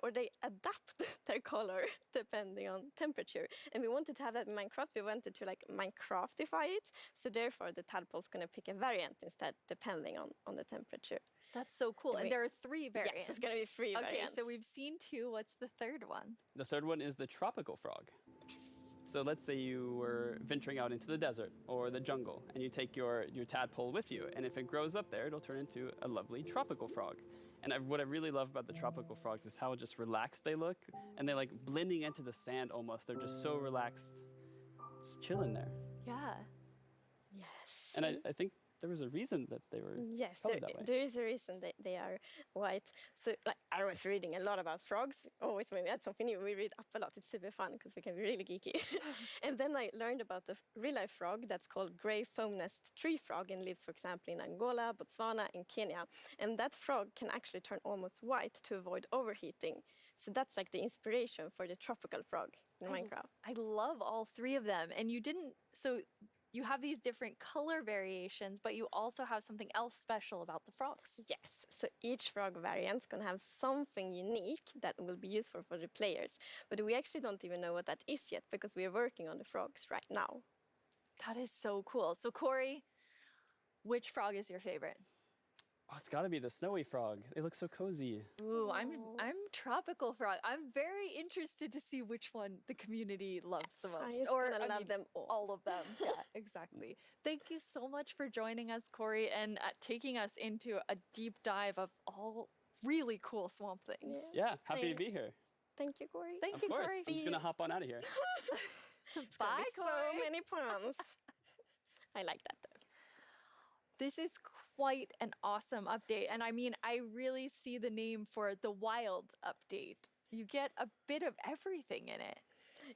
or they adapt their color depending on temperature. And we wanted to have that in Minecraft. We wanted to Minecraftify it. So therefore, the tadpole's going to pick a variant instead, depending on the temperature. That's so cool. And there are 3 variants. Yes, it's going to be 3 variants. Okay, so we've seen 2. What's the third one? The third one is the tropical frog. Yes. So let's say you were venturing out into the desert or the jungle, and you take your tadpole with you, and if it grows up there, it'll turn into a lovely tropical frog. And what I really love about the tropical frogs is how just relaxed they look, and they're like blending into the sand almost. They're just so relaxed, just chilling there. Yeah. Yes. And I think there was a reason that they were colored that way. There is a reason they are white. So I was reading a lot about frogs. Always when we had something new, we read up a lot. It's super fun because we can be really geeky. And then I learned about the real-life frog that's called gray foam-nest tree frog and lives, for example, in Angola, Botswana, and Kenya. And that frog can actually turn almost white to avoid overheating. So that's like the inspiration for the tropical frog in Minecraft. I love all 3 of them. And you have these different color variations, but you also have something else special about the frogs. Yes, so each frog variant is going to have something unique that will be useful for the players. But we actually don't even know what that is yet because we are working on the frogs right now. That is so cool. So Corey, which frog is your favorite? Oh, it's got to be the snowy frog. They look so cozy. Ooh, I'm tropical frog. I'm very interested to see which one the community loves the most. I love them all. of them. Yeah, exactly. Thank you so much for joining us, Corey, and taking us into a deep dive of all really cool swamp things. Yeah, happy to be here. Thank you, Corey. Thank you, Corey. Corey. I'm just going to hop on out of here. Bye, Corey. So many puns. I like that, though. This is quite an awesome update. And I mean, I really see the name for the Wild update. You get a bit of everything in it.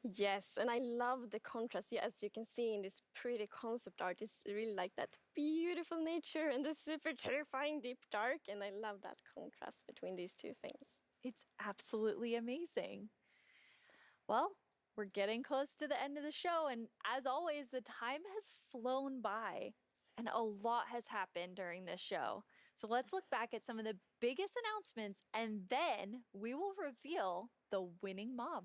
Yes, and I love the contrast. Yeah, as you can see in this pretty concept art, it's really like that beautiful nature and the super terrifying deep dark. And I love that contrast between these 2 things. It's absolutely amazing. Well, we're getting close to the end of the show. And as always, the time has flown by. And a lot has happened during this show. So let's look back at some of the biggest announcements and then we will reveal the winning mob.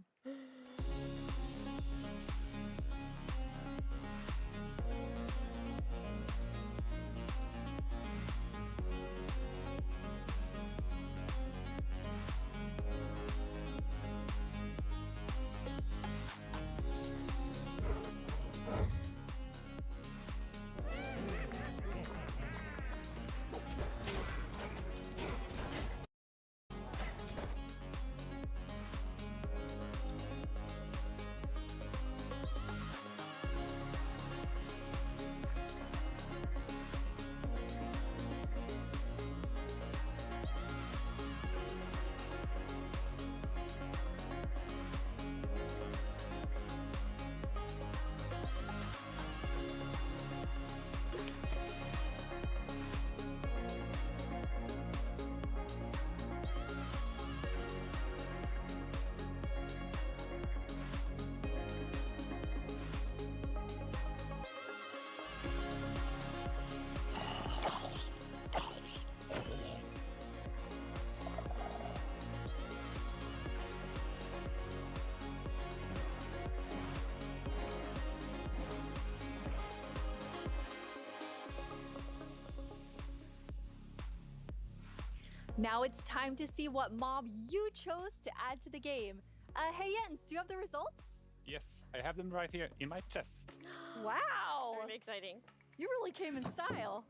Now it's time to see what mob you chose to add to the game. Hey Jens, do you have the results? Yes, I have them right here in my chest. Wow! Very exciting. You really came in style.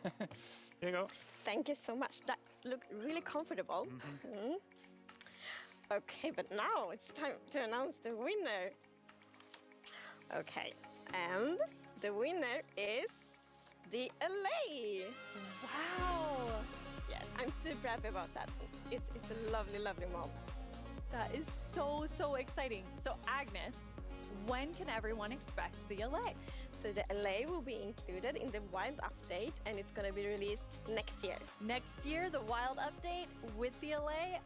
Here you go. Thank you so much. That looked really comfortable. Mm. Okay, but now it's time to announce the winner. Okay, and the winner is the LA. Wow! Yes, I'm super happy about that. It's a lovely, lovely mob. That is so exciting. So Agnes, when can everyone expect the LA? So the LA will be included in the Wild update and it's gonna be released next year. Next year, the Wild update with the LA?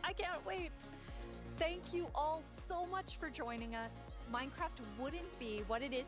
I can't wait. Thank you all so much for joining us. Minecraft wouldn't be what it is